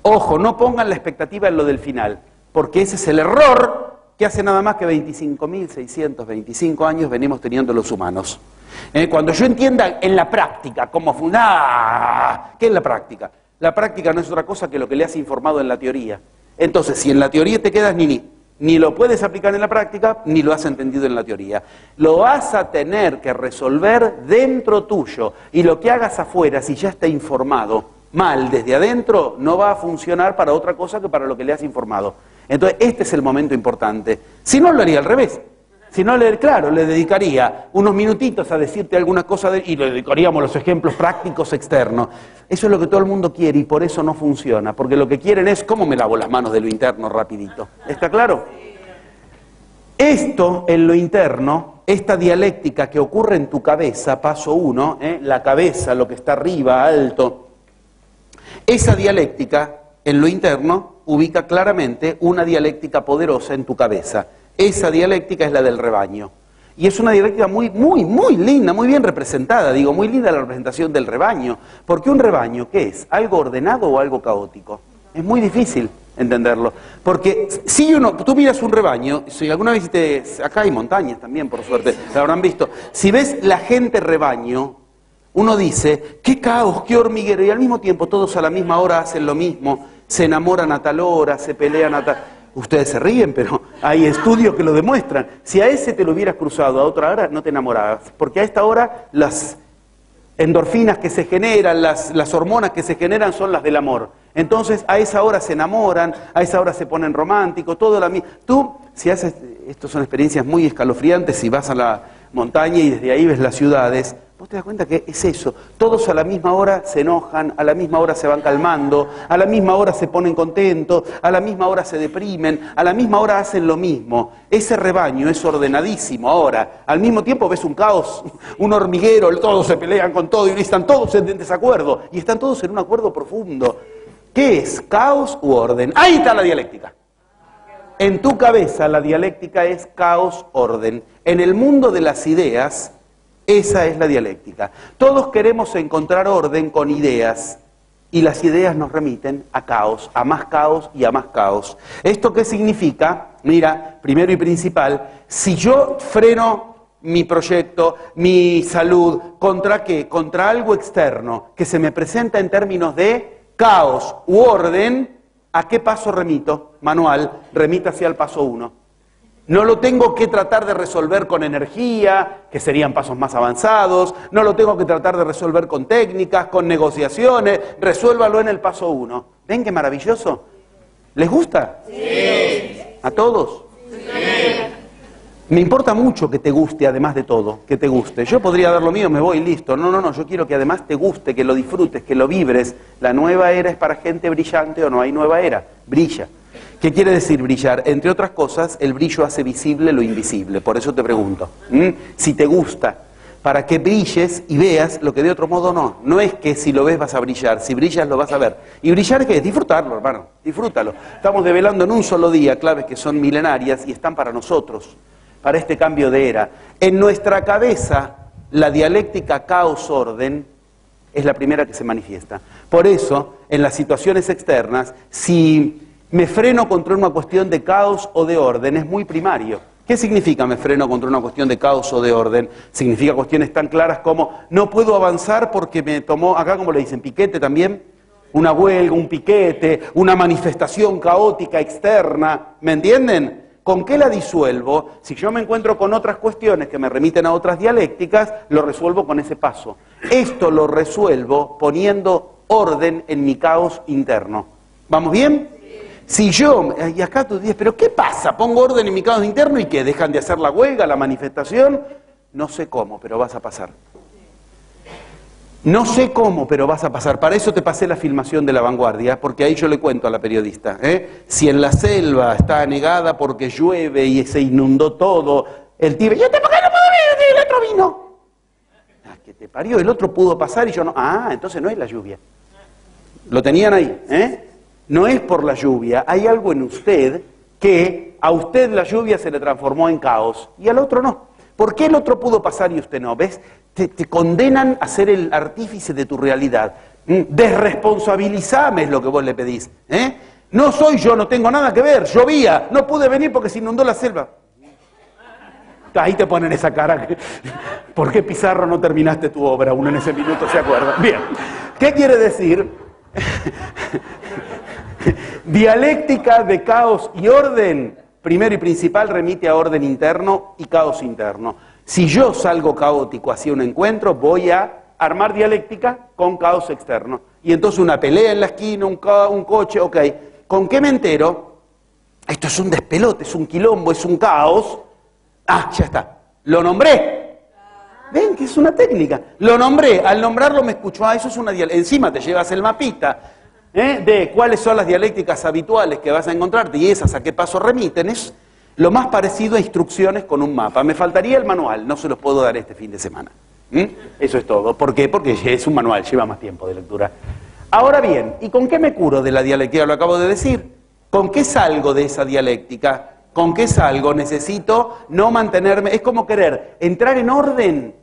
Ojo, no pongan la expectativa en lo del final, porque ese es el error que hace nada más que 25.625 años venimos teniendo los humanos. Cuando yo entienda en la práctica cómo funciona... ¿Qué es la práctica? La práctica no es otra cosa que lo que le has informado en la teoría. Entonces, si en la teoría te quedas ni lo puedes aplicar en la práctica, ni lo has entendido en la teoría. Lo vas a tener que resolver dentro tuyo. Y lo que hagas afuera, si ya está informado mal desde adentro, no va a funcionar para otra cosa que para lo que le has informado. Entonces, este es el momento importante. Si no, lo haría al revés. Si no, claro, le dedicaría unos minutitos a decirte alguna cosa y le dedicaríamos los ejemplos prácticos externos. Eso es lo que todo el mundo quiere y por eso no funciona. Porque lo que quieren es cómo me lavo las manos de lo interno rapidito. ¿Está claro? Esto en lo interno, esta dialéctica que ocurre en tu cabeza, paso 1, la cabeza, lo que está arriba, alto, esa dialéctica en lo interno ubica claramente una dialéctica poderosa en tu cabeza. Esa dialéctica es la del rebaño. Y es una dialéctica muy linda, muy bien representada. Digo, muy linda la representación del rebaño. Porque un rebaño, ¿qué es? ¿Algo ordenado o algo caótico? Es muy difícil entenderlo. Porque si tú miras un rebaño, si alguna vez acá hay montañas también, por suerte, lo habrán visto. Si ves la gente rebaño, uno dice, qué caos, qué hormiguero, y al mismo tiempo todos a la misma hora hacen lo mismo, se enamoran a tal hora, se pelean a tal... Ustedes se ríen, pero hay estudios que lo demuestran. Si a ese te lo hubieras cruzado a otra hora, no te enamorabas. Porque a esta hora las endorfinas que se generan, las hormonas que se generan son las del amor. Entonces a esa hora se enamoran, a esa hora se ponen románticos, todo la misma. Tú, si haces, estas son experiencias muy escalofriantes, si vas a la montaña y desde ahí ves las ciudades, vos te das cuenta que es eso, todos a la misma hora se enojan, a la misma hora se van calmando, a la misma hora se ponen contentos, a la misma hora se deprimen, a la misma hora hacen lo mismo. Ese rebaño es ordenadísimo ahora. Al mismo tiempo ves un caos, un hormiguero, todos se pelean con todo y están todos en desacuerdo, y están todos en un acuerdo profundo. ¿Qué es? ¿Caos u orden? Ahí está la dialéctica. En tu cabeza la dialéctica es caos-orden. En el mundo de las ideas, esa es la dialéctica. Todos queremos encontrar orden con ideas y las ideas nos remiten a caos y a más caos. ¿Esto qué significa? Mira, primero y principal, si yo freno mi proyecto, mi salud, ¿contra qué? Contra algo externo que se me presenta en términos de caos u orden, ¿a qué paso remito? Manual, remita hacia el paso 1. No lo tengo que tratar de resolver con energía, que serían pasos más avanzados, no lo tengo que tratar de resolver con técnicas, con negociaciones, resuélvalo en el paso 1. ¿Ven qué maravilloso? ¿Les gusta? Sí. ¿A todos? Sí. Me importa mucho que te guste, además de todo, que te guste. Yo podría dar lo mío, me voy, listo. No, yo quiero que además te guste, que lo disfrutes, que lo vibres. La nueva era es para gente brillante o no hay nueva era, brilla. ¿Qué quiere decir brillar? Entre otras cosas, el brillo hace visible lo invisible. Por eso te pregunto, si te gusta, para que brilles y veas lo que de otro modo no. No es que si lo ves vas a brillar, si brillas lo vas a ver. ¿Y brillar qué es? Disfrutarlo, hermano, disfrútalo. Estamos develando en un solo día claves que son milenarias y están para nosotros, para este cambio de era. En nuestra cabeza, la dialéctica caos-orden es la primera que se manifiesta. Por eso, en las situaciones externas, si me freno contra una cuestión de caos o de orden, es muy primario. ¿Qué significa me freno contra una cuestión de caos o de orden? Significa cuestiones tan claras como no puedo avanzar porque me tomó, acá como le dicen, piquete también, una huelga, un piquete, una manifestación caótica externa, ¿me entienden? ¿Con qué la disuelvo? Si yo me encuentro con otras cuestiones que me remiten a otras dialécticas, lo resuelvo con ese paso. Esto lo resuelvo poniendo orden en mi caos interno. ¿Vamos bien? Si yo, y acá tú dices, ¿pero qué pasa? Pongo orden en mi caos interno y ¿qué? ¿Dejan de hacer la huelga, la manifestación? No sé cómo, pero vas a pasar. No sé cómo, pero vas a pasar. Para eso te pasé la filmación de La Vanguardia, porque ahí yo le cuento a la periodista, si en la selva está anegada porque llueve y se inundó todo, el tigre, ¿y este por qué no puedo venir? El otro vino. Ah, que te parió, el otro pudo pasar y yo no. Ah, entonces no es la lluvia. Lo tenían ahí, No es por la lluvia, hay algo en usted que a usted la lluvia se le transformó en caos y al otro no. ¿Por qué el otro pudo pasar y usted no? ¿Ves? Te condenan a ser el artífice de tu realidad. Desresponsabilizame es lo que vos le pedís. No soy yo, no tengo nada que ver, llovía, no pude venir porque se inundó la selva. Ahí te ponen esa cara. ¿Por qué, Pizarro, no terminaste tu obra? Uno en ese minuto se acuerda. Bien, ¿qué quiere decir? Dialéctica de caos y orden, primero y principal, remite a orden interno y caos interno. Si yo salgo caótico hacia un encuentro, voy a armar dialéctica con caos externo. Y entonces una pelea en la esquina, un coche, ok. ¿Con qué me entero? Esto es un despelote, es un quilombo, es un caos. Ah, ya está. Lo nombré. Ven que es una técnica. Lo nombré. Al nombrarlo me escuchó. Ah, eso es una dialéctica. Encima te llevas el mapita de cuáles son las dialécticas habituales que vas a encontrarte y esas a qué paso remiten. Es lo más parecido a instrucciones con un mapa. Me faltaría el manual. No se los puedo dar este fin de semana. Eso es todo. ¿Por qué? Porque es un manual. Lleva más tiempo de lectura. Ahora bien, ¿y con qué me curo de la dialéctica? Lo acabo de decir. ¿Con qué salgo de esa dialéctica? ¿Con qué salgo? Necesito no mantenerme... Es como querer entrar en orden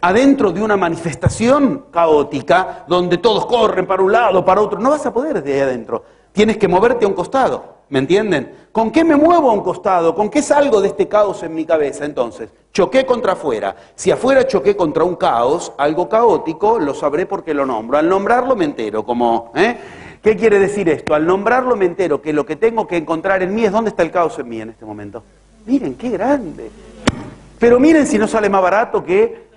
adentro de una manifestación caótica donde todos corren para un lado, para otro. No vas a poder desde ahí adentro. Tienes que moverte a un costado. ¿Me entienden? ¿Con qué me muevo a un costado? ¿Con qué salgo de este caos en mi cabeza? Entonces, choqué contra afuera. Si afuera choqué contra un caos, algo caótico, lo sabré porque lo nombro. Al nombrarlo me entero, como... ¿Qué quiere decir esto? Al nombrarlo me entero que lo que tengo que encontrar en mí es dónde está el caos en mí en este momento. Miren, qué grande. Pero miren si no sale más barato que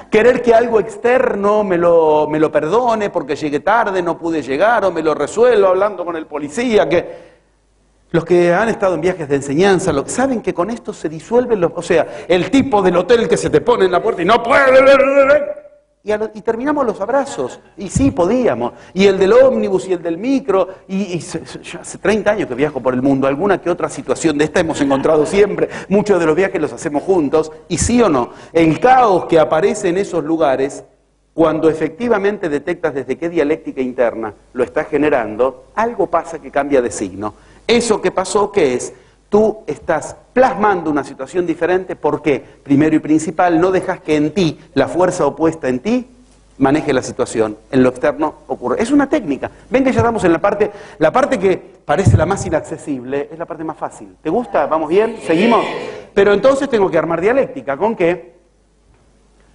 querer que algo externo me lo perdone porque llegué tarde, no pude llegar, o me lo resuelva hablando con el policía. Los que han estado en viajes de enseñanza saben que con esto se disuelven o sea, el tipo del hotel que se te pone en la puerta y no puede... Y terminamos los abrazos, y sí, podíamos, y el del ómnibus y el del micro, yo hace 30 años que viajo por el mundo, alguna que otra situación de esta hemos encontrado siempre, muchos de los viajes los hacemos juntos, y sí o no, el caos que aparece en esos lugares, cuando efectivamente detectas desde qué dialéctica interna lo está generando, algo pasa que cambia de signo. Eso que pasó, ¿qué es? Tú estás plasmando una situación diferente porque, primero y principal, no dejas que en ti, la fuerza opuesta en ti, maneje la situación. En lo externo ocurre. Es una técnica. Ven que ya estamos en la parte que parece la más inaccesible, es la parte más fácil. ¿Te gusta? ¿Vamos bien? ¿Seguimos? Pero entonces tengo que armar dialéctica. ¿Con qué?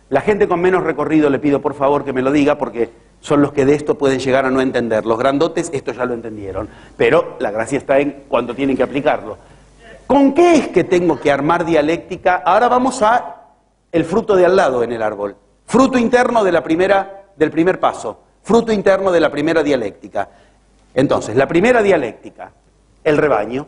La gente con menos recorrido le pido por favor que me lo diga porque son los que de esto pueden llegar a no entender. Los grandotes esto ya lo entendieron. Pero la gracia está en cuando tienen que aplicarlo. ¿Con qué es que tengo que armar dialéctica? Ahora vamos a el fruto de al lado en el árbol. Fruto interno de del primer paso. Fruto interno de la primera dialéctica. Entonces, la primera dialéctica, el rebaño.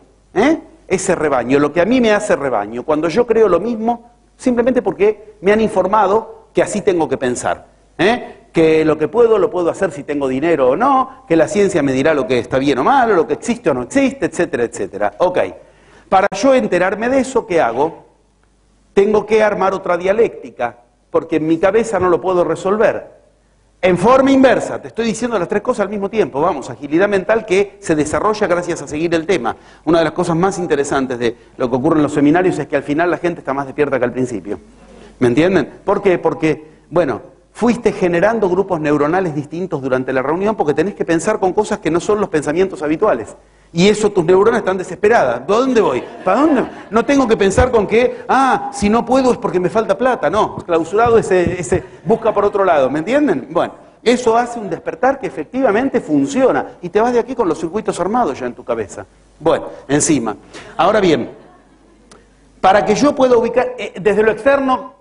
Ese rebaño, lo que a mí me hace rebaño. Cuando yo creo lo mismo, simplemente porque me han informado que así tengo que pensar. Que lo que puedo, lo puedo hacer si tengo dinero o no, que la ciencia me dirá lo que está bien o mal, lo que existe o no existe, etcétera, etcétera. Ok. Para yo enterarme de eso, ¿qué hago? Tengo que armar otra dialéctica, porque en mi cabeza no lo puedo resolver. En forma inversa, te estoy diciendo las tres cosas al mismo tiempo, vamos, agilidad mental que se desarrolla gracias a seguir el tema. Una de las cosas más interesantes de lo que ocurre en los seminarios es que al final la gente está más despierta que al principio. ¿Me entienden? ¿Por qué? Porque, bueno, fuiste generando grupos neuronales distintos durante la reunión porque tenés que pensar con cosas que no son los pensamientos habituales. Y eso, tus neuronas están desesperadas. ¿A dónde voy? ¿Para dónde? No tengo que pensar con que, si no puedo es porque me falta plata. No, clausurado ese busca por otro lado. ¿Me entienden? Bueno, eso hace un despertar que efectivamente funciona. Y te vas de aquí con los circuitos armados ya en tu cabeza. Bueno, encima. Ahora bien, para que yo pueda ubicar, desde lo externo,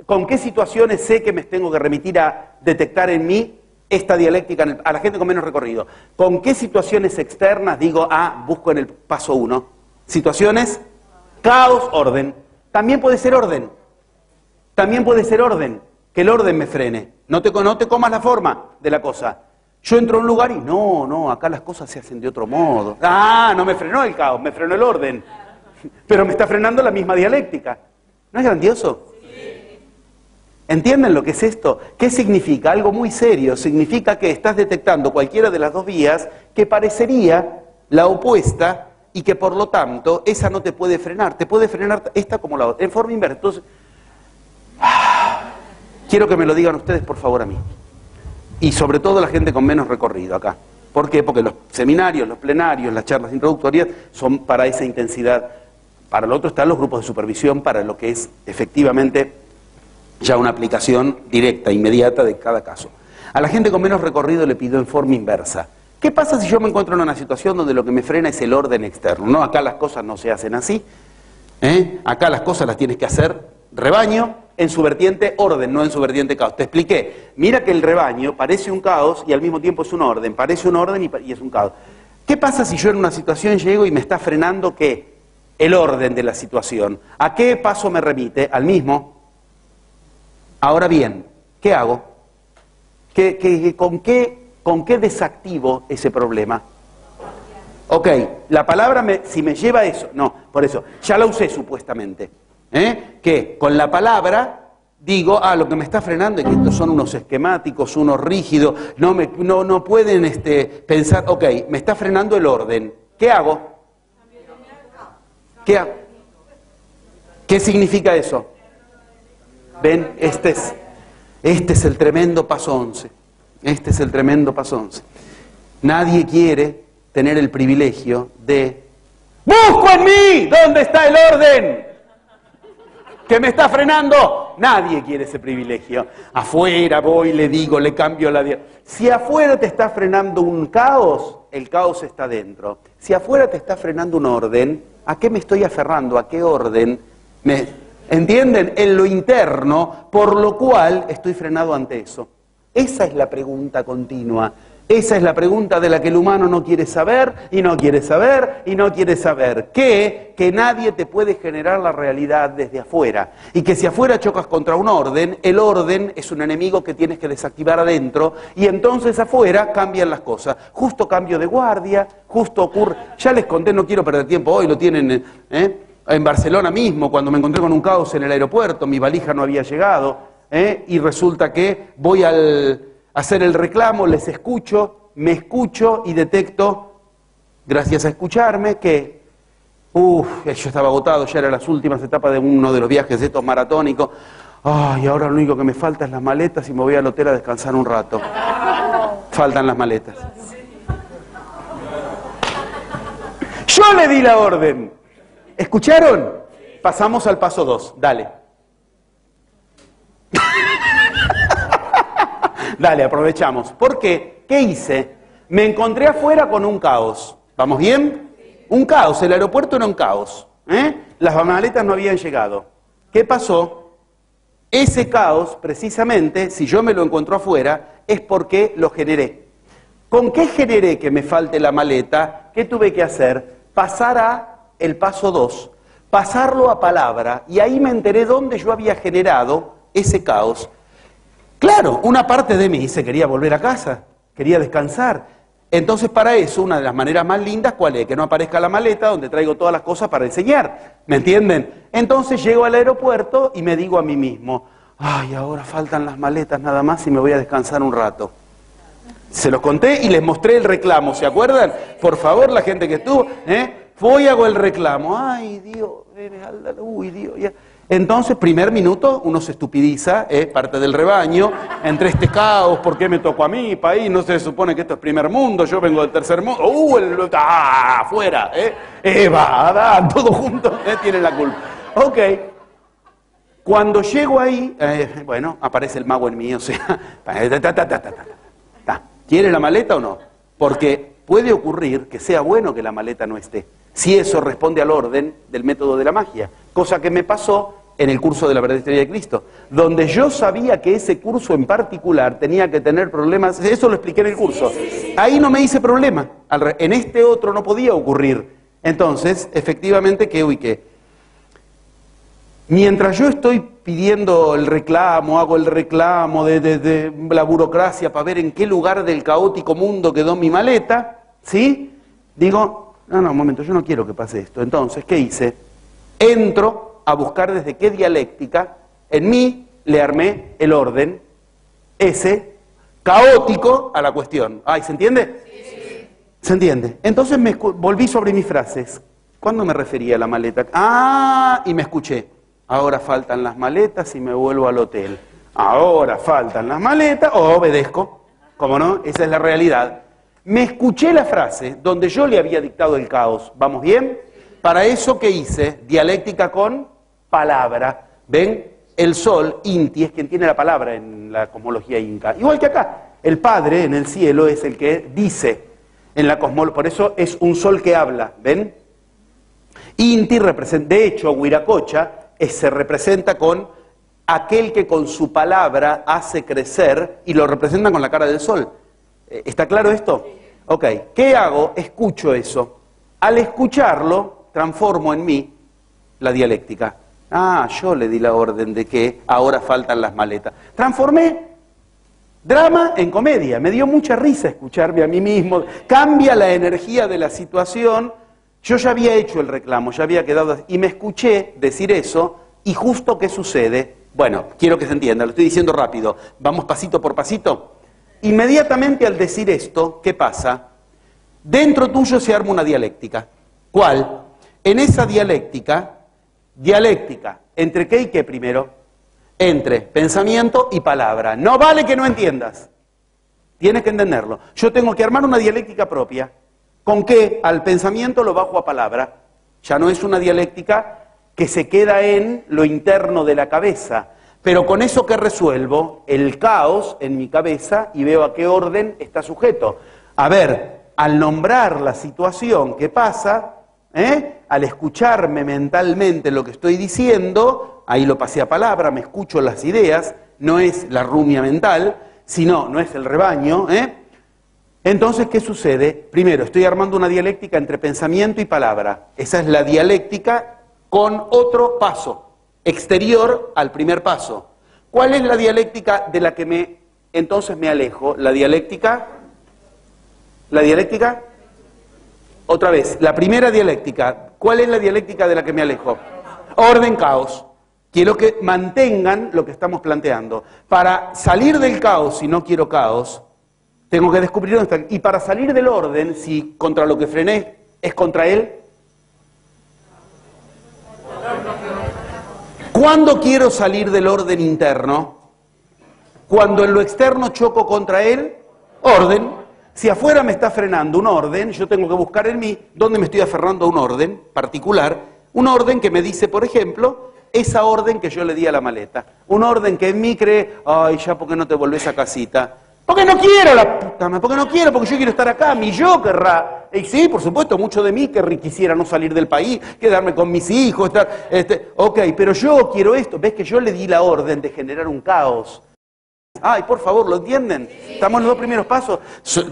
¿con qué situaciones sé que me tengo que remitir a detectar en mí esta dialéctica a la gente con menos recorrido? ¿Con qué situaciones externas digo, busco en el paso 1? Situaciones, caos, orden. También puede ser orden. También puede ser orden. Que el orden me frene. No te comas la forma de la cosa. Yo entro a un lugar y no, acá las cosas se hacen de otro modo. No me frenó el caos, me frenó el orden. Pero me está frenando la misma dialéctica. ¿No es grandioso? ¿Entienden lo que es esto? ¿Qué significa? Algo muy serio. Significa que estás detectando cualquiera de las dos vías que parecería la opuesta y que por lo tanto esa no te puede frenar. Te puede frenar esta como la otra, en forma inversa. Entonces, quiero que me lo digan ustedes por favor a mí. y sobre todo la gente con menos recorrido acá. ¿Por qué? Porque los seminarios, los plenarios, las charlas introductorias son para esa intensidad. Para lo otro están los grupos de supervisión, para lo que es efectivamente ya una aplicación directa, inmediata de cada caso. A la gente con menos recorrido le pido en forma inversa. ¿Qué pasa si yo me encuentro en una situación donde lo que me frena es el orden externo? No, acá las cosas no se hacen así. Acá las cosas las tienes que hacer rebaño en su vertiente orden, no en su vertiente caos. Te expliqué. Mira que el rebaño parece un caos y al mismo tiempo es un orden. Parece un orden y es un caos. ¿Qué pasa si yo en una situación llego y me está frenando qué? El orden de la situación. ¿A qué paso me remite? Al mismo. Ahora bien, ¿qué hago? ¿Con qué desactivo ese problema? Ok, la palabra, si me lleva a eso, no, por eso, ya la usé supuestamente. Que con la palabra digo, lo que me está frenando es que estos son unos esquemáticos, unos rígidos, no pueden pensar, ok, me está frenando el orden. ¿Qué hago? ¿Qué hago? ¿Qué significa eso? ¿Ven? Este es el tremendo paso 11. Este es el tremendo paso 11. Nadie quiere tener el privilegio de ¡busco en mí! ¿Dónde está el orden? ¿Que me está frenando? Nadie quiere ese privilegio. Afuera voy, le digo, le cambio la... Si afuera te está frenando un caos, el caos está dentro. Si afuera te está frenando un orden, ¿a qué me estoy aferrando? ¿A qué orden? ¿Entienden? En lo interno, por lo cual estoy frenado ante eso. Esa es la pregunta continua. Esa es la pregunta de la que el humano no quiere saber, y no quiere saber, y no quiere saber. Que nadie te puede generar la realidad desde afuera. Y que si afuera chocas contra un orden, el orden es un enemigo que tienes que desactivar adentro, y entonces afuera cambian las cosas. Justo cambio de guardia, justo ocurre... Ya les conté, no quiero perder tiempo, hoy lo tienen en Barcelona mismo, cuando me encontré con un caos en el aeropuerto, mi valija no había llegado, y resulta que voy a hacer el reclamo, les escucho, me escucho y detecto, gracias a escucharme, que yo estaba agotado, ya eran las últimas etapas de uno de los viajes estos maratónicos. Ay, ahora lo único que me falta es las maletas y me voy al hotel a descansar un rato. Faltan las maletas. Yo le di la orden. ¿Escucharon? Pasamos al paso 2. Dale. Dale, aprovechamos. ¿Por qué? ¿Qué hice? Me encontré afuera con un caos. ¿Vamos bien? Un caos. El aeropuerto era un caos. Las maletas no habían llegado. ¿Qué pasó? Ese caos, precisamente, si yo me lo encuentro afuera, es porque lo generé. ¿Con qué generé que me falte la maleta? ¿Qué tuve que hacer? Pasar a el paso 2. Pasarlo a palabra. Y ahí me enteré dónde yo había generado ese caos. Claro, una parte de mí se quería volver a casa, quería descansar. Entonces para eso, una de las maneras más lindas, ¿cuál es? Que no aparezca la maleta donde traigo todas las cosas para enseñar. ¿Me entienden? Entonces llego al aeropuerto y me digo a mí mismo, ay, ahora faltan las maletas nada más y me voy a descansar un rato. Se los conté y les mostré el reclamo, ¿se acuerdan? Por favor, la gente que estuvo, voy y hago el reclamo. Ay, Dios, uy, Dios, ya. Entonces, primer minuto, uno se estupidiza, parte del rebaño, entre este caos, ¿por qué me tocó a mí, país? No se supone que esto es primer mundo, yo vengo del tercer mundo, afuera, Eva, Adán, todos juntos, tienen la culpa. Ok, cuando llego ahí, bueno, aparece el mago en mí, o sea, ¿quiere la maleta o no? Porque puede ocurrir que sea bueno que la maleta no esté, si eso responde al orden del método de la magia, cosa que me pasó en el curso de la verdadera historia de Cristo, donde yo sabía que ese curso en particular tenía que tener problemas, eso lo expliqué en el curso, ahí no me hice problema, en este otro no podía ocurrir. Entonces, efectivamente, ¿qué ubiqué? Mientras yo estoy pidiendo el reclamo, hago el reclamo de la burocracia para ver en qué lugar del caótico mundo quedó mi maleta, ¿sí? Digo, no, un momento, yo no quiero que pase esto. Entonces, ¿qué hice? Entro a buscar desde qué dialéctica en mí le armé el orden ese caótico a la cuestión. Ay, ¿se entiende? Sí. ¿Se entiende? Entonces me volví sobre mis frases. ¿Cuándo me refería a la maleta? Y me escuché. Ahora faltan las maletas y me vuelvo al hotel. Ahora faltan las maletas, obedezco. ¿Cómo no? Esa es la realidad. Me escuché la frase donde yo le había dictado el caos. ¿Vamos bien? Para eso, ¿qué hice? Dialéctica con palabra. ¿Ven? El sol, Inti, es quien tiene la palabra en la cosmología inca. Igual que acá. El Padre en el cielo es el que dice en la cosmología. Por eso es un sol que habla. ¿Ven? Inti representa, de hecho, Huiracocha se representa con aquel que con su palabra hace crecer y lo representa con la cara del sol. ¿Está claro esto? Ok, ¿qué hago? Escucho eso. Al escucharlo, transformo en mí la dialéctica. Ah, yo le di la orden de que ahora faltan las maletas. Transformé drama en comedia. Me dio mucha risa escucharme a mí mismo. Cambia la energía de la situación. Yo ya había hecho el reclamo, ya había quedado... Y me escuché decir eso, y justo ¿qué sucede? Bueno, quiero que se entienda, lo estoy diciendo rápido. Vamos pasito por pasito. Inmediatamente al decir esto, ¿qué pasa? Dentro tuyo se arma una dialéctica. ¿Cuál? En esa dialéctica, ¿entre qué y qué primero? Entre pensamiento y palabra. No vale que no entiendas. Tienes que entenderlo. Yo tengo que armar una dialéctica propia. ¿Con qué? Al pensamiento lo bajo a palabra. Ya no es una dialéctica que se queda en lo interno de la cabeza. Pero con eso que resuelvo, el caos en mi cabeza y veo a qué orden está sujeto. A ver, al nombrar la situación que pasa, al escucharme mentalmente lo que estoy diciendo, ahí lo pasé a palabra, me escucho las ideas, no es la rumia mental, sino, no es el rebaño, Entonces, ¿qué sucede? Primero, estoy armando una dialéctica entre pensamiento y palabra. Esa es la dialéctica con otro paso, exterior al primer paso. ¿Cuál es la dialéctica de la que entonces me alejo? La dialéctica, otra vez, la primera dialéctica. ¿Cuál es la dialéctica de la que me alejo? Orden, caos. Quiero que mantengan lo que estamos planteando. Para salir del caos, si no quiero caos, tengo que descubrir dónde está. Y para salir del orden, si contra lo que frené es contra él, ¿cuándo quiero salir del orden interno? Cuando en lo externo choco contra él, orden. Si afuera me está frenando un orden, yo tengo que buscar en mí dónde me estoy aferrando a un orden particular. Un orden que me dice, por ejemplo, esa orden que yo le di a la maleta. Un orden que en mí cree, ay, ya, ¿por qué no te volvés a casita? Porque no quiero, la puta madre, porque no quiero, porque yo quiero estar acá, mi yo querrá. Y sí, por supuesto, mucho de mí quisiera no salir del país, quedarme con mis hijos, ok, pero yo quiero esto. ¿Ves que yo le di la orden de generar un caos? Ay, por favor, ¿lo entienden? Estamos en los dos primeros pasos.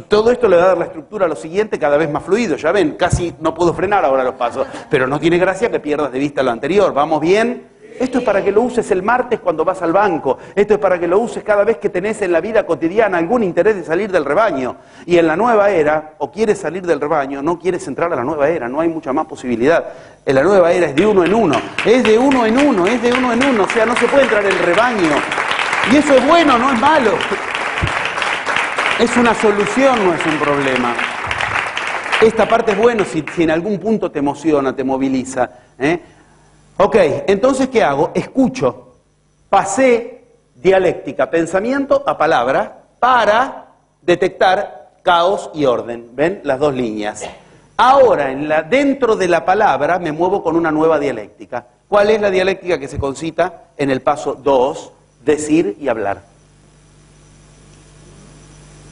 Todo esto le va a dar la estructura a lo siguiente cada vez más fluido. Ya ven, casi no puedo frenar ahora los pasos, pero no tiene gracia que pierdas de vista lo anterior. ¿Vamos bien? Esto es para que lo uses el martes cuando vas al banco. Esto es para que lo uses cada vez que tenés en la vida cotidiana algún interés de salir del rebaño. Y en la nueva era, o quieres salir del rebaño, no quieres entrar a la nueva era, no hay mucha más posibilidad. En la nueva era es de uno en uno, es de uno en uno, es de uno en uno. O sea, no se puede entrar en el rebaño. Y eso es bueno, no es malo. Es una solución, no es un problema. Esta parte es bueno si en algún punto te emociona, te moviliza. Ok, entonces, ¿qué hago? Escucho. Pasé dialéctica, pensamiento a palabra para detectar caos y orden. ¿Ven? Las dos líneas. Ahora, dentro de la palabra me muevo con una nueva dialéctica. ¿Cuál es la dialéctica que se concita en el paso 2? Decir y hablar.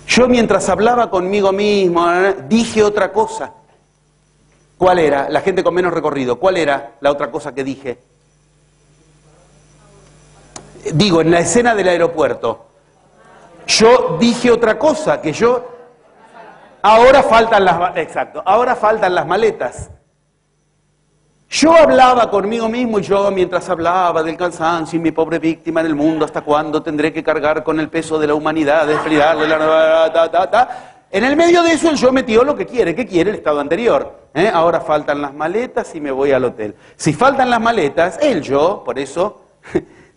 Yo mientras hablaba conmigo mismo, dije otra cosa. ¿Cuál era? La gente con menos recorrido. ¿Cuál era la otra cosa que dije? Digo, en la escena del aeropuerto. Yo dije otra cosa, que yo... Ahora faltan las... Exacto, ahora faltan las maletas. Yo hablaba conmigo mismo y yo mientras hablaba del cansancio y mi pobre víctima en el mundo, ¿hasta cuándo tendré que cargar con el peso de la humanidad, desfridarle la... En el medio de eso el yo metió lo que quiere. ¿Qué quiere? El estado anterior. Ahora faltan las maletas y me voy al hotel. Si faltan las maletas, el yo, por eso,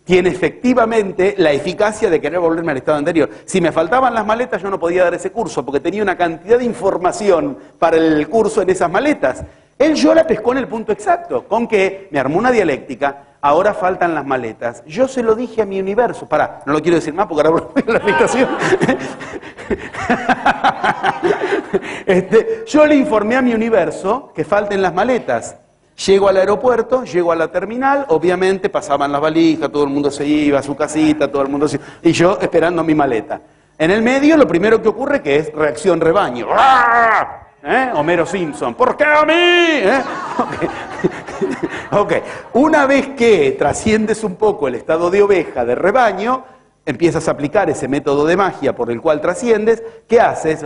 tiene efectivamente la eficacia de querer volverme al estado anterior. Si me faltaban las maletas yo no podía dar ese curso porque tenía una cantidad de información para el curso en esas maletas. El yo la pescó en el punto exacto, con que me armó una dialéctica. ahora faltan las maletas. Yo se lo dije a mi universo. Pará, no lo quiero decir más porque ahora voy a la habitación. Yo le informé a mi universo que falten las maletas. Llego al aeropuerto, llego a la terminal, obviamente pasaban las valijas, todo el mundo se iba a su casita, todo el mundo se... y yo esperando mi maleta. En el medio lo primero que ocurre que es reacción rebaño. Homero Simpson, ¿por qué a mí? Okay. Una vez que trasciendes un poco el estado de oveja, de rebaño, empiezas a aplicar ese método de magia por el cual trasciendes. ¿Qué haces?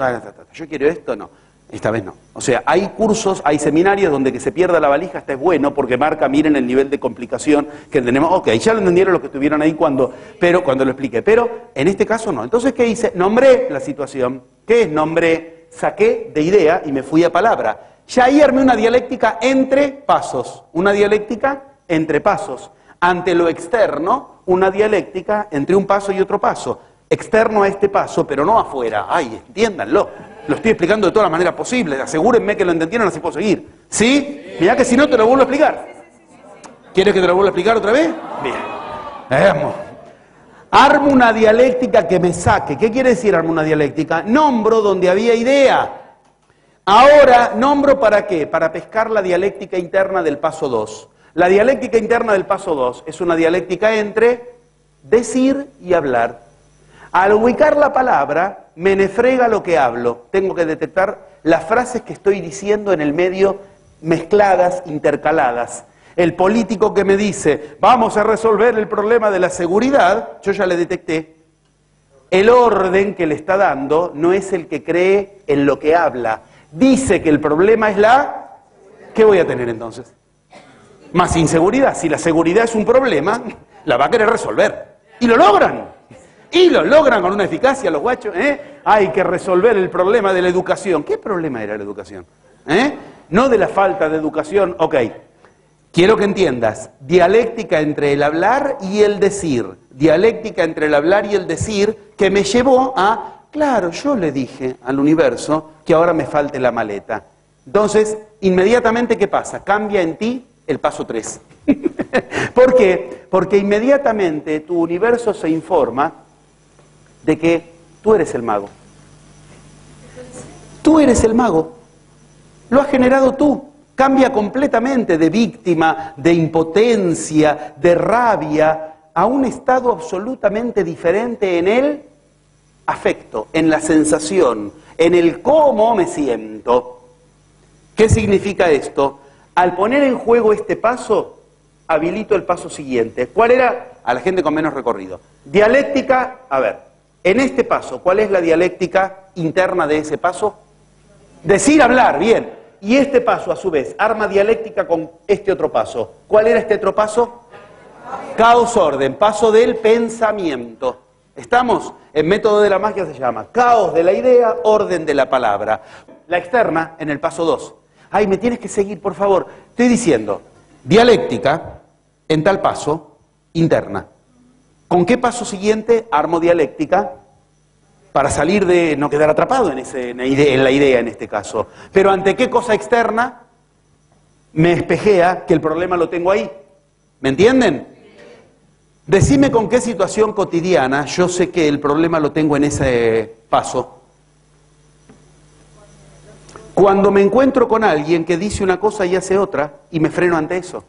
Yo quiero esto, no. Esta vez no. O sea, hay cursos, hay seminarios donde que se pierda la valija, hasta es bueno, porque marca, miren el nivel de complicación que tenemos. Ok, ya lo entendieron los que estuvieron ahí cuando lo expliqué. Pero en este caso no. Entonces, ¿qué hice? Nombré la situación. ¿Qué es? Nombré, saqué de idea y me fui a palabra. Ya ahí armé una dialéctica entre pasos. Una dialéctica entre pasos. Ante lo externo, una dialéctica entre un paso y otro paso. Externo a este paso, pero no afuera. Ay, entiéndanlo. Lo estoy explicando de todas las maneras posibles. Asegúrenme que lo entendieron, así puedo seguir. ¿Sí? Mirá que si no te lo vuelvo a explicar. ¿Quieres que te lo vuelva a explicar otra vez? Bien. Vamos. Armo una dialéctica que me saque. ¿Qué quiere decir armo una dialéctica? Nombro donde había idea. Ahora, nombro ¿para qué? Para pescar la dialéctica interna del paso 2. La dialéctica interna del paso 2 es una dialéctica entre decir y hablar. Al ubicar la palabra, me nefrega lo que hablo. Tengo que detectar las frases que estoy diciendo en el medio, mezcladas, intercaladas. El político que me dice, vamos a resolver el problema de la seguridad, yo ya le detecté. El orden que le está dando no es el que cree en lo que habla. Dice que el problema es la... ¿Qué voy a tener entonces? Más inseguridad. Si la seguridad es un problema, la va a querer resolver. Y lo logran. Y lo logran con una eficacia los guachos. Hay que resolver el problema de la educación. ¿Qué problema era la educación? No de la falta de educación. Ok. Quiero que entiendas. Dialéctica entre el hablar y el decir. Dialéctica entre el hablar y el decir que me llevó a... Claro, yo le dije al universo que ahora me falte la maleta. Entonces, inmediatamente, ¿qué pasa? Cambia en ti el paso 3. ¿Por qué? Porque inmediatamente tu universo se informa de que tú eres el mago. Tú eres el mago. Lo has generado tú. Cambia completamente de víctima, de impotencia, de rabia, a un estado absolutamente diferente en el afecto, en la sensación, en el cómo me siento. ¿Qué significa esto? Al poner en juego este paso, habilito el paso siguiente. ¿Cuál era? A la gente con menos recorrido. Dialéctica, a ver, en este paso, ¿cuál es la dialéctica interna de ese paso? Decir, hablar, bien. Y este paso, a su vez, arma dialéctica con este otro paso. ¿Cuál era este otro paso? Caos, orden, paso del pensamiento. ¿Estamos? El método de la magia se llama caos de la idea, orden de la palabra. La externa, en el paso 2. Ay, me tienes que seguir, por favor. Estoy diciendo, dialéctica, en tal paso, interna. ¿Con qué paso siguiente armo dialéctica? Para salir de, no quedar atrapado en la idea en este caso. Pero ¿ante qué cosa externa me espejea que el problema lo tengo ahí? ¿Me entienden? Decime con qué situación cotidiana yo sé que el problema lo tengo en ese paso. Cuando me encuentro con alguien que dice una cosa y hace otra, y me freno ante eso.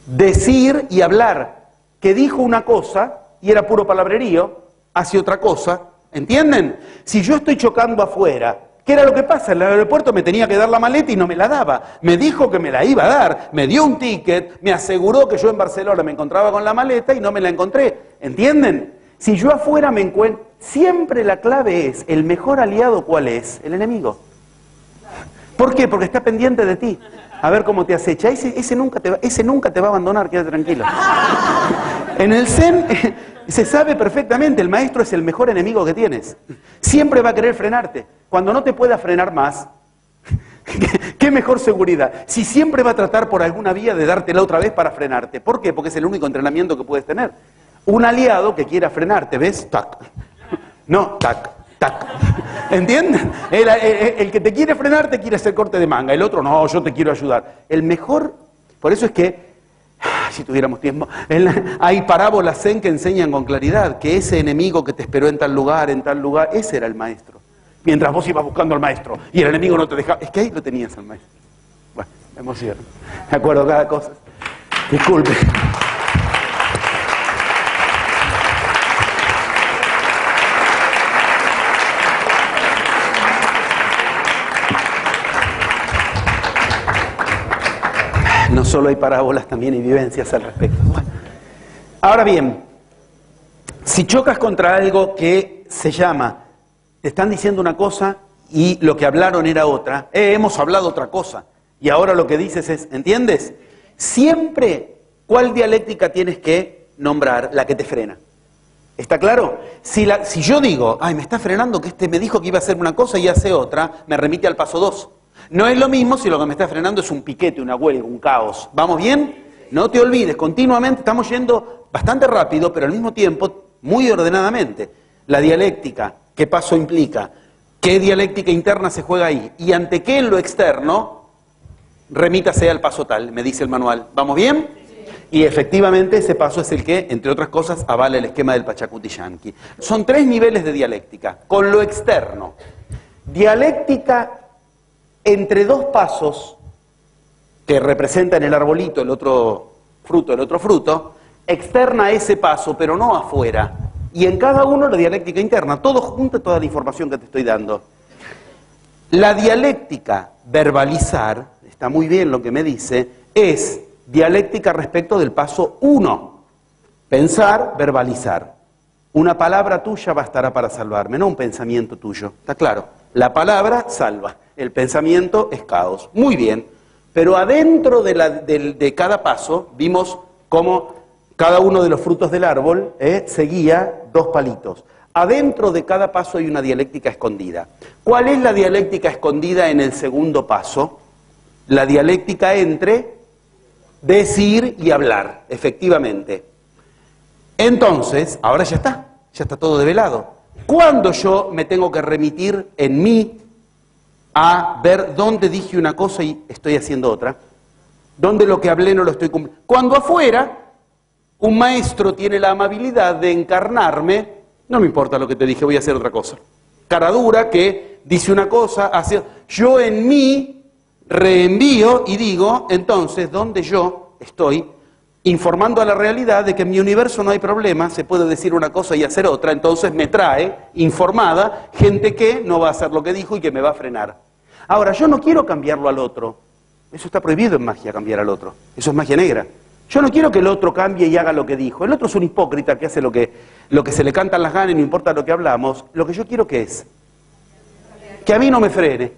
Decir y hablar, que dijo una cosa y era puro palabrerío, hace otra cosa, ¿entienden? Si yo estoy chocando afuera, ¿qué era lo que pasa? En el aeropuerto me tenía que dar la maleta y no me la daba. Me dijo que me la iba a dar, me dio un ticket, me aseguró que yo en Barcelona me encontraba con la maleta y no me la encontré. ¿Entienden? Si yo afuera me encuentro... Siempre la clave es, ¿el mejor aliado cuál es? El enemigo. ¿Por qué? Porque está pendiente de ti. A ver cómo te acecha. Ese nunca te va a abandonar, quédate tranquilo. En el Zen se sabe perfectamente, el maestro es el mejor enemigo que tienes. Siempre va a querer frenarte. Cuando no te pueda frenar más, ¿qué mejor seguridad? Si siempre va a tratar por alguna vía de dártela otra vez para frenarte. ¿Por qué? Porque es el único entrenamiento que puedes tener. Un aliado que quiera frenarte, ¿ves? Tac. No, tac, tac. ¿Entienden? El que te quiere frenar te quiere hacer corte de manga. El otro, no, yo te quiero ayudar. El mejor, por eso es que Si tuviéramos tiempo, hay parábolas zen que enseñan con claridad que ese enemigo que te esperó en tal lugar, ese era el maestro. Mientras vos ibas buscando al maestro y el enemigo no te dejaba, es que ahí lo tenías al maestro. Bueno, me emociono. Me acuerdo cada cosa. Disculpe. No solo hay parábolas, también hay vivencias al respecto. Bueno. Ahora bien, si chocas contra algo que se llama, te están diciendo una cosa y lo que hablaron era otra, hemos hablado otra cosa, y ahora lo que dices es, ¿entiendes? Siempre, ¿cuál dialéctica tienes que nombrar? La que te frena. ¿Está claro? Si yo digo, ay, me está frenando que me dijo que iba a hacer una cosa y hace otra, me remite al paso 2. No es lo mismo si lo que me está frenando es un piquete, una huelga, un caos. ¿Vamos bien? No te olvides, continuamente estamos yendo bastante rápido, pero al mismo tiempo muy ordenadamente. La dialéctica, ¿qué paso implica? ¿Qué dialéctica interna se juega ahí? Y ante qué en lo externo, remítase al paso tal, me dice el manual. ¿Vamos bien? Y efectivamente ese paso es el que, entre otras cosas, avala el esquema del Pachacuti Yanqui. Son 3 niveles de dialéctica. Con lo externo, dialéctica entre 2 pasos que representan el arbolito, el otro fruto, externa a ese paso, pero no afuera. Y en cada uno la dialéctica interna, todo junto, toda la información que te estoy dando. La dialéctica verbalizar, está muy bien lo que me dice, es dialéctica respecto del paso 1. Pensar, verbalizar. Una palabra tuya bastará para salvarme, no un pensamiento tuyo. ¿Está claro? La palabra salva, el pensamiento es caos. Muy bien, pero adentro de cada paso vimos cómo cada uno de los frutos del árbol seguía 2 palitos. Adentro de cada paso hay una dialéctica escondida. ¿Cuál es la dialéctica escondida en el segundo paso? La dialéctica entre decir y hablar, efectivamente. Entonces, ahora ya está todo develado. ¿Cuándo yo me tengo que remitir en mí a ver dónde dije una cosa y estoy haciendo otra? ¿Dónde lo que hablé no lo estoy cumpliendo? Cuando afuera un maestro tiene la amabilidad de encarnarme, no me importa lo que te dije, voy a hacer otra cosa. Cara dura que dice una cosa, hace... Yo en mí reenvío y digo, entonces, ¿dónde yo estoy? Informando a la realidad de que en mi universo no hay problema, se puede decir una cosa y hacer otra, entonces me trae informada gente que no va a hacer lo que dijo y que me va a frenar. Ahora, yo no quiero cambiarlo al otro, eso está prohibido en magia, cambiar al otro, eso es magia negra. Yo no quiero que el otro cambie y haga lo que dijo, el otro es un hipócrita que hace lo que se le cantan las ganas y no importa lo que hablamos, lo que yo quiero que es, que a mí no me frene.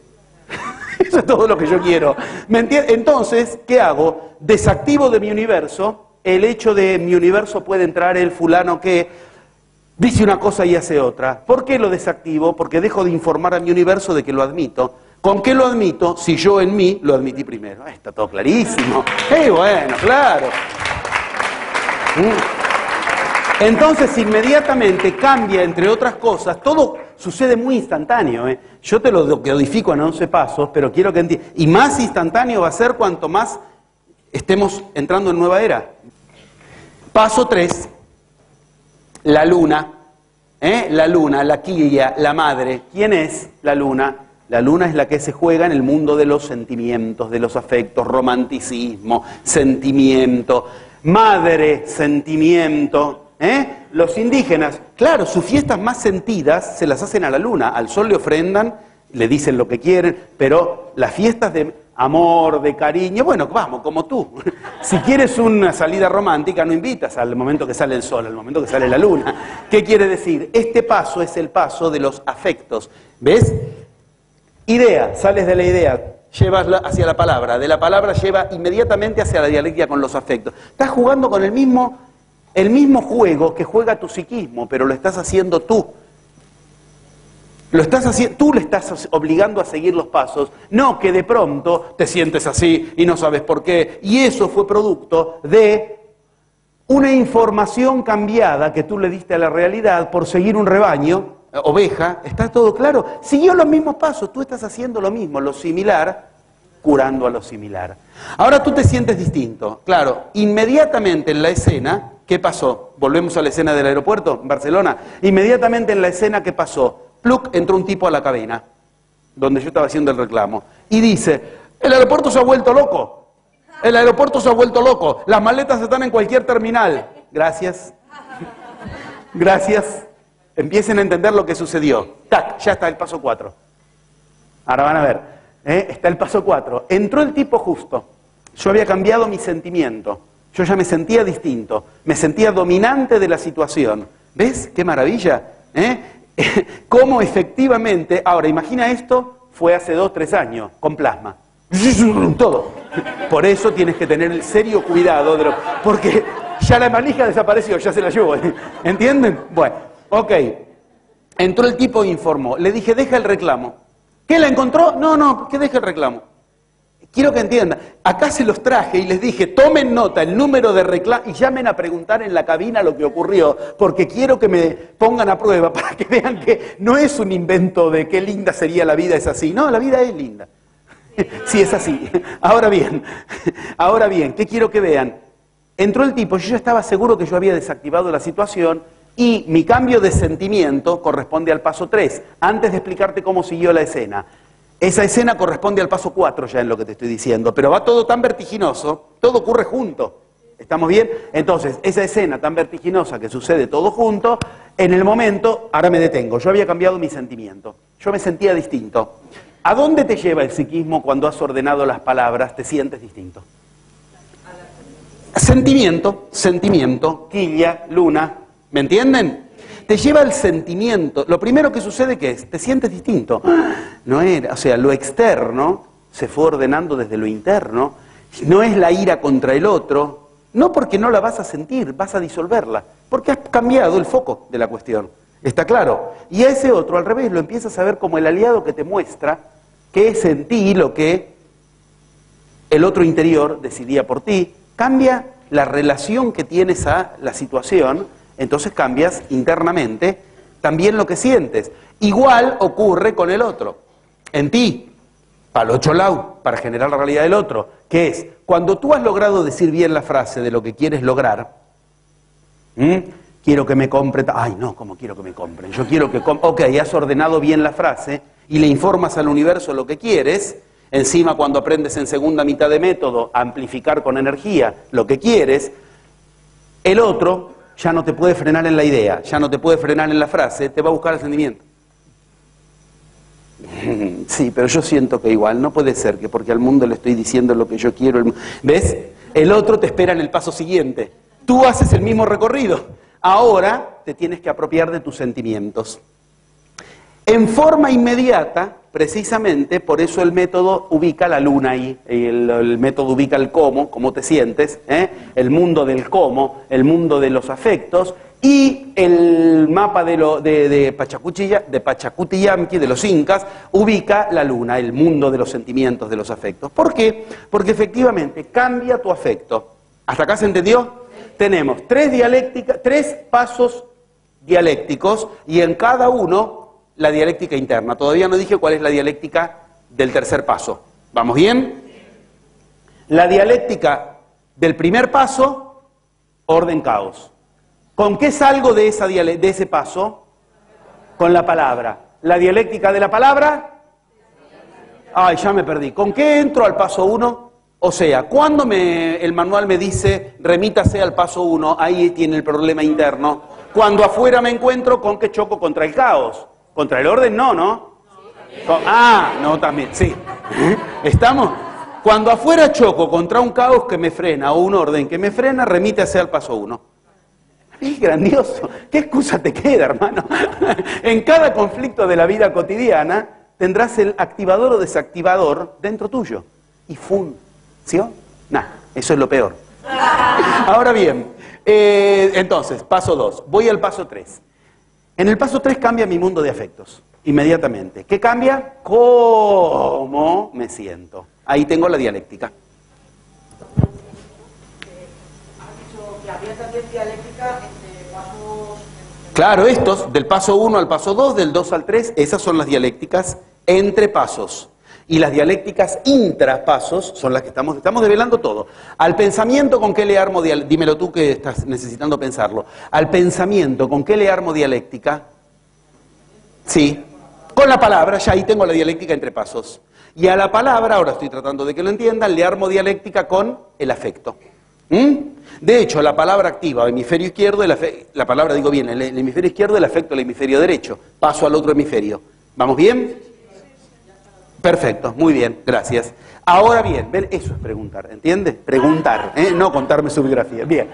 Eso es todo lo que yo quiero. ¿Me entiendes? Entonces, ¿qué hago? Desactivo de mi universo el hecho de mi universo puede entrar el fulano que dice una cosa y hace otra. ¿Por qué lo desactivo? Porque dejo de informar a mi universo de que lo admito. ¿Con qué lo admito? Si yo en mí lo admití primero. Está todo clarísimo. Bueno, claro. Entonces, inmediatamente cambia, entre otras cosas, todo sucede muy instantáneo. Yo te lo codifico en 11 pasos, pero quiero que entiendas. Y más instantáneo va a ser cuanto más estemos entrando en nueva era. Paso 3, la luna. La luna, la quilla, la madre. ¿Quién es la luna? La luna es la que se juega en el mundo de los sentimientos, de los afectos, romanticismo, sentimiento, madre, sentimiento. Los indígenas, claro, sus fiestas más sentidas se las hacen a la luna, al sol le ofrendan, le dicen lo que quieren, pero las fiestas de amor, de cariño, bueno, vamos, como tú. Si quieres una salida romántica, no invitas al momento que sale el sol, al momento que sale la luna. ¿Qué quiere decir? Este paso es el paso de los afectos, ¿ves? Idea, sales de la idea, llevas hacia la palabra, de la palabra lleva inmediatamente hacia la dialéctica con los afectos. Estás jugando con el mismo juego que juega tu psiquismo, pero lo estás haciendo tú. Tú le estás obligando a seguir los pasos, no que de pronto te sientes así y no sabes por qué. Y eso fue producto de una información cambiada que tú le diste a la realidad por seguir un rebaño, oveja, ¿está todo claro? Siguió los mismos pasos, tú estás haciendo lo mismo, lo similar, curando a lo similar. Ahora tú te sientes distinto. Claro, inmediatamente en la escena, ¿qué pasó? Volvemos a la escena del aeropuerto en Barcelona. Inmediatamente en la escena, ¿qué pasó? Pluc, entró un tipo a la cabina, donde yo estaba haciendo el reclamo, y dice, el aeropuerto se ha vuelto loco. El aeropuerto se ha vuelto loco. Las maletas están en cualquier terminal. Gracias. Gracias. Empiecen a entender lo que sucedió. Tac, ya está el paso 4. Ahora van a ver. Está el paso 4. Entró el tipo justo. Yo había cambiado mi sentimiento. Yo ya me sentía distinto. Me sentía dominante de la situación. ¿Ves? ¡Qué maravilla! Cómo efectivamente... Ahora, imagina esto, fue hace 2, 3 años, con plasma. Todo. Por eso tienes que tener el serio cuidado de porque ya la manija desapareció, ya se la llevó. ¿Entienden? Bueno, ok. Entró el tipo e informó. Le dije, deja el reclamo. ¿Qué la encontró? No, que deje el reclamo. Quiero que entiendan. Acá se los traje y les dije, tomen nota, el número de reclamo, y llamen a preguntar en la cabina lo que ocurrió, porque quiero que me pongan a prueba para que vean que no es un invento de qué linda sería la vida, es así. No, la vida es linda. Sí, es así. Ahora bien, ¿qué quiero que vean? Entró el tipo, yo ya estaba seguro que yo había desactivado la situación y mi cambio de sentimiento corresponde al paso 3. Antes de explicarte cómo siguió la escena. Esa escena corresponde al paso 4 ya en lo que te estoy diciendo, pero va todo tan vertiginoso, todo ocurre junto. ¿Estamos bien? Entonces, esa escena tan vertiginosa que sucede todo junto, en el momento, ahora me detengo, yo había cambiado mi sentimiento, yo me sentía distinto. ¿A dónde te lleva el psiquismo cuando has ordenado las palabras? Te sientes distinto. Sentimiento, quilla, luna, ¿me entienden? Te lleva el sentimiento. Lo primero que sucede que es, te sientes distinto. No era, o sea, lo externo se fue ordenando desde lo interno. No es la ira contra el otro, no porque no la vas a sentir, vas a disolverla, porque has cambiado el foco de la cuestión. ¿Está claro? Y a ese otro, al revés, lo empiezas a ver como el aliado que te muestra que es en ti lo que el otro interior decidía por ti. Cambia la relación que tienes a la situación, entonces cambias internamente también lo que sientes. Igual ocurre con el otro. En ti, para el otro lado, para generar la realidad del otro, que es, cuando tú has logrado decir bien la frase de lo que quieres lograr, quiero que me compren, ay no, ¿cómo quiero que me compren? Yo quiero que, ok, has ordenado bien la frase y le informas al universo lo que quieres, encima cuando aprendes en segunda mitad de método a amplificar con energía lo que quieres, el otro ya no te puede frenar en la idea, ya no te puede frenar en la frase, te va a buscar el sentimiento. Sí, pero yo siento que igual, no puede ser que porque al mundo le estoy diciendo lo que yo quiero. ¿Ves? El otro te espera en el paso siguiente. Tú haces el mismo recorrido. Ahora te tienes que apropiar de tus sentimientos. En forma inmediata, precisamente, por eso el método ubica la luna ahí, el método ubica el cómo te sientes, el mundo del cómo, el mundo de los afectos, y el mapa de Pachacutiyamqui, de los incas, ubica la luna, el mundo de los sentimientos, de los afectos. ¿Por qué? Porque efectivamente cambia tu afecto. ¿Hasta acá se entendió? Tenemos 3 pasos dialécticos y en cada uno la dialéctica interna. Todavía no dije cuál es la dialéctica del tercer paso. ¿Vamos bien? La dialéctica del primer paso, orden caos. ¿Con qué salgo de ese paso? Con la palabra. ¿La dialéctica de la palabra? Ay, ya me perdí. ¿Con qué entro al paso 1? O sea, cuando el manual me dice remítase al paso 1, ahí tiene el problema interno. Cuando afuera me encuentro con que choco contra el caos. Contra el orden no, ¿no? No, también, sí. ¿Estamos? Cuando afuera choco contra un caos que me frena o un orden que me frena, remítase al paso 1. Es grandioso. ¿Qué excusa te queda, hermano? En cada conflicto de la vida cotidiana tendrás el activador o desactivador dentro tuyo. Y funciona. Eso es lo peor. Ahora bien, entonces, paso 2. Voy al paso 3. En el paso 3 cambia mi mundo de afectos, inmediatamente. ¿Qué cambia? ¿Cómo me siento? Ahí tengo la dialéctica. Has dicho que había también dialéctica entre pasos... Claro, estos, del paso 1 al paso 2, del 2 al 3, esas son las dialécticas entre pasos. Y las dialécticas intrapasos son las que estamos develando todo. Al pensamiento, ¿con qué le armo dialéctica? Dímelo tú que estás necesitando pensarlo. Al pensamiento, ¿con qué le armo dialéctica? Sí, con la palabra, ya ahí tengo la dialéctica entre pasos. Y a la palabra, ahora estoy tratando de que lo entiendan, le armo dialéctica con el afecto. De hecho, la palabra activa, hemisferio izquierdo, la palabra, digo bien, el hemisferio izquierdo, el afecto, el hemisferio derecho. Paso al otro hemisferio. ¿Vamos bien? Perfecto, muy bien, gracias. Ahora bien, ven, eso es preguntar, ¿entiendes? Preguntar, no contarme su biografía. Bien.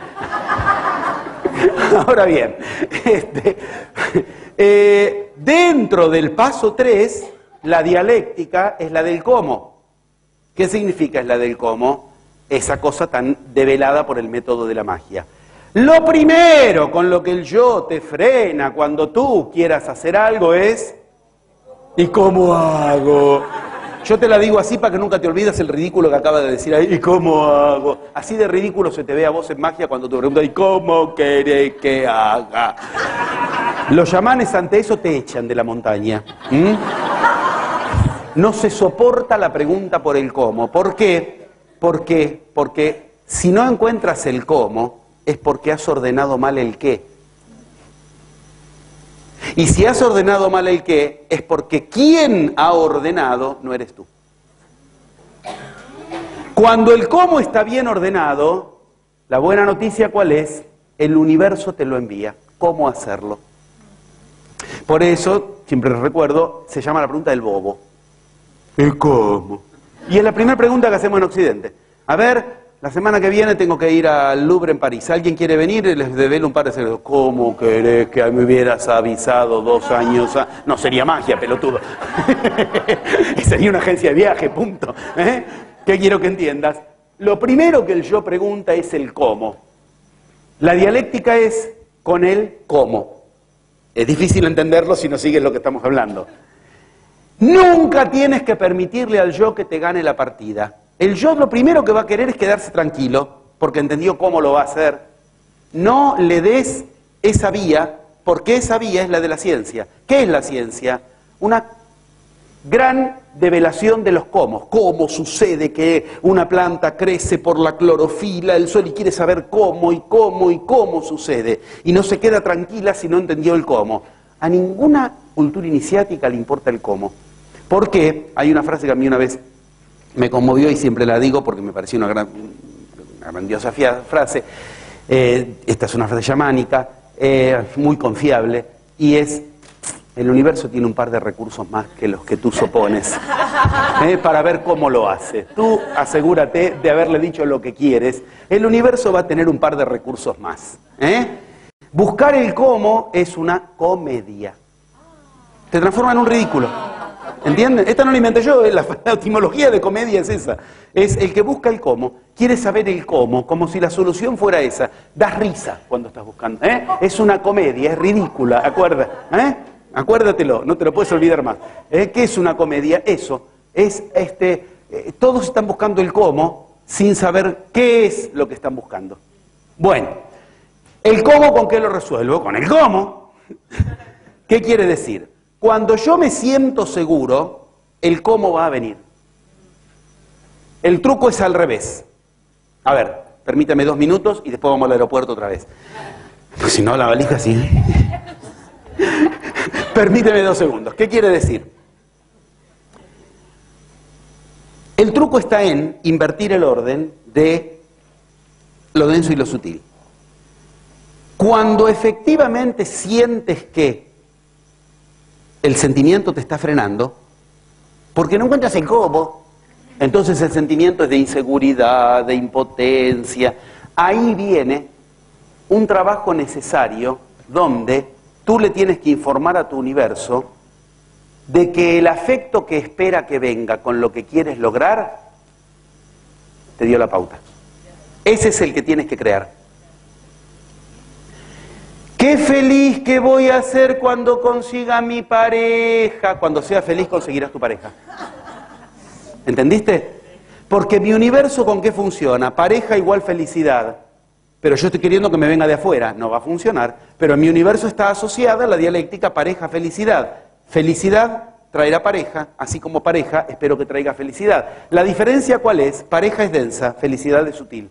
Ahora bien, dentro del paso 3, la dialéctica es la del cómo. ¿Qué significa es la del cómo? Esa cosa tan develada por el método de la magia. Lo primero con lo que el yo te frena cuando tú quieras hacer algo es... ¿Y cómo hago? Yo te la digo así para que nunca te olvides el ridículo que acaba de decir ahí. ¿Y cómo hago? Así de ridículo se te ve a vos en magia cuando te preguntas ¿y cómo querés que haga? Los chamanes ante eso te echan de la montaña. No se soporta la pregunta por el cómo. ¿Por qué? Porque si no encuentras el cómo, es porque has ordenado mal el qué. Y si has ordenado mal el qué, es porque quien ha ordenado no eres tú. Cuando el cómo está bien ordenado, la buena noticia ¿cuál es? El universo te lo envía. ¿Cómo hacerlo? Por eso, siempre recuerdo, se llama la pregunta del bobo. ¿El cómo? Y es la primera pregunta que hacemos en Occidente. A ver, la semana que viene tengo que ir al Louvre en París. ¿Alguien quiere venir? Les develo un par de secretos. ¿Cómo querés que me hubieras avisado 2 años? No, sería magia, pelotudo. Sería una agencia de viaje, punto. ¿Qué quiero que entiendas? Lo primero que el yo pregunta es el cómo. La dialéctica es con el cómo. Es difícil entenderlo si no sigues lo que estamos hablando. Nunca tienes que permitirle al yo que te gane la partida. El yo lo primero que va a querer es quedarse tranquilo, porque entendió cómo lo va a hacer. No le des esa vía, porque esa vía es la de la ciencia. ¿Qué es la ciencia? Una gran develación de los cómo. ¿Cómo sucede que una planta crece por la clorofila, el sol, y quiere saber cómo y cómo y cómo sucede? Y no se queda tranquila si no entendió el cómo. A ninguna cultura iniciática le importa el cómo. ¿Por qué? Hay una frase que a mí una vez me conmovió y siempre la digo porque me pareció una grandiosa frase. Esta es una frase chamánica, muy confiable, y es: el universo tiene un par de recursos más que los que tú supones, para ver cómo lo hace. Tú asegúrate de haberle dicho lo que quieres, el universo va a tener un par de recursos más. Buscar el cómo es una comedia. Te transforma en un ridículo. ¿Entienden? Esta no la inventé yo, la etimología de comedia es esa. Es el que busca el cómo, quiere saber el cómo, como si la solución fuera esa. Das risa cuando estás buscando. Es una comedia, es ridícula, acuérdatelo, no te lo puedes olvidar más. ¿Qué es una comedia? Eso, es todos están buscando el cómo sin saber qué es lo que están buscando. Bueno, ¿el cómo con qué lo resuelvo? Con el cómo. ¿Qué quiere decir? Cuando yo me siento seguro, el cómo va a venir. El truco es al revés. A ver, permítame 2 minutos y después vamos al aeropuerto otra vez. Pues si no, la valija sí. Permíteme 2 segundos. ¿Qué quiere decir? El truco está en invertir el orden de lo denso y lo sutil. Cuando efectivamente sientes que el sentimiento te está frenando, porque no encuentras el cómo, entonces el sentimiento es de inseguridad, de impotencia. Ahí viene un trabajo necesario donde tú le tienes que informar a tu universo de que el afecto que espera que venga con lo que quieres lograr te dio la pauta. Ese es el que tienes que crear. ¡Qué feliz que voy a ser cuando consiga mi pareja! Cuando seas feliz conseguirás tu pareja. ¿Entendiste? Porque mi universo, ¿con qué funciona? Pareja igual felicidad. Pero yo estoy queriendo que me venga de afuera. No va a funcionar. Pero en mi universo está asociada la dialéctica pareja-felicidad. Felicidad traerá pareja, así como pareja espero que traiga felicidad. ¿La diferencia cuál es? Pareja es densa, felicidad es sutil.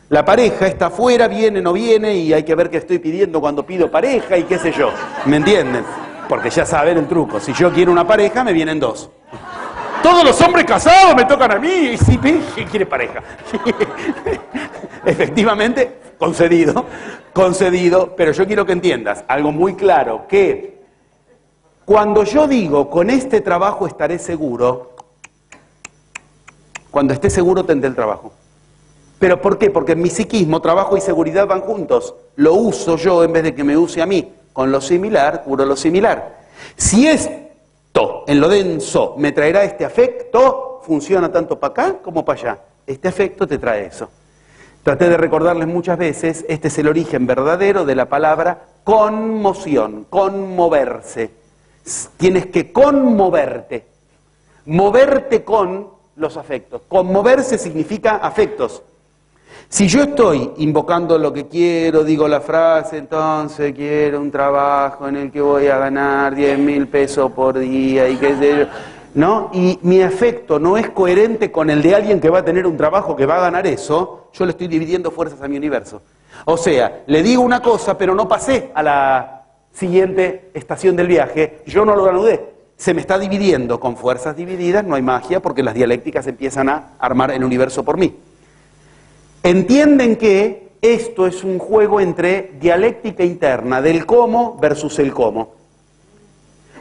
La pareja está afuera, viene, no viene, y hay que ver qué estoy pidiendo cuando pido pareja y qué sé yo. ¿Me entienden? Porque ya saben el truco. Si yo quiero una pareja, me vienen dos. Todos los hombres casados me tocan a mí. Y si quiere pareja. Efectivamente, concedido, pero yo quiero que entiendas algo muy claro, que cuando yo digo, con este trabajo estaré seguro, cuando esté seguro tendré el trabajo. ¿Pero por qué? Porque en mi psiquismo trabajo y seguridad van juntos. Lo uso yo en vez de que me use a mí. Con lo similar, curo lo similar. Si esto, en lo denso, me traerá este afecto, funciona tanto para acá como para allá. Este afecto te trae eso. Traté de recordarles muchas veces, este es el origen verdadero de la palabra conmoción, conmoverse. Tienes que conmoverte. Moverte con los afectos. Conmoverse significa afectos. Si yo estoy invocando lo que quiero, digo la frase, entonces quiero un trabajo en el que voy a ganar 10.000 pesos por día y qué sé yo, ¿no? Y mi afecto no es coherente con el de alguien que va a tener un trabajo que va a ganar eso, yo le estoy dividiendo fuerzas a mi universo. O sea, le digo una cosa, pero no pasé a la siguiente estación del viaje, yo no lo anudé. Se me está dividiendo con fuerzas divididas, no hay magia, porque las dialécticas empiezan a armar el universo por mí. Entienden que esto es un juego entre dialéctica interna del cómo versus el cómo.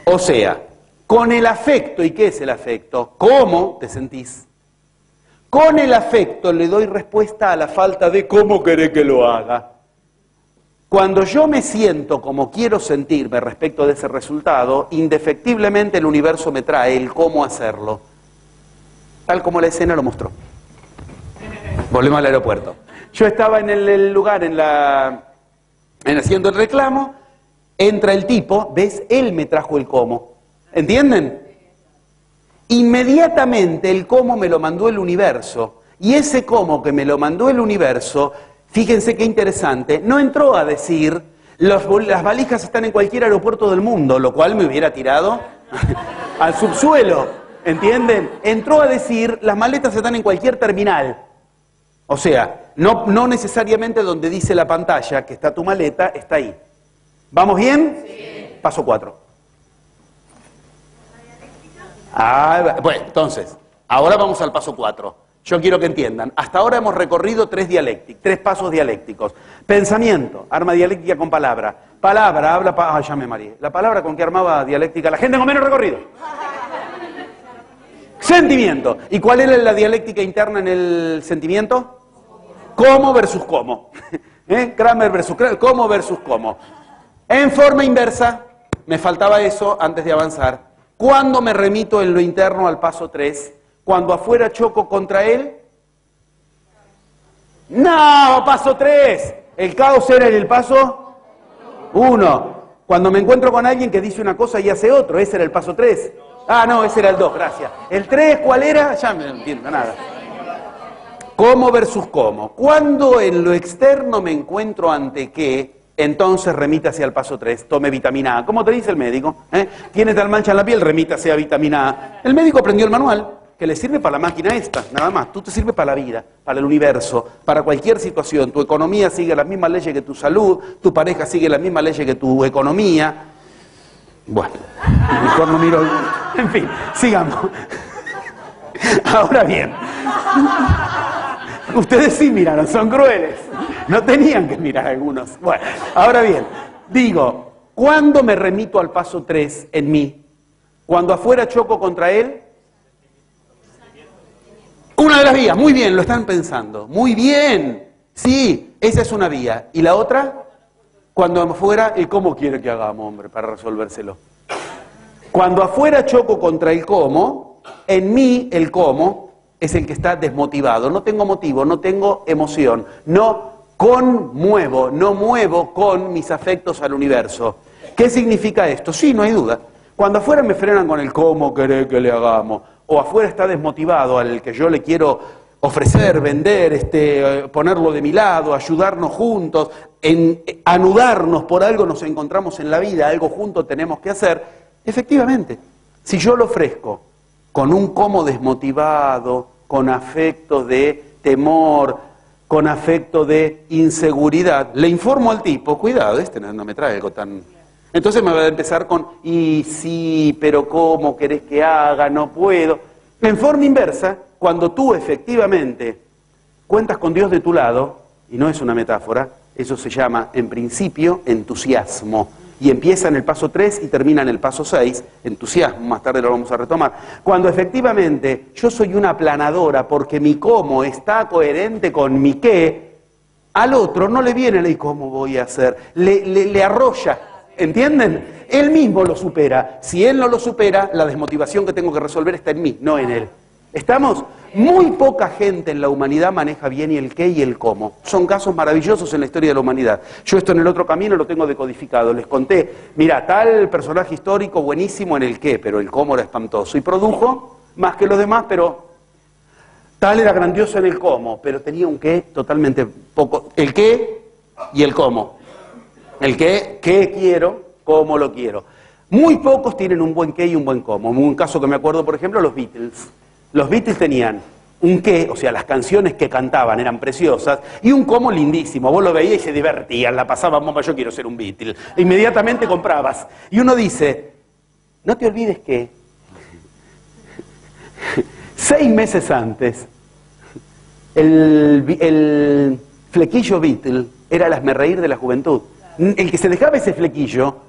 O sea, con el afecto, ¿y qué es el afecto? ¿Cómo te sentís? Con el afecto le doy respuesta a la falta de cómo querés que lo haga. Cuando yo me siento como quiero sentirme respecto de ese resultado, indefectiblemente el universo me trae el cómo hacerlo. Tal como la escena lo mostró. Volvemos al aeropuerto. Yo estaba en el lugar, haciendo el reclamo, entra el tipo, ¿ves? Él me trajo el cómo. ¿Entienden? Inmediatamente el cómo me lo mandó el universo. Y ese cómo que me lo mandó el universo, fíjense qué interesante, no entró a decir, las valijas están en cualquier aeropuerto del mundo, lo cual me hubiera tirado al subsuelo. ¿Entienden? Entró a decir, las maletas están en cualquier terminal. O sea, no necesariamente donde dice la pantalla que está tu maleta, está ahí. ¿Vamos bien? Sí. Paso 4. Bueno, entonces, ahora vamos al paso 4. Yo quiero que entiendan. Hasta ahora hemos recorrido 3 pasos dialécticos. Pensamiento, arma dialéctica con palabra. Palabra, habla... ya me mareé. La palabra con que armaba dialéctica la gente con menos recorrido. Sentimiento. ¿Y cuál era la dialéctica interna en el sentimiento? Cómo versus cómo. Kramer versus Kramer, cómo versus cómo. En forma inversa, me faltaba eso antes de avanzar. ¿Cuándo me remito en lo interno al paso 3? ¿Cuando afuera choco contra él? No, paso 3. El caos era en el paso 1. Cuando me encuentro con alguien que dice una cosa y hace otro, ese era el paso 3. Ah, no, ese era el 2, gracias. ¿El 3 cuál era? Ya no entiendo nada. ¿Cómo versus cómo? Cuando en lo externo me encuentro ante qué, entonces remítase al paso 3, tome vitamina A. ¿Cómo te dice el médico? ¿Tiene tal mancha en la piel? Remítase a vitamina A. El médico aprendió el manual, que le sirve para la máquina esta, nada más. Tú te sirve para la vida, para el universo, para cualquier situación. Tu economía sigue las mismas leyes que tu salud, tu pareja sigue las mismas leyes que tu economía. Bueno, mejor no miro... En fin, sigamos. Ahora bien... Ustedes sí miraron, son crueles. No tenían que mirar algunos. Bueno, ahora bien, digo, ¿cuándo me remito al paso 3 en mí? ¿Cuando afuera choco contra él? Una de las vías, muy bien, lo están pensando. Muy bien, sí, esa es una vía. ¿Y la otra? Cuando afuera, ¿y cómo quiere que hagamos, hombre, para resolvérselo? Cuando afuera choco contra el cómo, en mí el cómo es el que está desmotivado. No tengo motivo, no tengo emoción, no conmuevo, no muevo con mis afectos al universo. ¿Qué significa esto? Sí, no hay duda. Cuando afuera me frenan con el cómo querés que le hagamos, o afuera está desmotivado al que yo le quiero ofrecer, vender, ponerlo de mi lado, ayudarnos juntos, anudarnos por algo nos encontramos en la vida, algo juntos tenemos que hacer, efectivamente, Si yo lo ofrezco con un cómo desmotivado, con afecto de temor, con afecto de inseguridad, le informo al tipo, cuidado, este no me trae algo tan... Entonces me va a empezar con, y sí, pero ¿cómo querés que haga? No puedo. En forma inversa, cuando tú efectivamente cuentas con Dios de tu lado, y no es una metáfora, eso se llama, en principio, entusiasmo. Y empieza en el paso 3 y termina en el paso 6, entusiasmo, más tarde lo vamos a retomar. Cuando efectivamente yo soy una aplanadora porque mi cómo está coherente con mi qué, al otro no le viene el ¿cómo voy a hacer? Le arrolla, ¿entienden? Él mismo lo supera. Si él no lo supera, la desmotivación que tengo que resolver está en mí, no en él. ¿Estamos? Muy poca gente en la humanidad maneja bien y el qué y el cómo. Son casos maravillosos en la historia de la humanidad. Yo esto en el otro camino lo tengo decodificado. Les conté, mira, tal personaje histórico buenísimo en el qué, pero el cómo era espantoso. Y produjo más que los demás, pero tal era grandioso en el cómo, pero tenía un qué totalmente poco. El qué y el cómo. El qué quiero, cómo lo quiero. Muy pocos tienen un buen qué y un buen cómo. Un caso que me acuerdo, por ejemplo, los Beatles. Los Beatles tenían un qué, o sea, las canciones que cantaban eran preciosas, y un cómo lindísimo. Vos lo veías y se divertían, la pasaban bomba, yo quiero ser un Beatle. Inmediatamente comprabas. Y uno dice, no te olvides que 6 meses antes, el flequillo Beatle era el hazmerreír de la juventud. El que se dejaba ese flequillo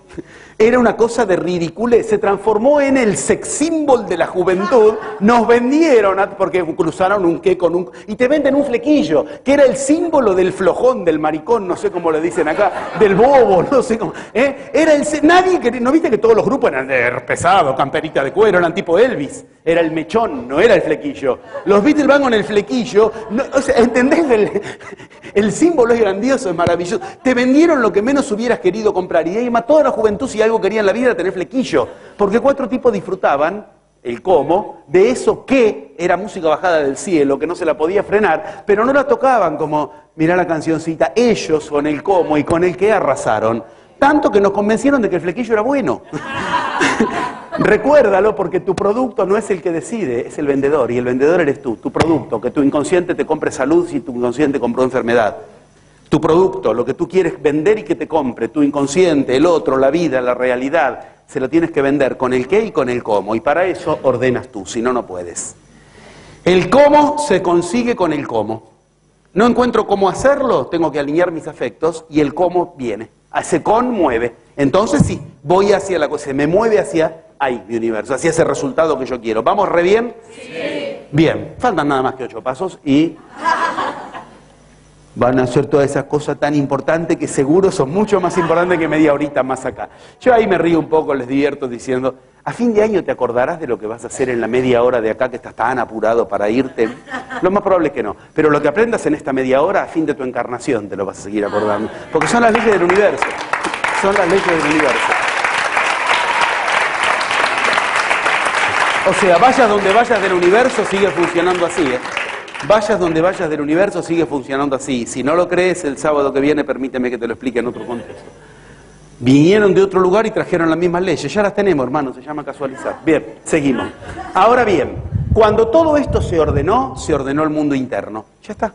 era una cosa de ridiculez, se transformó en el sex symbol de la juventud, nos vendieron, porque cruzaron un qué con un... y te venden un flequillo, que era el símbolo del flojón, del maricón, no sé cómo le dicen acá, del bobo, no sé cómo... Era el... nadie que... ¿No viste que todos los grupos eran pesados, camperita de cuero, eran tipo Elvis? Era el mechón, no era el flequillo. Los Beatles van con el flequillo, no, o sea, ¿entendés? El símbolo es grandioso, es maravilloso. Te vendieron lo que menos hubieras querido comprar, y de ahí más toda la juventud, si algo quería en la vida era tener flequillo, porque 4 tipos disfrutaban el cómo de eso que era música bajada del cielo, que no se la podía frenar, pero no la tocaban como, mirá la cancioncita, ellos con el cómo y con el que arrasaron, tanto que nos convencieron de que el flequillo era bueno. Recuérdalo, porque tu producto no es el que decide, es el vendedor, y el vendedor eres tú, tu producto, que tu inconsciente te compre salud si tu inconsciente compró enfermedad. Tu producto, lo que tú quieres vender y que te compre, tu inconsciente, el otro, la vida, la realidad, se lo tienes que vender con el qué y con el cómo. Y para eso ordenas tú, si no, no puedes. El cómo se consigue con el cómo. No encuentro cómo hacerlo, tengo que alinear mis afectos y el cómo viene. Ese con mueve. Entonces sí, voy hacia la cosa, me mueve hacia ahí, mi universo, hacia ese resultado que yo quiero. ¿Vamos re bien? Sí. Bien, faltan nada más que 8 pasos y... van a hacer todas esas cosas tan importantes que seguro son mucho más importantes que media horita más acá. Yo ahí me río un poco, les divierto diciendo, a fin de año te acordarás de lo que vas a hacer en la media hora de acá que estás tan apurado para irte. Lo más probable es que no. Pero lo que aprendas en esta media hora, a fin de tu encarnación te lo vas a seguir acordando. Porque son las leyes del universo. Son las leyes del universo. O sea, vayas donde vayas del universo, sigue funcionando así, ¿eh? Vayas donde vayas del universo, sigue funcionando así. Si no lo crees, el sábado que viene, permíteme que te lo explique en otro contexto. Vinieron de otro lugar y trajeron las mismas leyes. Ya las tenemos, hermano, se llama casualizar. Bien, seguimos. Ahora bien, cuando todo esto se ordenó el mundo interno. Ya está.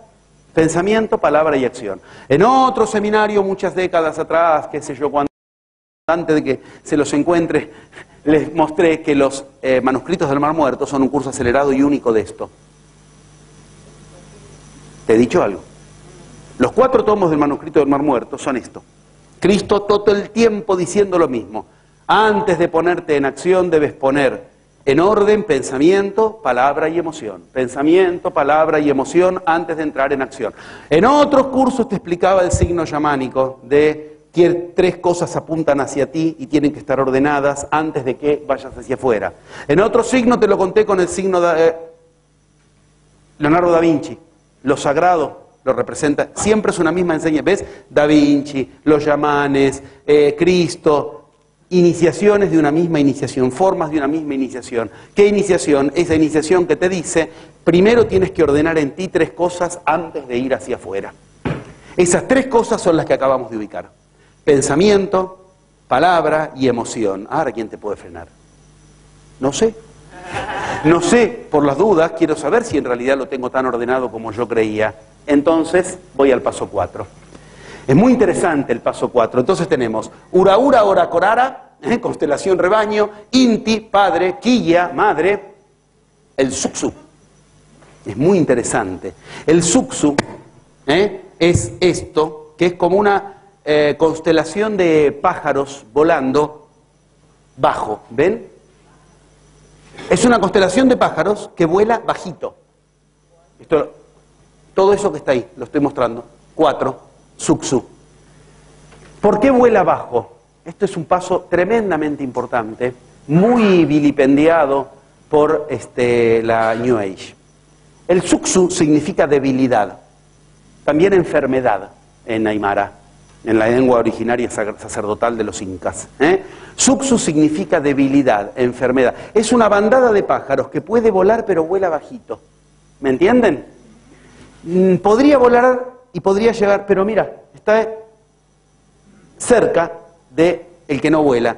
Pensamiento, palabra y acción. En otro seminario, muchas décadas atrás, qué sé yo, cuando antes de que se los encuentre, les mostré que los manuscritos del Mar Muerto son un curso acelerado y único de esto. Te he dicho algo. Los 4 tomos del manuscrito del Mar Muerto son esto. Cristo todo el tiempo diciendo lo mismo. Antes de ponerte en acción debes poner en orden pensamiento, palabra y emoción. Pensamiento, palabra y emoción antes de entrar en acción. En otros cursos te explicaba el signo yamánico de que 3 cosas apuntan hacia ti y tienen que estar ordenadas antes de que vayas hacia afuera. En otro signo te lo conté con el signo de Leonardo da Vinci. Lo sagrado lo representa, siempre es una misma enseñanza. ¿Ves? Da Vinci, los yamanes, Cristo, iniciaciones de una misma iniciación, formas de una misma iniciación. ¿Qué iniciación? Esa iniciación que te dice, primero tienes que ordenar en ti 3 cosas antes de ir hacia afuera. Esas 3 cosas son las que acabamos de ubicar. Pensamiento, palabra y emoción. Ahora, ¿quién te puede frenar? No sé. No sé, por las dudas, quiero saber si en realidad lo tengo tan ordenado como yo creía. Entonces voy al paso 4. Es muy interesante el paso 4. Entonces tenemos Uraura Oracorara, constelación rebaño, Inti, padre, Quilla, madre, el Suxu. Es muy interesante. El Suxu es esto, que es como una constelación de pájaros volando bajo, ¿ven? Es una constelación de pájaros que vuela bajito. Todo eso que está ahí, lo estoy mostrando. 4, Suxu. ¿Por qué vuela bajo? Esto es un paso tremendamente importante, muy vilipendiado por la New Age. El Suxu significa debilidad, también enfermedad en Aymara, en la lengua originaria sacerdotal de los incas. Suxu significa debilidad, enfermedad. Es una bandada de pájaros que puede volar pero vuela bajito. ¿Me entienden? Podría volar y podría llegar, pero mira, está cerca del que no vuela.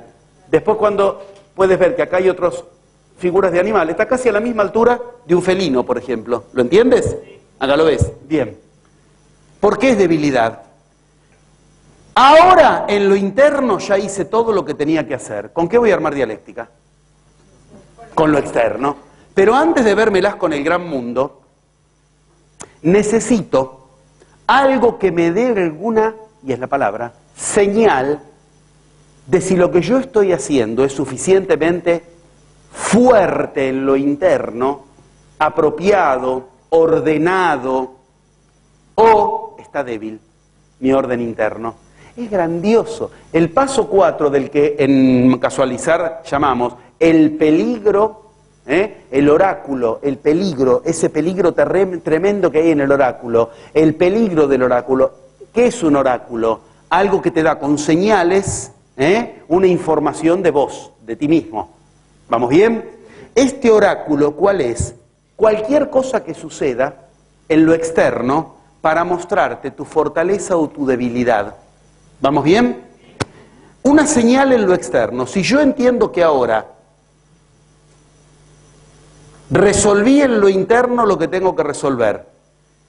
Después cuando puedes ver que acá hay otras figuras de animales, está casi a la misma altura de un felino, por ejemplo. ¿Lo entiendes? Acá lo ves. Bien. ¿Por qué es debilidad? Ahora, en lo interno, ya hice todo lo que tenía que hacer. ¿Con qué voy a armar dialéctica? Con lo externo. Pero antes de vérmelas con el gran mundo, necesito algo que me dé alguna, y es la palabra, señal de si lo que yo estoy haciendo es suficientemente fuerte en lo interno, apropiado, ordenado, o está débil mi orden interno. Es grandioso. El paso 4 del que en casualizar llamamos el peligro, el oráculo, el peligro, ese peligro tremendo que hay en el oráculo, el peligro del oráculo. ¿Qué es un oráculo? Algo que te da con señales una información de vos, de ti mismo. ¿Vamos bien? Este oráculo, ¿cuál es? Cualquier cosa que suceda en lo externo para mostrarte tu fortaleza o tu debilidad. ¿Vamos bien? Una señal en lo externo. Si yo entiendo que ahora resolví en lo interno lo que tengo que resolver,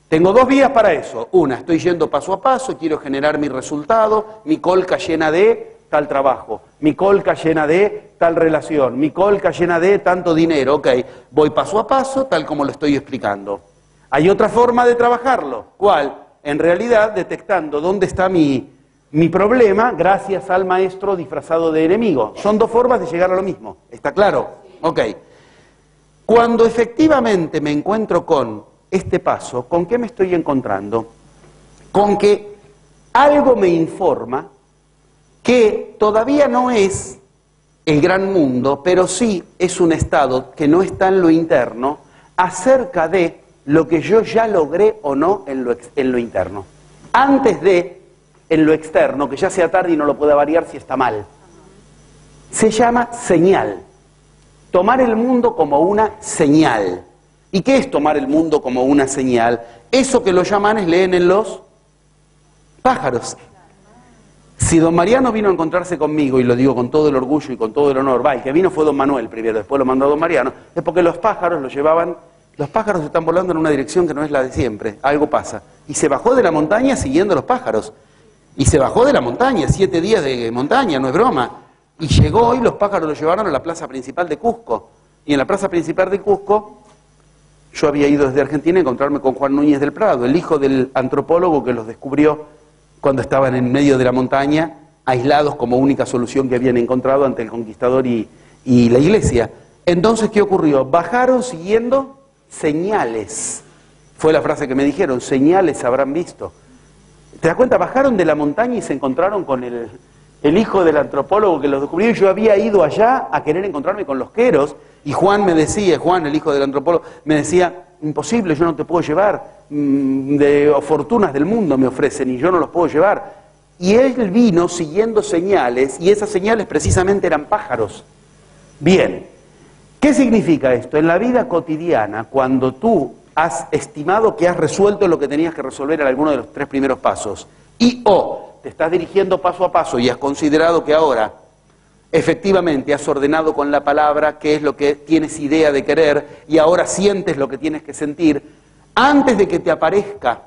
tengo 2 vías para eso. Una, estoy yendo paso a paso, quiero generar mi resultado, mi colca llena de tal trabajo, mi colca llena de tal relación, mi colca llena de tanto dinero. Ok, voy paso a paso, tal como lo estoy explicando. Hay otra forma de trabajarlo. ¿Cuál? En realidad, detectando dónde está mi problema gracias al maestro disfrazado de enemigo. Son 2 formas de llegar a lo mismo. ¿Está claro? Ok. Cuando efectivamente me encuentro con este paso, ¿con qué me estoy encontrando? Con que algo me informa que todavía no es el gran mundo, pero sí es un estado que no está en lo interno, acerca de lo que yo ya logré o no en lo interno. Antes de en lo externo, que ya sea tarde y no lo pueda variar si está mal. Se llama señal. Tomar el mundo como una señal. ¿Y qué es tomar el mundo como una señal? Eso que los chamanes leen en los pájaros. Si don Mariano vino a encontrarse conmigo, y lo digo con todo el orgullo y con todo el honor, el que vino fue don Manuel primero, después lo mandó don Mariano, es porque los pájaros lo llevaban, los pájaros están volando en una dirección que no es la de siempre, algo pasa. Y se bajó de la montaña siguiendo los pájaros. Y se bajó de la montaña, 7 días de montaña, no es broma. Y llegó y los pájaros lo llevaron a la plaza principal de Cusco. Y en la plaza principal de Cusco, yo había ido desde Argentina a encontrarme con Juan Núñez del Prado, el hijo del antropólogo que los descubrió cuando estaban en medio de la montaña, aislados como única solución que habían encontrado ante el conquistador y la iglesia. Entonces, ¿qué ocurrió? Bajaron siguiendo señales. Fue la frase que me dijeron, señales habrán visto. ¿Te das cuenta? Bajaron de la montaña y se encontraron con el hijo del antropólogo que los descubrió, y yo había ido allá a querer encontrarme con los queros, y Juan me decía, Juan, el hijo del antropólogo, me decía, imposible, yo no te puedo llevar, de fortunas del mundo me ofrecen y yo no los puedo llevar. Y él vino siguiendo señales, y esas señales precisamente eran pájaros. Bien, ¿qué significa esto? En la vida cotidiana, cuando tú has estimado que has resuelto lo que tenías que resolver en alguno de los 3 primeros pasos, y o te estás dirigiendo paso a paso y has considerado que ahora efectivamente has ordenado con la palabra qué es lo que tienes idea de querer y ahora sientes lo que tienes que sentir, antes de que te aparezca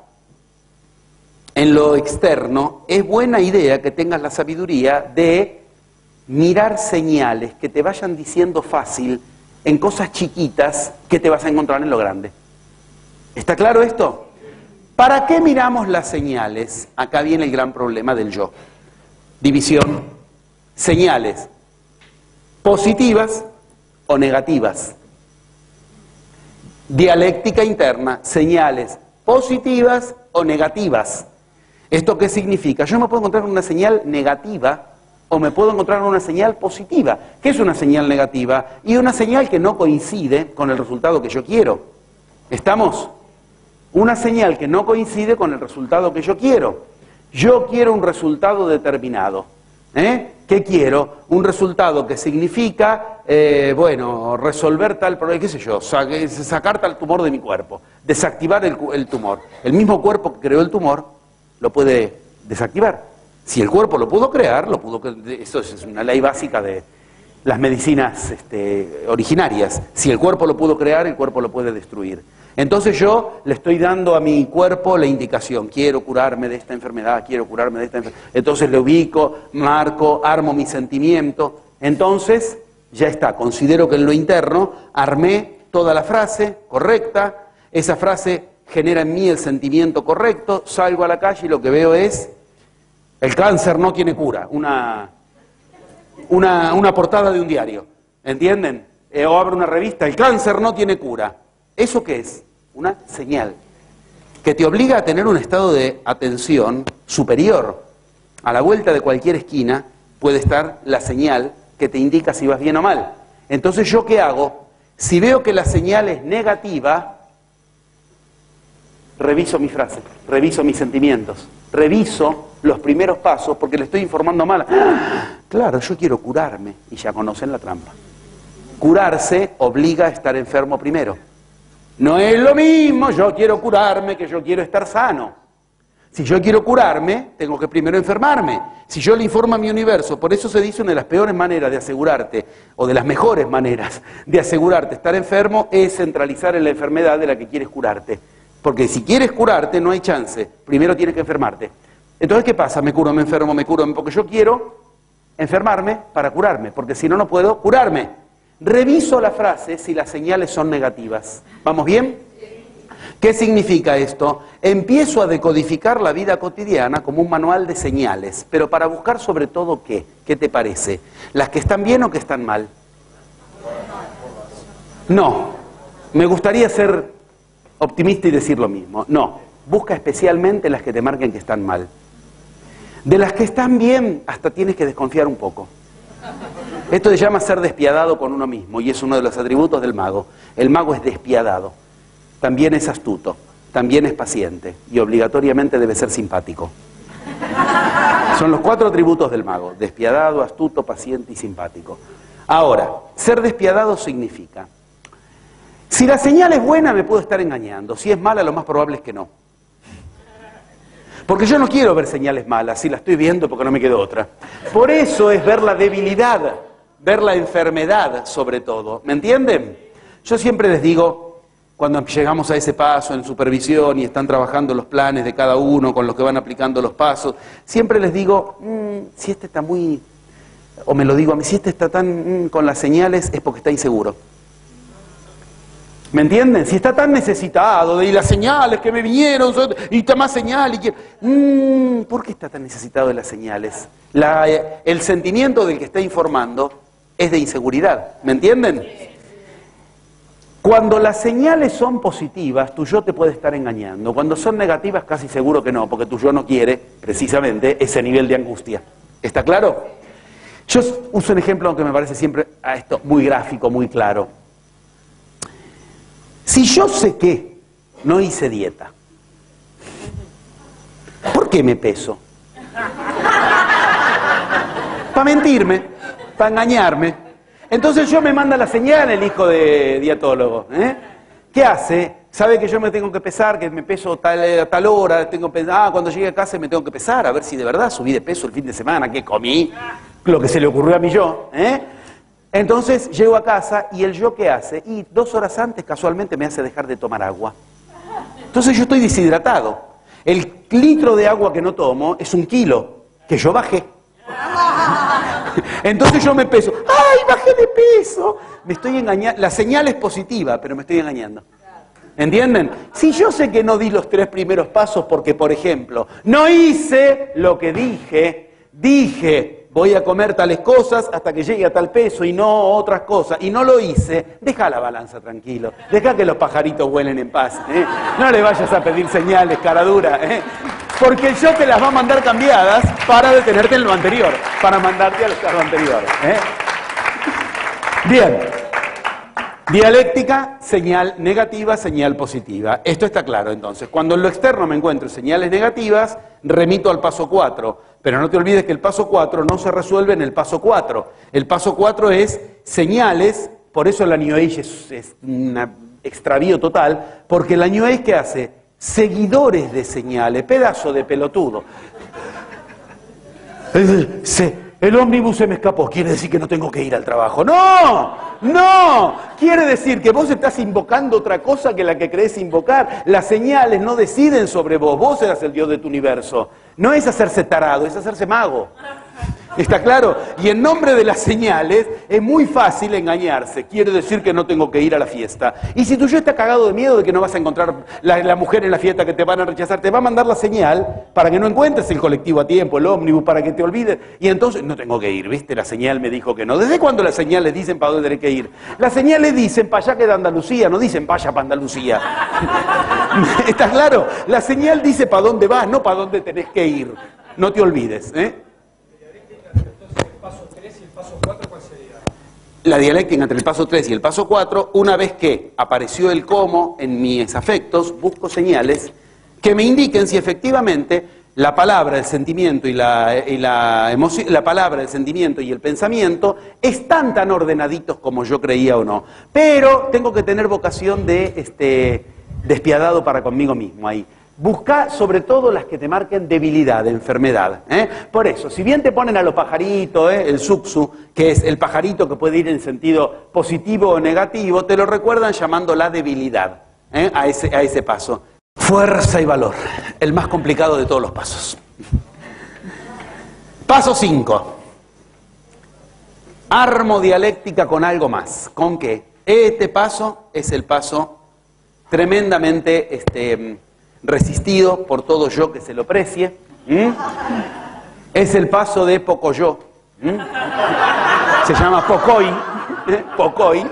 en lo externo, es buena idea que tengas la sabiduría de mirar señales que te vayan diciendo fácil en cosas chiquitas que te vas a encontrar en lo grande. ¿Está claro esto? ¿Para qué miramos las señales? Acá viene el gran problema del yo. División. Señales positivas o negativas. Dialéctica interna. Señales positivas o negativas. ¿Esto qué significa? Yo me puedo encontrar con una señal negativa o me puedo encontrar con una señal positiva. ¿Qué es una señal negativa? Y una señal que no coincide con el resultado que yo quiero. ¿Estamos? Una señal que no coincide con el resultado que yo quiero. Yo quiero un resultado determinado. ¿Qué quiero? Un resultado que significa, resolver tal problema, qué sé yo, sacar tal tumor de mi cuerpo, desactivar el tumor. El mismo cuerpo que creó el tumor lo puede desactivar. Si el cuerpo lo pudo crear, esto es una ley básica de las medicinas originarias. Si el cuerpo lo pudo crear, el cuerpo lo puede destruir. Entonces yo le estoy dando a mi cuerpo la indicación, quiero curarme de esta enfermedad, quiero curarme de esta enfermedad. Entonces le ubico, marco, armo mi sentimiento. Entonces ya está, considero que en lo interno armé toda la frase correcta, esa frase genera en mí el sentimiento correcto, salgo a la calle y lo que veo es, el cáncer no tiene cura, una portada de un diario, ¿entienden? O abro una revista, el cáncer no tiene cura. ¿Eso qué es? Una señal que te obliga a tener un estado de atención superior. A la vuelta de cualquier esquina puede estar la señal que te indica si vas bien o mal. Entonces, ¿yo qué hago? Si veo que la señal es negativa, reviso mi frase, reviso mis sentimientos, reviso los primeros pasos porque le estoy informando mal. ¡Ah! Claro, yo quiero curarme y ya conocen la trampa. Curarse obliga a estar enfermo primero. No es lo mismo yo quiero curarme que yo quiero estar sano. Si yo quiero curarme, tengo que primero enfermarme. Si yo le informo a mi universo, por eso se dice una de las peores maneras de asegurarte, o de las mejores maneras de asegurarte estar enfermo, es centralizar en la enfermedad de la que quieres curarte. Porque si quieres curarte, no hay chance. Primero tienes que enfermarte. Entonces, ¿qué pasa? Me curo, me enfermo, me curo, porque yo quiero enfermarme para curarme, porque si no, no puedo curarme. Reviso la frase si las señales son negativas. ¿Vamos bien? ¿Qué significa esto? Empiezo a decodificar la vida cotidiana como un manual de señales, pero para buscar sobre todo ¿qué? ¿Qué te parece? ¿Las que están bien o que están mal? No. Me gustaría ser optimista y decir lo mismo. No. Busca especialmente las que te marquen que están mal. De las que están bien, hasta tienes que desconfiar un poco. Esto se llama ser despiadado con uno mismo y es uno de los atributos del mago. El mago es despiadado, también es astuto, también es paciente y obligatoriamente debe ser simpático. Son los 4 atributos del mago: despiadado, astuto, paciente y simpático. Ahora, ser despiadado significa, si la señal es buena me puedo estar engañando, si es mala lo más probable es que no. Porque yo no quiero ver señales malas, si la estoy viendo porque no me queda otra. Por eso es ver la debilidad, ver la enfermedad sobre todo. ¿Me entienden? Yo siempre les digo, cuando llegamos a ese paso en supervisión y están trabajando los planes de cada uno con los que van aplicando los pasos, siempre les digo, si este está muy, o me lo digo a mí, si este está tan con las señales es porque está inseguro. ¿Me entienden? Si está tan necesitado de las señales que me vinieron, y está más señal, y ¿por qué está tan necesitado de las señales? El sentimiento del que está informando es de inseguridad, ¿me entienden? Cuando las señales son positivas, tu yo te puede estar engañando. Cuando son negativas, casi seguro que no, porque tu yo no quiere, precisamente, ese nivel de angustia. ¿Está claro? Yo uso un ejemplo que me parece siempre a esto muy gráfico, muy claro. Si yo sé que no hice dieta, ¿por qué me peso? Para mentirme, para engañarme. Entonces yo me manda la señal el hijo de dietólogo. ¿Qué hace? Sabe que yo me tengo que pesar, que me peso tal hora, cuando llegue a casa me tengo que pesar, a ver si de verdad subí de peso el fin de semana, ¿qué comí? lo que se le ocurrió a mi yo, ¿eh? Entonces llego a casa y el yo ¿qué hace? Y 2 horas antes casualmente me hace dejar de tomar agua. Entonces yo estoy deshidratado. El litro de agua que no tomo es 1 kilo, que yo bajé. Entonces yo me peso. ¡Ay, bajé de peso! Me estoy engañando. La señal es positiva, pero me estoy engañando. ¿Entienden? Si yo sé que no di los 3 primeros pasos porque, por ejemplo, no hice lo que dije, voy a comer tales cosas hasta que llegue a tal peso y no otras cosas, y no lo hice, deja la balanza tranquilo, deja que los pajaritos vuelen en paz, ¿eh? No le vayas a pedir señales, cara dura, ¿eh? Porque yo te las va a mandar cambiadas para detenerte en lo anterior, para mandarte al estado anterior, ¿eh? Bien. Dialéctica, señal negativa, señal positiva. Esto está claro entonces. Cuando en lo externo me encuentro señales negativas, remito al paso 4. Pero no te olvides que el paso 4 no se resuelve en el paso 4. El paso 4 es señales, por eso la New Age es un extravío total, porque la New Age ¿qué hace? Seguidores de señales, pedazo de pelotudo. El ómnibus se me escapó, quiere decir que no tengo que ir al trabajo. ¡No! ¡No! Quiere decir que vos estás invocando otra cosa que la que crees invocar. Las señales no deciden sobre vos, vos eras el Dios de tu universo. No es hacerse tarado, es hacerse mago. ¿Está claro? Y en nombre de las señales es muy fácil engañarse. Quiere decir que no tengo que ir a la fiesta. Y si tu yo está cagado de miedo de que no vas a encontrar la mujer en la fiesta, que te van a rechazar, te va a mandar la señal para que no encuentres el colectivo a tiempo, el ómnibus, para que te olvides. Y entonces, no tengo que ir, ¿viste? La señal me dijo que no. ¿Desde cuándo las señales dicen para dónde tenés que ir? Las señales dicen para allá queda Andalucía, no dicen vaya para Andalucía. ¿Está claro? La señal dice para dónde vas, no para dónde tenés que ir. No te olvides, ¿eh? La dialéctica entre el paso 3 y el paso 4, una vez que apareció el cómo en mis afectos, busco señales que me indiquen si efectivamente la palabra, el sentimiento y la emoción, la palabra, el sentimiento y el pensamiento están tan ordenaditos como yo creía o no. Pero tengo que tener vocación de despiadado para conmigo mismo ahí. Busca sobre todo las que te marquen debilidad, enfermedad, ¿eh? Por eso, si bien te ponen a los pajaritos, el suxu, que es el pajarito que puede ir en sentido positivo o negativo, te lo recuerdan llamando la debilidad, ¿eh? a ese paso. Fuerza y valor, el más complicado de todos los pasos. Paso 5. Armo dialéctica con algo más. ¿Con qué? Este paso es el paso tremendamente resistido por todo yo que se lo precie. Es el paso de poco yo. Se llama Pocoy. Pocoy.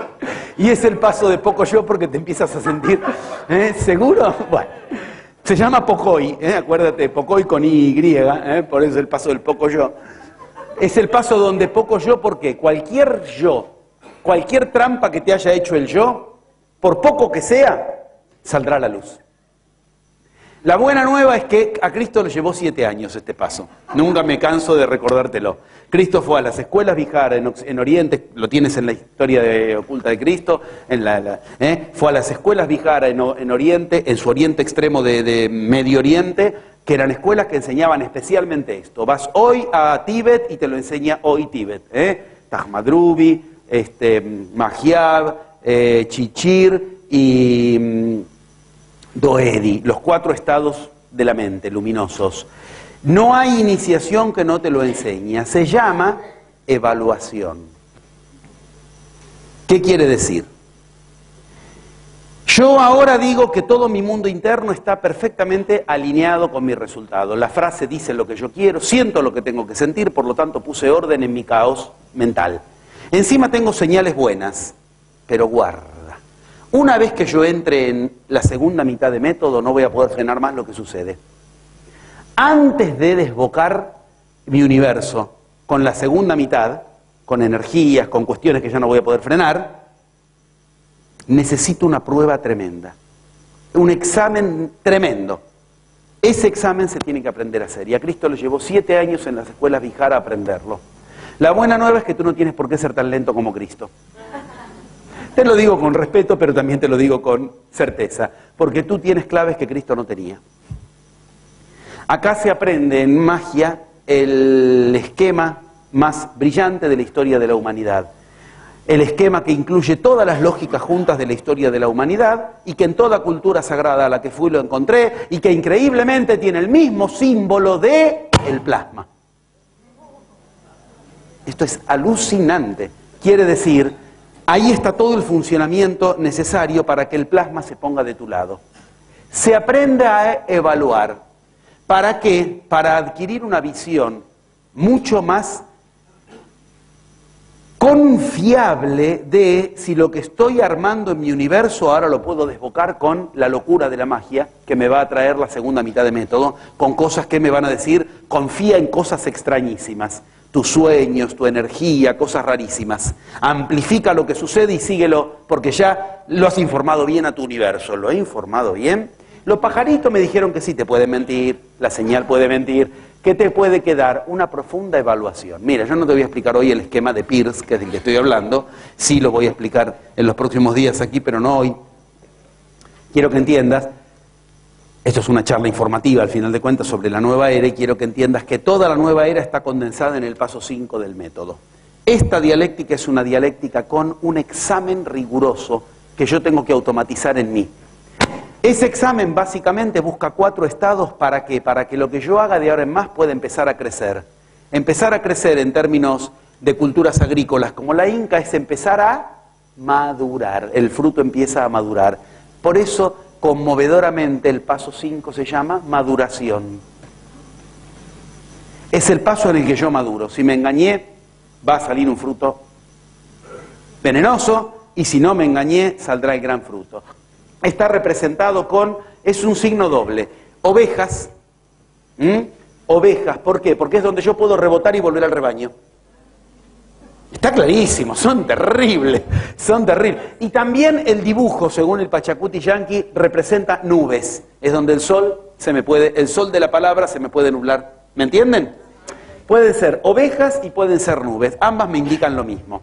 Y es el paso de poco yo porque te empiezas a sentir ¿seguro? Bueno, se llama Pocoy, acuérdate, Pocoy con Y, por eso es el paso del poco yo. Es el paso donde poco yo, porque cualquier yo, cualquier trampa que te haya hecho el yo, por poco que sea, saldrá a la luz. La buena nueva es que a Cristo le llevó 7 años este paso. Nunca me canso de recordártelo. Cristo fue a las escuelas Vihara en Oriente, lo tienes en la historia oculta de Cristo, fue a las escuelas Vihara en Oriente, en su oriente extremo de Medio Oriente, que eran escuelas que enseñaban especialmente esto. Vas hoy a Tíbet y te lo enseña hoy Tíbet. Tajmadrubi, Magyab, Chichir y Doedi, los 4 estados de la mente, luminosos. No hay iniciación que no te lo enseña, se llama evaluación. ¿Qué quiere decir? Yo ahora digo que todo mi mundo interno está perfectamente alineado con mi resultado. La frase dice lo que yo quiero, siento lo que tengo que sentir, por lo tanto puse orden en mi caos mental. Encima tengo señales buenas, pero guarda. Una vez que yo entre en la segunda mitad de método, no voy a poder frenar más lo que sucede. Antes de desbocar mi universo con la segunda mitad, con energías, con cuestiones que ya no voy a poder frenar, necesito una prueba tremenda, un examen tremendo. Ese examen se tiene que aprender a hacer, y a Cristo le llevó 7 años en las escuelas Vihara a aprenderlo. La buena nueva es que tú no tienes por qué ser tan lento como Cristo. Te lo digo con respeto, pero también te lo digo con certeza, porque tú tienes claves que Cristo no tenía. Acá se aprende en magia el esquema más brillante de la historia de la humanidad. El esquema que incluye todas las lógicas juntas de la historia de la humanidad y que en toda cultura sagrada a la que fui lo encontré y que increíblemente tiene el mismo símbolo de el plasma. Esto es alucinante. Quiere decir, ahí está todo el funcionamiento necesario para que el plasma se ponga de tu lado. Se aprende a evaluar. ¿Para qué? Para adquirir una visión mucho más confiable de si lo que estoy armando en mi universo ahora lo puedo desbocar con la locura de la magia que me va a traer la segunda mitad de método, con cosas que me van a decir, confía en cosas extrañísimas, tus sueños, tu energía, cosas rarísimas. Amplifica lo que sucede y síguelo porque ya lo has informado bien a tu universo. ¿Lo he informado bien? Los pajaritos me dijeron que sí, te pueden mentir, la señal puede mentir. ¿Qué te puede quedar? Una profunda evaluación. Mira, yo no te voy a explicar hoy el esquema de Peirce, que es del que estoy hablando. Sí lo voy a explicar en los próximos días aquí, pero no hoy. Quiero que entiendas, esto es una charla informativa al final de cuentas sobre la nueva era, y quiero que entiendas que toda la nueva era está condensada en el paso 5 del método. Esta dialéctica es una dialéctica con un examen riguroso que yo tengo que automatizar en mí. Ese examen básicamente busca 4 estados. ¿Para qué? Para que lo que yo haga de ahora en más pueda empezar a crecer. Empezar a crecer en términos de culturas agrícolas como la inca es empezar a madurar. El fruto empieza a madurar. Por eso, conmovedoramente, el paso 5 se llama maduración. Es el paso en el que yo maduro. Si me engañé, va a salir un fruto venenoso, y si no me engañé, saldrá el gran fruto. Está representado con, es un signo doble, ovejas. Ovejas, ¿por qué? Porque es donde yo puedo rebotar y volver al rebaño. Está clarísimo, son terribles, son terribles. Y también el dibujo, según el Pachacuti Yanqui, representa nubes. Es donde el sol el sol de la palabra se me puede nublar. ¿Me entienden? Pueden ser ovejas y pueden ser nubes. Ambas me indican lo mismo.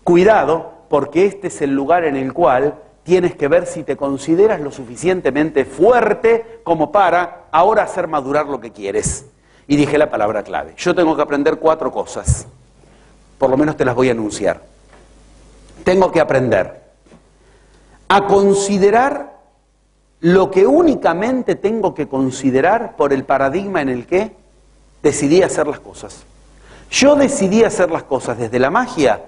Cuidado, porque este es el lugar en el cual tienes que ver si te consideras lo suficientemente fuerte como para ahora hacer madurar lo que quieres. Y dije la palabra clave. Yo tengo que aprender 4 cosas. Por lo menos te las voy a anunciar. Tengo que aprender a considerar lo que únicamente tengo que considerar por el paradigma en el que decidí hacer las cosas. Yo decidí hacer las cosas desde la magia.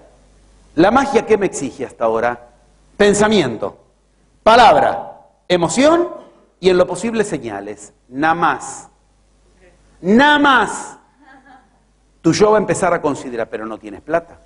¿La magia qué me exige hasta ahora? Pensamiento, palabra, emoción y en lo posible señales. Nada más. Nada más. Tu yo va a empezar a considerar, pero no tienes plata.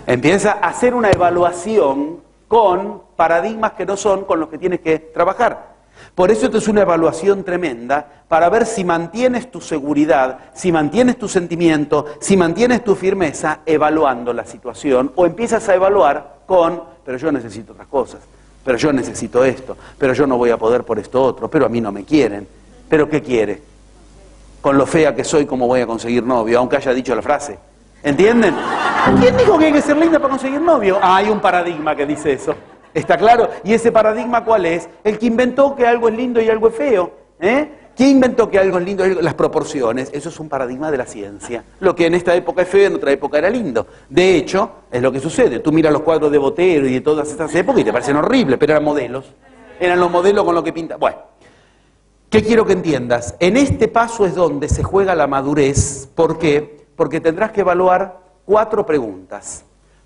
Empieza a hacer una evaluación con paradigmas que no son con los que tienes que trabajar. Por eso esto es una evaluación tremenda para ver si mantienes tu seguridad, si mantienes tu sentimiento, si mantienes tu firmeza evaluando la situación, o empiezas a evaluar con, pero yo necesito otras cosas, pero yo necesito esto, pero yo no voy a poder por esto otro, pero a mí no me quieren, pero ¿qué quiere? Con lo fea que soy, ¿cómo voy a conseguir novio? Aunque haya dicho la frase. ¿Entienden? ¿Quién dijo que hay que ser linda para conseguir novio? Ah, hay un paradigma que dice eso. ¿Está claro? ¿Y ese paradigma cuál es? El que inventó que algo es lindo y algo es feo. ¿Quién inventó que algo es lindo? Las proporciones. Eso es un paradigma de la ciencia. Lo que en esta época es feo, en otra época era lindo. De hecho, es lo que sucede. Tú miras los cuadros de Botero y de todas estas épocas y te parecen horribles, pero eran modelos. Eran los modelos con los que pintan. Bueno, ¿qué quiero que entiendas? En este paso es donde se juega la madurez. ¿Por qué? Porque tendrás que evaluar 4 preguntas.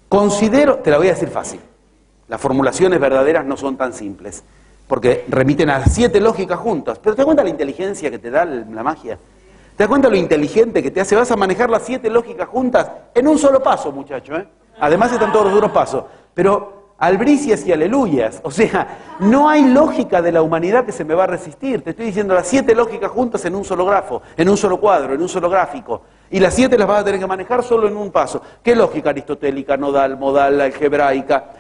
Considero, te la voy a decir fácil. Las formulaciones verdaderas no son tan simples, porque remiten a 7 lógicas juntas. Pero ¿te das cuenta la inteligencia que te da la magia? ¿Te das cuenta lo inteligente que te hace? Vas a manejar las 7 lógicas juntas en un solo paso, muchacho. Además están todos los otros pasos. Pero albricias y aleluyas. O sea, no hay lógica de la humanidad que se me va a resistir. Te estoy diciendo las 7 lógicas juntas en un solo grafo, en un solo cuadro, en un solo gráfico. Y las 7 las vas a tener que manejar solo en un paso. ¿Qué lógica aristotélica, nodal, modal, algebraica?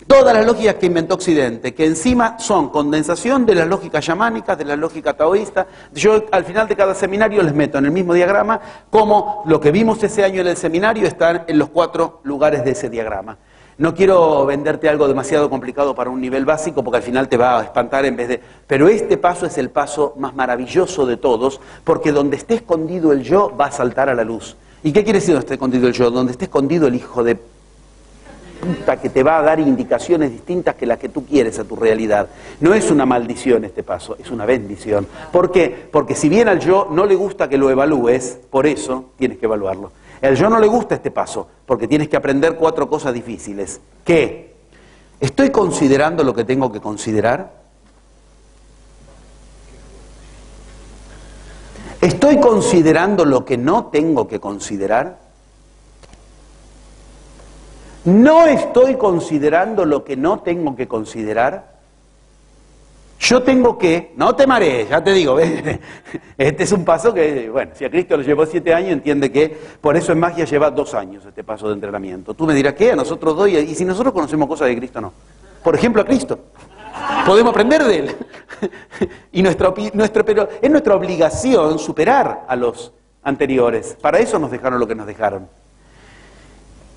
Todas las lógicas que inventó Occidente, que encima son condensación de las lógicas chamánicas, de la lógica taoísta. Yo al final de cada seminario les meto en el mismo diagrama como lo que vimos ese año en el seminario está en los 4 lugares de ese diagrama. No quiero venderte algo demasiado complicado para un nivel básico porque al final te va a espantar en vez de... Pero este paso es el paso más maravilloso de todos, porque donde esté escondido el yo va a saltar a la luz. ¿Y qué quiere decir donde esté escondido el yo? Donde esté escondido el hijo de puta que te va a dar indicaciones distintas que las que tú quieres a tu realidad. No es una maldición este paso, es una bendición. ¿Por qué? Porque si bien al yo no le gusta que lo evalúes, por eso tienes que evaluarlo. Al yo no le gusta este paso, porque tienes que aprender 4 cosas difíciles. ¿Qué? ¿Estoy considerando lo que tengo que considerar? ¿Estoy considerando lo que no tengo que considerar? ¿No estoy considerando lo que no tengo que considerar? Yo tengo que, no te marees, ya te digo, este es un paso que, bueno, si a Cristo le llevó 7 años, entiende que por eso en magia lleva 2 años este paso de entrenamiento. Tú me dirás, ¿qué? A nosotros 2, y si nosotros conocemos cosas de Cristo, no. Por ejemplo, a Cristo. Podemos aprender de Él. Pero es nuestra obligación superar a los anteriores. Para eso nos dejaron lo que nos dejaron.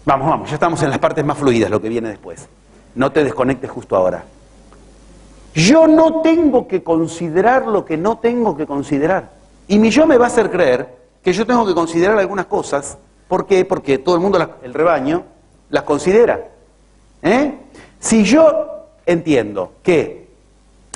Vamos, ya estamos en las partes más fluidas, lo que viene después. No te desconectes justo ahora. Yo no tengo que considerar lo que no tengo que considerar. Y mi yo me va a hacer creer que yo tengo que considerar algunas cosas. ¿Por qué? Porque todo el mundo, el rebaño, las considera. Si yo entiendo que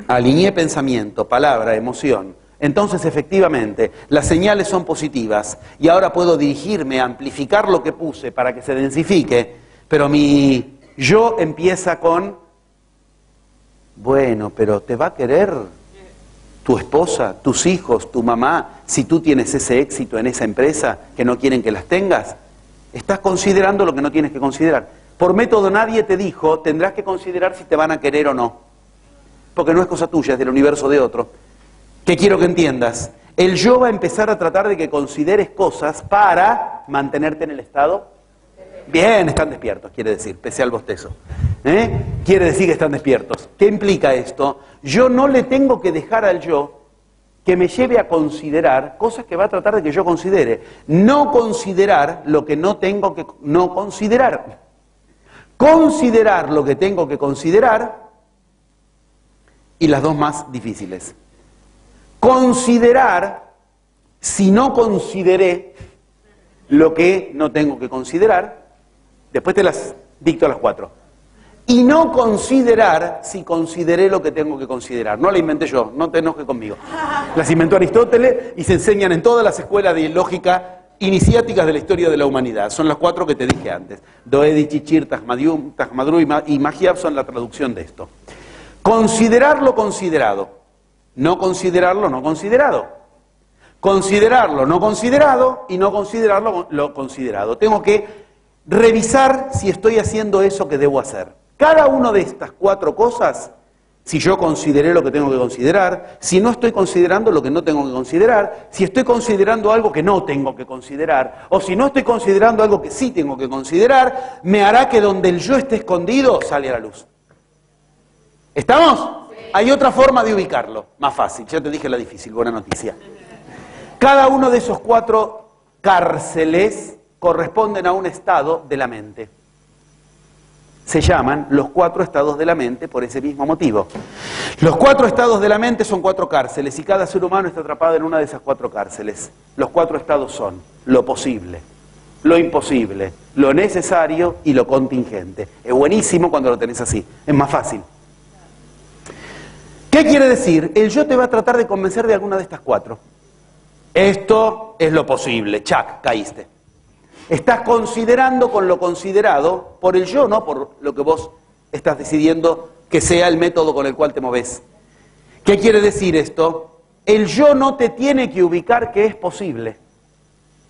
alineé pensamiento, palabra, emoción, entonces efectivamente las señales son positivas y ahora puedo dirigirme a amplificar lo que puse para que se densifique, pero mi yo empieza con... Bueno, pero ¿te va a querer tu esposa, tus hijos, tu mamá, si tú tienes ese éxito en esa empresa que no quieren que las tengas? Estás considerando lo que no tienes que considerar. Por método nadie te dijo, tendrás que considerar si te van a querer o no. Porque no es cosa tuya, es del universo de otro. ¿Qué quiero que entiendas? El yo va a empezar a tratar de que consideres cosas para mantenerte en el estado. Bien, están despiertos, quiere decir, pese al bostezo. Quiere decir que están despiertos. ¿Qué implica esto? Yo no le tengo que dejar al yo que me lleve a considerar cosas que va a tratar de que yo considere. No considerar lo que no tengo que no considerar. Considerar lo que tengo que considerar y las dos más difíciles. Considerar si no consideré lo que no tengo que considerar. Después te las dicto a las 4. Y no considerar si consideré lo que tengo que considerar. No la inventé yo, no te enojes conmigo. Las inventó Aristóteles y se enseñan en todas las escuelas de lógica iniciáticas de la historia de la humanidad. Son las 4 que te dije antes. Doedi, Chichir, Tajmadru y Magiab son la traducción de esto. Considerar lo considerado. No considerarlo no considerado. Considerarlo no considerado y no considerarlo lo considerado. Tengo que revisar si estoy haciendo eso que debo hacer. Cada una de estas 4 cosas, si yo consideré lo que tengo que considerar, si no estoy considerando lo que no tengo que considerar, si estoy considerando algo que no tengo que considerar, o si no estoy considerando algo que sí tengo que considerar, me hará que donde el yo esté escondido, salga a la luz. ¿Estamos? Sí. Hay otra forma de ubicarlo, más fácil, ya te dije la difícil, buena noticia. Cada uno de esos 4 cárceles corresponden a un estado de la mente. Se llaman los 4 estados de la mente por ese mismo motivo. Los 4 estados de la mente son 4 cárceles y cada ser humano está atrapado en una de esas 4 cárceles. Los 4 estados son lo posible, lo imposible, lo necesario y lo contingente. Es buenísimo cuando lo tenés así, es más fácil. ¿Qué quiere decir? El yo te va a tratar de convencer de alguna de estas 4. Esto es lo posible, chac, caíste. Estás considerando con lo considerado por el yo, no por lo que vos estás decidiendo que sea el método con el cual te movés. ¿Qué quiere decir esto? El yo no te tiene que ubicar que es posible.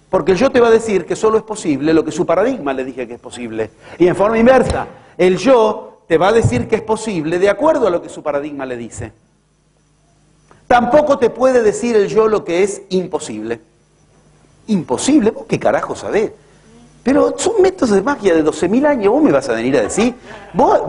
Porque el yo te va a decir que solo es posible lo que su paradigma le dije que es posible. Y en forma inversa, el yo te va a decir que es posible de acuerdo a lo que su paradigma le dice. Tampoco te puede decir el yo lo que es imposible. ¿Imposible? ¿Vos qué carajo sabés? Pero son métodos de magia de 12.000 años, vos me vas a venir a decir,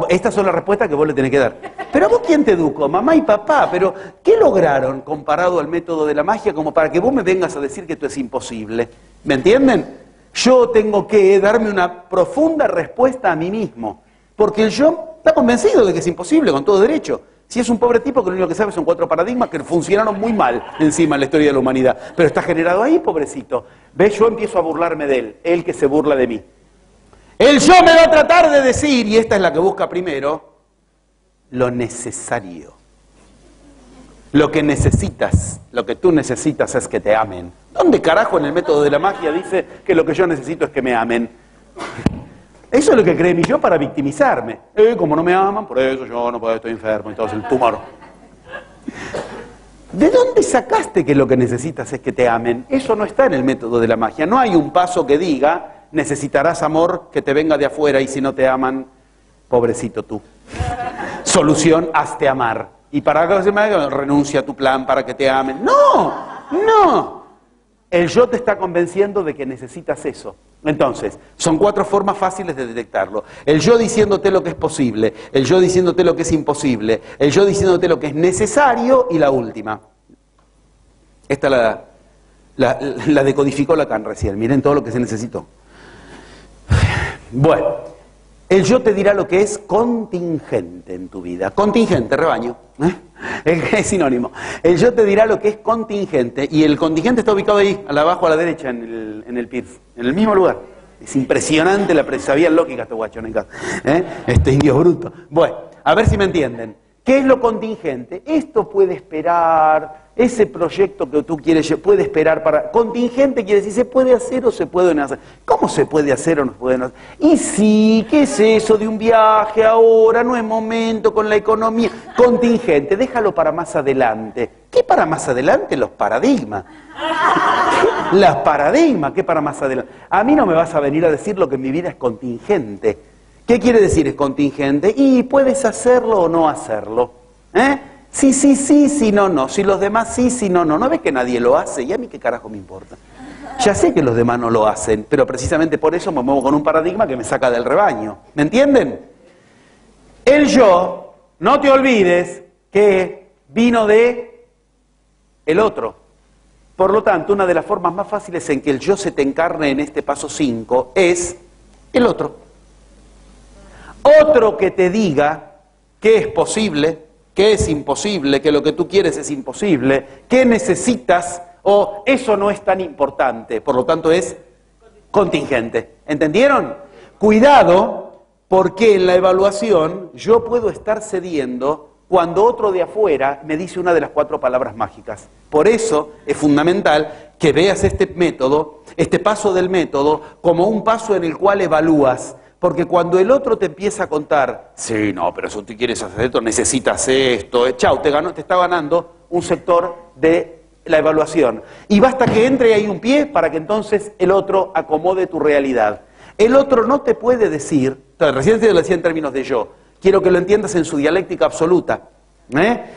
estas son las respuestas que vos le tenés que dar. Pero ¿a vos quién te educó? Mamá y papá, pero ¿qué lograron comparado al método de la magia como para que vos me vengas a decir que esto es imposible? ¿Me entienden? Yo tengo que darme una profunda respuesta a mí mismo. Porque el yo está convencido de que es imposible, con todo derecho. Si es un pobre tipo que lo único que sabe son 4 paradigmas que funcionaron muy mal encima en la historia de la humanidad. Pero está generado ahí, pobrecito. ¿Ves? Yo empiezo a burlarme de él que se burla de mí. El yo me va a tratar de decir, y esta es la que busca primero, lo necesario. Lo que necesitas, lo que tú necesitas es que te amen. ¿Dónde carajo en el método de la magia dice que lo que yo necesito es que me amen? Eso es lo que cree mi yo para victimizarme. Como no me aman, por eso yo no puedo, estoy enfermo, entonces el tumor. ¿De dónde sacaste que lo que necesitas es que te amen? Eso no está en el método de la magia. No hay un paso que diga, necesitarás amor que te venga de afuera y si no te aman, pobrecito tú. Solución, hazte amar. Y para que renuncia a tu plan para que te amen. ¡No! ¡No! El yo te está convenciendo de que necesitas eso. Entonces, son 4 formas fáciles de detectarlo. El yo diciéndote lo que es posible, el yo diciéndote lo que es imposible, el yo diciéndote lo que es necesario y la última. Esta la decodificó Lacan recién. Miren todo lo que se necesitó. Bueno, el yo te dirá lo que es contingente en tu vida. Contingente, rebaño. Es sinónimo. El yo te dirá lo que es contingente. Y el contingente está ubicado ahí, abajo a la derecha, en el PIRF, en el mismo lugar. Es impresionante sabían lógica este guachoneca. Este indio bruto. Bueno, a ver si me entienden. ¿Qué es lo contingente? Esto puede esperar, ese proyecto que tú quieres puede esperar para... Contingente quiere decir, ¿se puede hacer o se puede no hacer? ¿Cómo se puede hacer o no se puede no hacer? Y sí, ¿qué es eso de un viaje ahora? No es momento con la economía. Contingente, déjalo para más adelante. ¿Qué para más adelante? Los paradigmas. Las paradigmas, ¿qué para más adelante? A mí no me vas a venir a decir lo que en mi vida es contingente. ¿Qué quiere decir es contingente? Y puedes hacerlo o no hacerlo. Sí, sí, sí, sí, no, no. Si los demás sí, sí, no, no. ¿No ves que nadie lo hace? ¿Y a mí qué carajo me importa? Ya sé que los demás no lo hacen, pero precisamente por eso me muevo con un paradigma que me saca del rebaño. ¿Me entienden? El yo, no te olvides que vino de el otro. Por lo tanto, una de las formas más fáciles en que el yo se te encarne en este paso 5 es el otro. Otro que te diga que es posible, que es imposible, que lo que tú quieres es imposible, que necesitas o eso no es tan importante, por lo tanto es contingente. ¿Entendieron? Cuidado, porque en la evaluación yo puedo estar cediendo cuando otro de afuera me dice una de las 4 palabras mágicas. Por eso es fundamental que veas este método, este paso del método, como un paso en el cual evalúas. Porque cuando el otro te empieza a contar, sí, no, pero eso tú quieres hacer esto, necesitas esto, chau, te está ganando un sector de la evaluación. Y basta que entre ahí un pie para que entonces el otro acomode tu realidad. El otro no te puede decir, recién te lo decía en términos de yo, quiero que lo entiendas en su dialéctica absoluta.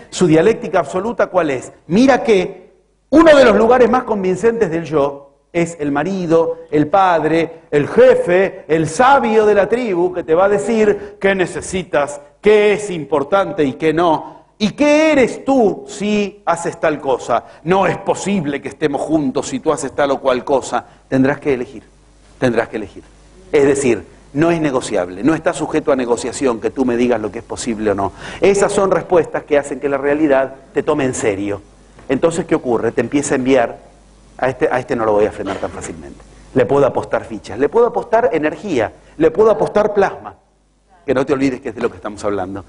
Su dialéctica absoluta, ¿cuál es? Mira que uno de los lugares más convincentes del yo es el marido, el padre, el jefe, el sabio de la tribu que te va a decir qué necesitas, qué es importante y qué no. ¿Y qué eres tú si haces tal cosa? No es posible que estemos juntos si tú haces tal o cual cosa. Tendrás que elegir, tendrás que elegir. Es decir, no es negociable, no está sujeto a negociación que tú me digas lo que es posible o no. Esas son respuestas que hacen que la realidad te tome en serio. Entonces, ¿qué ocurre? Te empieza a enviar... A este no lo voy a frenar tan fácilmente. Le puedo apostar fichas, le puedo apostar energía, le puedo apostar plasma. Que no te olvides que es de lo que estamos hablando.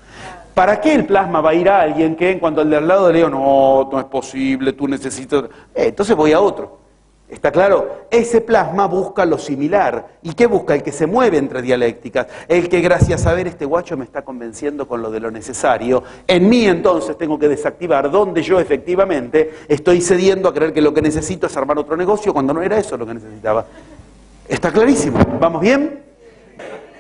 ¿Para qué el plasma va a ir a alguien que en cuanto al de al lado le digo, no, no es posible, tú necesitas... entonces voy a otro. ¿Está claro? Ese plasma busca lo similar. ¿Y qué busca? El que se mueve entre dialécticas. El que gracias a ver este guacho me está convenciendo con lo de lo necesario. En mí entonces tengo que desactivar donde yo efectivamente estoy cediendo a creer que lo que necesito es armar otro negocio cuando no era eso lo que necesitaba. ¿Está clarísimo? ¿Vamos bien?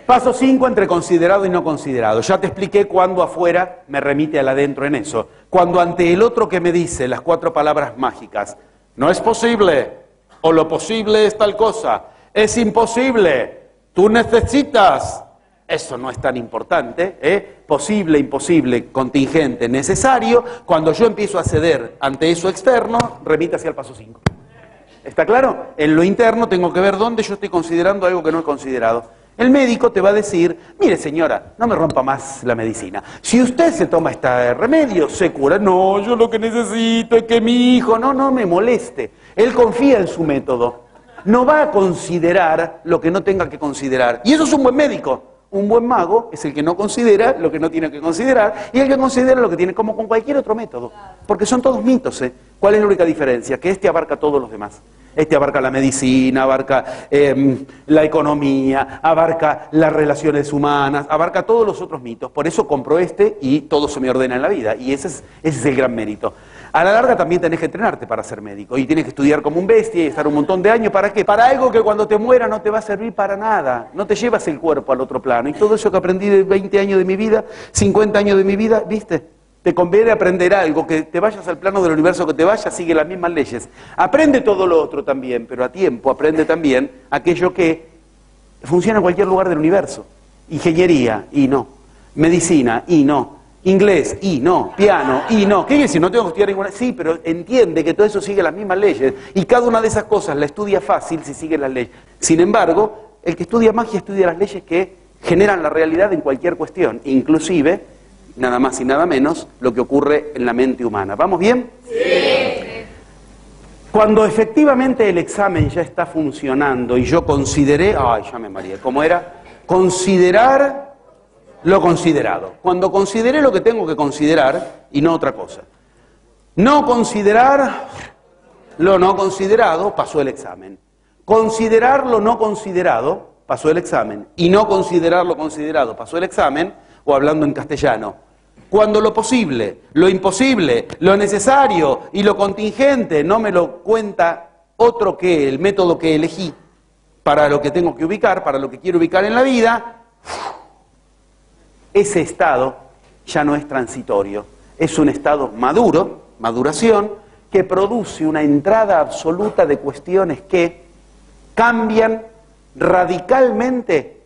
Paso 5 entre considerado y no considerado. Ya te expliqué cuándo afuera me remite al adentro en eso. Cuando ante el otro que me dice las 4 palabras mágicas, no es posible... O lo posible es tal cosa. Es imposible. Tú necesitas. Eso no es tan importante. Posible, imposible, contingente, necesario. Cuando yo empiezo a ceder ante eso externo, remite hacia el paso 5. ¿Está claro? En lo interno tengo que ver dónde yo estoy considerando algo que no he considerado. El médico te va a decir, mire señora, no me rompa más la medicina. Si usted se toma este remedio, se cura. No, yo lo que necesito es que mi hijo, no me moleste. Él confía en su método. No va a considerar lo que no tenga que considerar. Y eso es un buen médico. Un buen mago es el que no considera lo que no tiene que considerar y el que considera lo que tiene, como con cualquier otro método. Porque son todos mitos, ¿eh? ¿Cuál es la única diferencia? Que este abarca a todos los demás. Este abarca la medicina, abarca la economía, abarca las relaciones humanas, abarca todos los otros mitos. Por eso compro este y todo se me ordena en la vida. Y ese es el gran mérito. A la larga también tenés que entrenarte para ser médico y tienes que estudiar como un bestia y estar un montón de años. ¿Para qué? Para algo que cuando te muera no te va a servir para nada. No te llevas el cuerpo al otro plano. Y todo eso que aprendí de 20 años de mi vida, 50 años de mi vida, ¿viste? Te conviene aprender algo, que te vayas al plano del universo que te vayas, sigue las mismas leyes. Aprende todo lo otro también, pero a tiempo aprende también aquello que funciona en cualquier lugar del universo. Ingeniería, y no. Medicina, y no. Inglés, y no. Piano, y no. ¿Qué quiere decir? No tengo que estudiar ninguna. Sí, pero entiende que todo eso sigue las mismas leyes. Y cada una de esas cosas la estudia fácil si sigue las leyes. Sin embargo, el que estudia magia estudia las leyes que generan la realidad en cualquier cuestión. Inclusive, nada más y nada menos, lo que ocurre en la mente humana. ¿Vamos bien? Sí. Cuando efectivamente el examen ya está funcionando y yo consideré, ay, ya me mareé, ¿cómo era? Considerar lo considerado. Cuando consideré lo que tengo que considerar y no otra cosa. No considerar lo no considerado, pasó el examen. Considerar lo no considerado, pasó el examen. Y no considerar lo considerado, pasó el examen, o hablando en castellano. Cuando lo posible, lo imposible, lo necesario y lo contingente no me lo cuenta otro que el método que elegí para lo que tengo que ubicar, para lo que quiero ubicar en la vida, ese estado ya no es transitorio, es un estado maduro, maduración, que produce una entrada absoluta de cuestiones que cambian radicalmente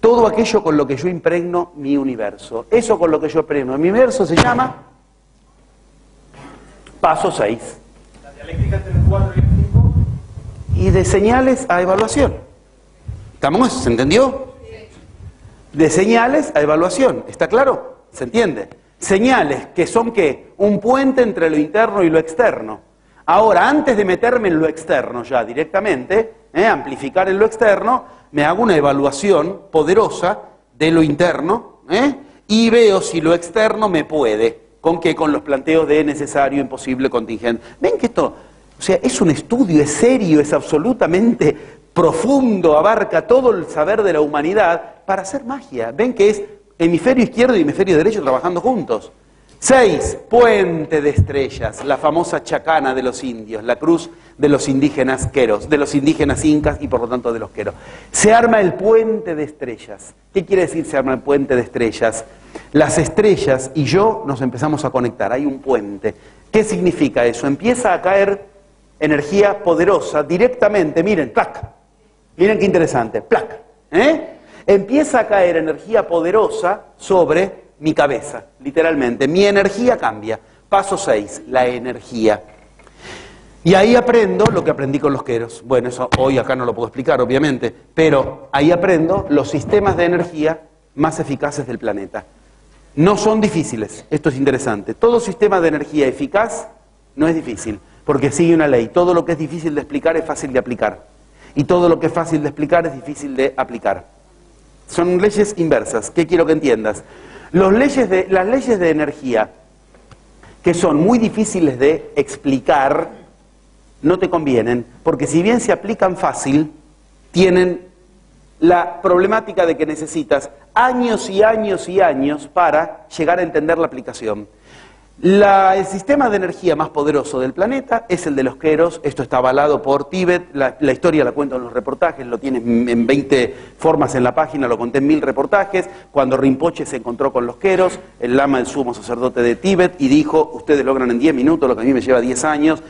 todo aquello con lo que yo impregno mi universo. Eso con lo que yo impregno mi universo se llama paso 6. La dialéctica entre el 4 y el 5. Y de señales a evaluación. ¿Estamos? ¿Se entendió? De señales a evaluación, ¿está claro? ¿Se entiende? Señales que son ¿qué? Un puente entre lo interno y lo externo. Ahora, antes de meterme en lo externo ya directamente, amplificar en lo externo, me hago una evaluación poderosa de lo interno y veo si lo externo me puede. ¿Con qué? Con los planteos de necesario, imposible, contingente. ¿Ven que esto, o sea, es un estudio, es serio, es absolutamente profundo, abarca todo el saber de la humanidad para hacer magia? Ven que es hemisferio izquierdo y hemisferio derecho trabajando juntos. 6, puente de estrellas, la famosa chacana de los indios, la cruz de los indígenas queros, de los indígenas incas y por lo tanto de los queros. Se arma el puente de estrellas. ¿Qué quiere decir se arma el puente de estrellas? Las estrellas y yo nos empezamos a conectar, hay un puente. ¿Qué significa eso? Empieza a caer energía poderosa directamente, miren, ¡plac! Miren qué interesante, ¡plac! Empieza a caer energía poderosa sobre mi cabeza, literalmente. Mi energía cambia. Paso 6, la energía. Y ahí aprendo lo que aprendí con los queros. Bueno, eso hoy acá no lo puedo explicar, obviamente, pero ahí aprendo los sistemas de energía más eficaces del planeta. No son difíciles, esto es interesante. Todo sistema de energía eficaz no es difícil, porque sigue una ley. Todo lo que es difícil de explicar es fácil de aplicar. Y todo lo que es fácil de explicar es difícil de aplicar. Son leyes inversas. ¿Qué quiero que entiendas? Las leyes de energía, que son muy difíciles de explicar, no te convienen, porque si bien se aplican fácil, tienen la problemática de que necesitas años y años y años para llegar a entender la aplicación. El sistema de energía más poderoso del planeta es el de los queros. Esto está avalado por Tíbet, la historia la cuento en los reportajes, lo tienes en 20 formas en la página, lo conté en 1000 reportajes. Cuando Rinpoche se encontró con los queros, el lama, el sumo sacerdote de Tíbet, y dijo, ustedes logran en 10 minutos lo que a mí me lleva 10 años,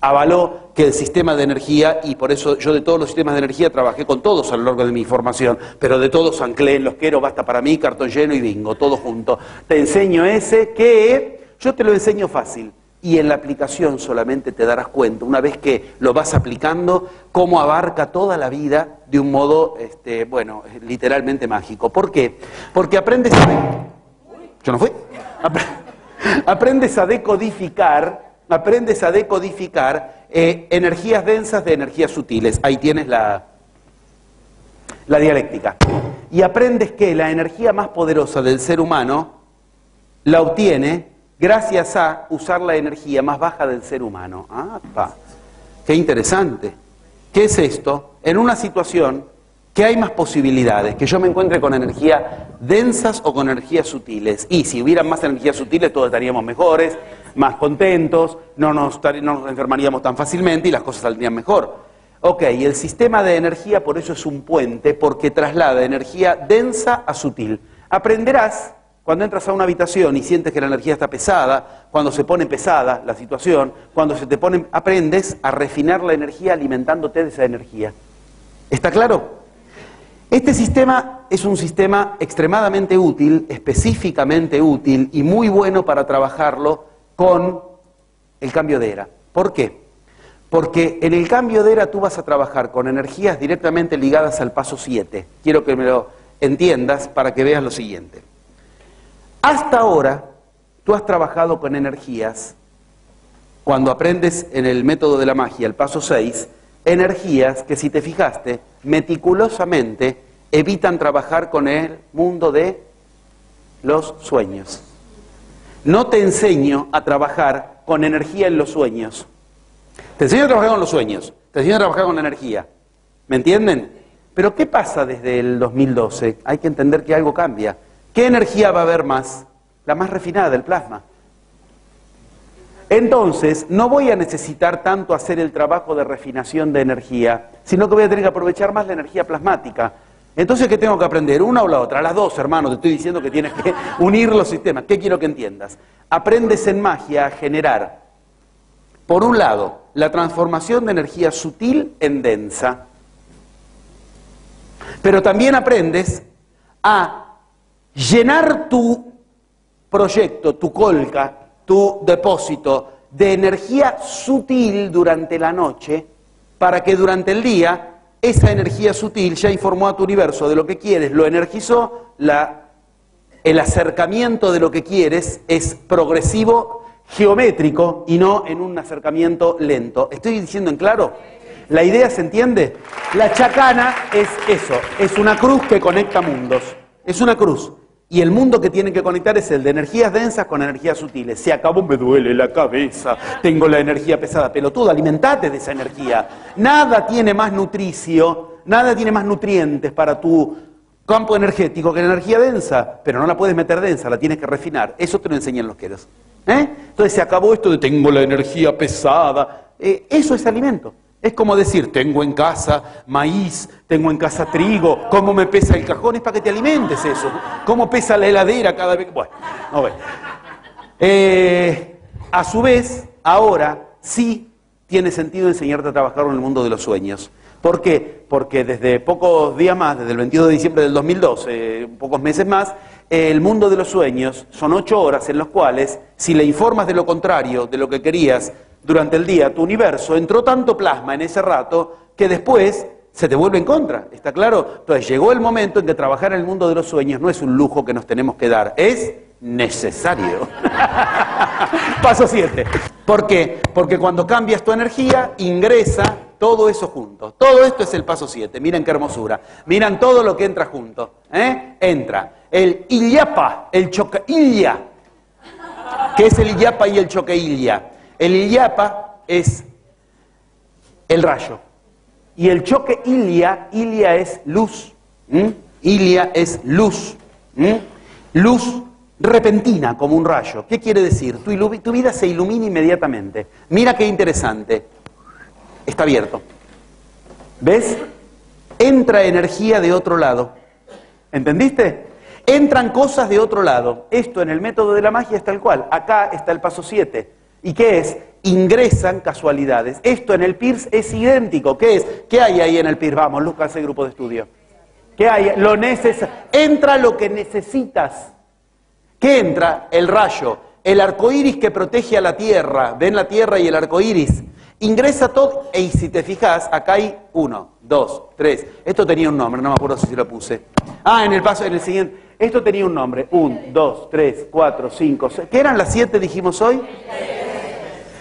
avaló que el sistema de energía, y por eso yo de todos los sistemas de energía trabajé con todos a lo largo de mi formación, pero de todos anclé en los queros, basta para mí, cartón lleno y bingo, todo junto. Te enseño ese que... Yo te lo enseño fácil. y en la aplicación solamente te darás cuenta, una vez que lo vas aplicando, cómo abarca toda la vida de un modo, bueno, literalmente mágico. ¿Por qué? Porque aprendes a... ¿Yo no fui? Aprendes a decodificar energías densas de energías sutiles. Ahí tienes la dialéctica. Y aprendes que la energía más poderosa del ser humano la obtiene gracias a usar la energía más baja del ser humano. ¡Ah! ¡Qué interesante! ¿Qué es esto? En una situación que hay más posibilidades, que yo me encuentre con energías densas o con energías sutiles. Y si hubieran más energías sutiles, todos estaríamos mejores, más contentos, no nos enfermaríamos tan fácilmente y las cosas saldrían mejor. Ok, el sistema de energía por eso es un puente, porque traslada energía densa a sutil. Aprenderás, cuando entras a una habitación y sientes que la energía está pesada, cuando se pone pesada la situación, cuando se te pone, aprendes a refinar la energía alimentándote de esa energía. ¿Está claro? Este sistema es un sistema extremadamente útil, específicamente útil y muy bueno para trabajarlo con el cambio de era. ¿Por qué? Porque en el cambio de era tú vas a trabajar con energías directamente ligadas al paso 7. Quiero que me lo entiendas para que veas lo siguiente. Hasta ahora tú has trabajado con energías, cuando aprendes en el método de la magia, el paso 6, energías que, si te fijaste, meticulosamente evitan trabajar con el mundo de los sueños. No te enseño a trabajar con energía en los sueños. Te enseño a trabajar con los sueños, te enseño a trabajar con la energía. ¿Me entienden? Pero ¿qué pasa desde el 2012? Hay que entender que algo cambia. ¿Qué energía va a haber más? La más refinada, el plasma. Entonces, no voy a necesitar tanto hacer el trabajo de refinación de energía, sino que voy a tener que aprovechar más la energía plasmática. Entonces, ¿qué tengo que aprender? ¿Una o la otra? Las dos, hermano. Te estoy diciendo que tienes que unir los sistemas. ¿Qué quiero que entiendas? Aprendes en magia a generar, por un lado, la transformación de energía sutil en densa. Pero también aprendes a llenar tu proyecto, tu colca, tu depósito de energía sutil durante la noche, para que durante el día esa energía sutil ya informó a tu universo de lo que quieres, lo energizó, el acercamiento de lo que quieres es progresivo, geométrico y no en un acercamiento lento. ¿Estoy diciendo en claro? ¿La idea se entiende? La chacana es eso, es una cruz que conecta mundos, es una cruz. Y el mundo que tienen que conectar es el de energías densas con energías sutiles. Se acabó, me duele la cabeza, tengo la energía pesada. Pelotudo, alimentate de esa energía. Nada tiene más nutricio, nada tiene más nutrientes para tu campo energético que la energía densa. Pero no la puedes meter densa, la tienes que refinar. Eso te lo enseñan los queros. Entonces se acabó esto de tengo la energía pesada. Eso es alimento. Es como decir, tengo en casa maíz, tengo en casa trigo, ¿cómo me pesa el cajón? Es para que te alimentes eso. ¿Cómo pesa la heladera cada vez? Bueno, no ve. A su vez, ahora sí tiene sentido enseñarte a trabajar en el mundo de los sueños. ¿Por qué? Porque desde pocos días más, desde el 22 de diciembre del 2012, pocos meses más, el mundo de los sueños son 8 horas en las cuales, si le informas de lo contrario, de lo que querías, durante el día, tu universo entró tanto plasma en ese rato que después se te vuelve en contra, ¿está claro? Entonces llegó el momento en que trabajar en el mundo de los sueños no es un lujo que nos tenemos que dar, es necesario. Paso 7. ¿Por qué? Porque cuando cambias tu energía, ingresa todo eso junto. Todo esto es el paso 7. Miren qué hermosura. Miren todo lo que entra junto. Entra el illapa, el choqueilla. ¿Qué es el illapa y el choqueilla? El illapa es el rayo. Y el choque ilia es luz. Ilia es luz. Luz repentina como un rayo. ¿Qué quiere decir? Tu vida se ilumina inmediatamente. Mira qué interesante. Está abierto. ¿Ves? Entra energía de otro lado. ¿Entendiste? Entran cosas de otro lado. Esto en el método de la magia es tal cual. Acá está el paso 7. ¿Y qué es? Ingresan casualidades. Esto en el PIRS es idéntico. ¿Qué es? ¿Qué hay ahí en el PIRS? Vamos, Lucas, ese grupo de estudio. ¿Qué hay? Entra lo que necesitas. ¿Qué entra? El rayo. El arco iris que protege a la Tierra, ven la Tierra y el arco iris, ingresa todo, y si te fijas, acá hay 1, 2, 3, esto tenía un nombre, no me acuerdo si lo puse. En el siguiente, esto tenía un nombre, 1, 2, 3, 4, 5, 6, ¿qué eran las 7 dijimos hoy?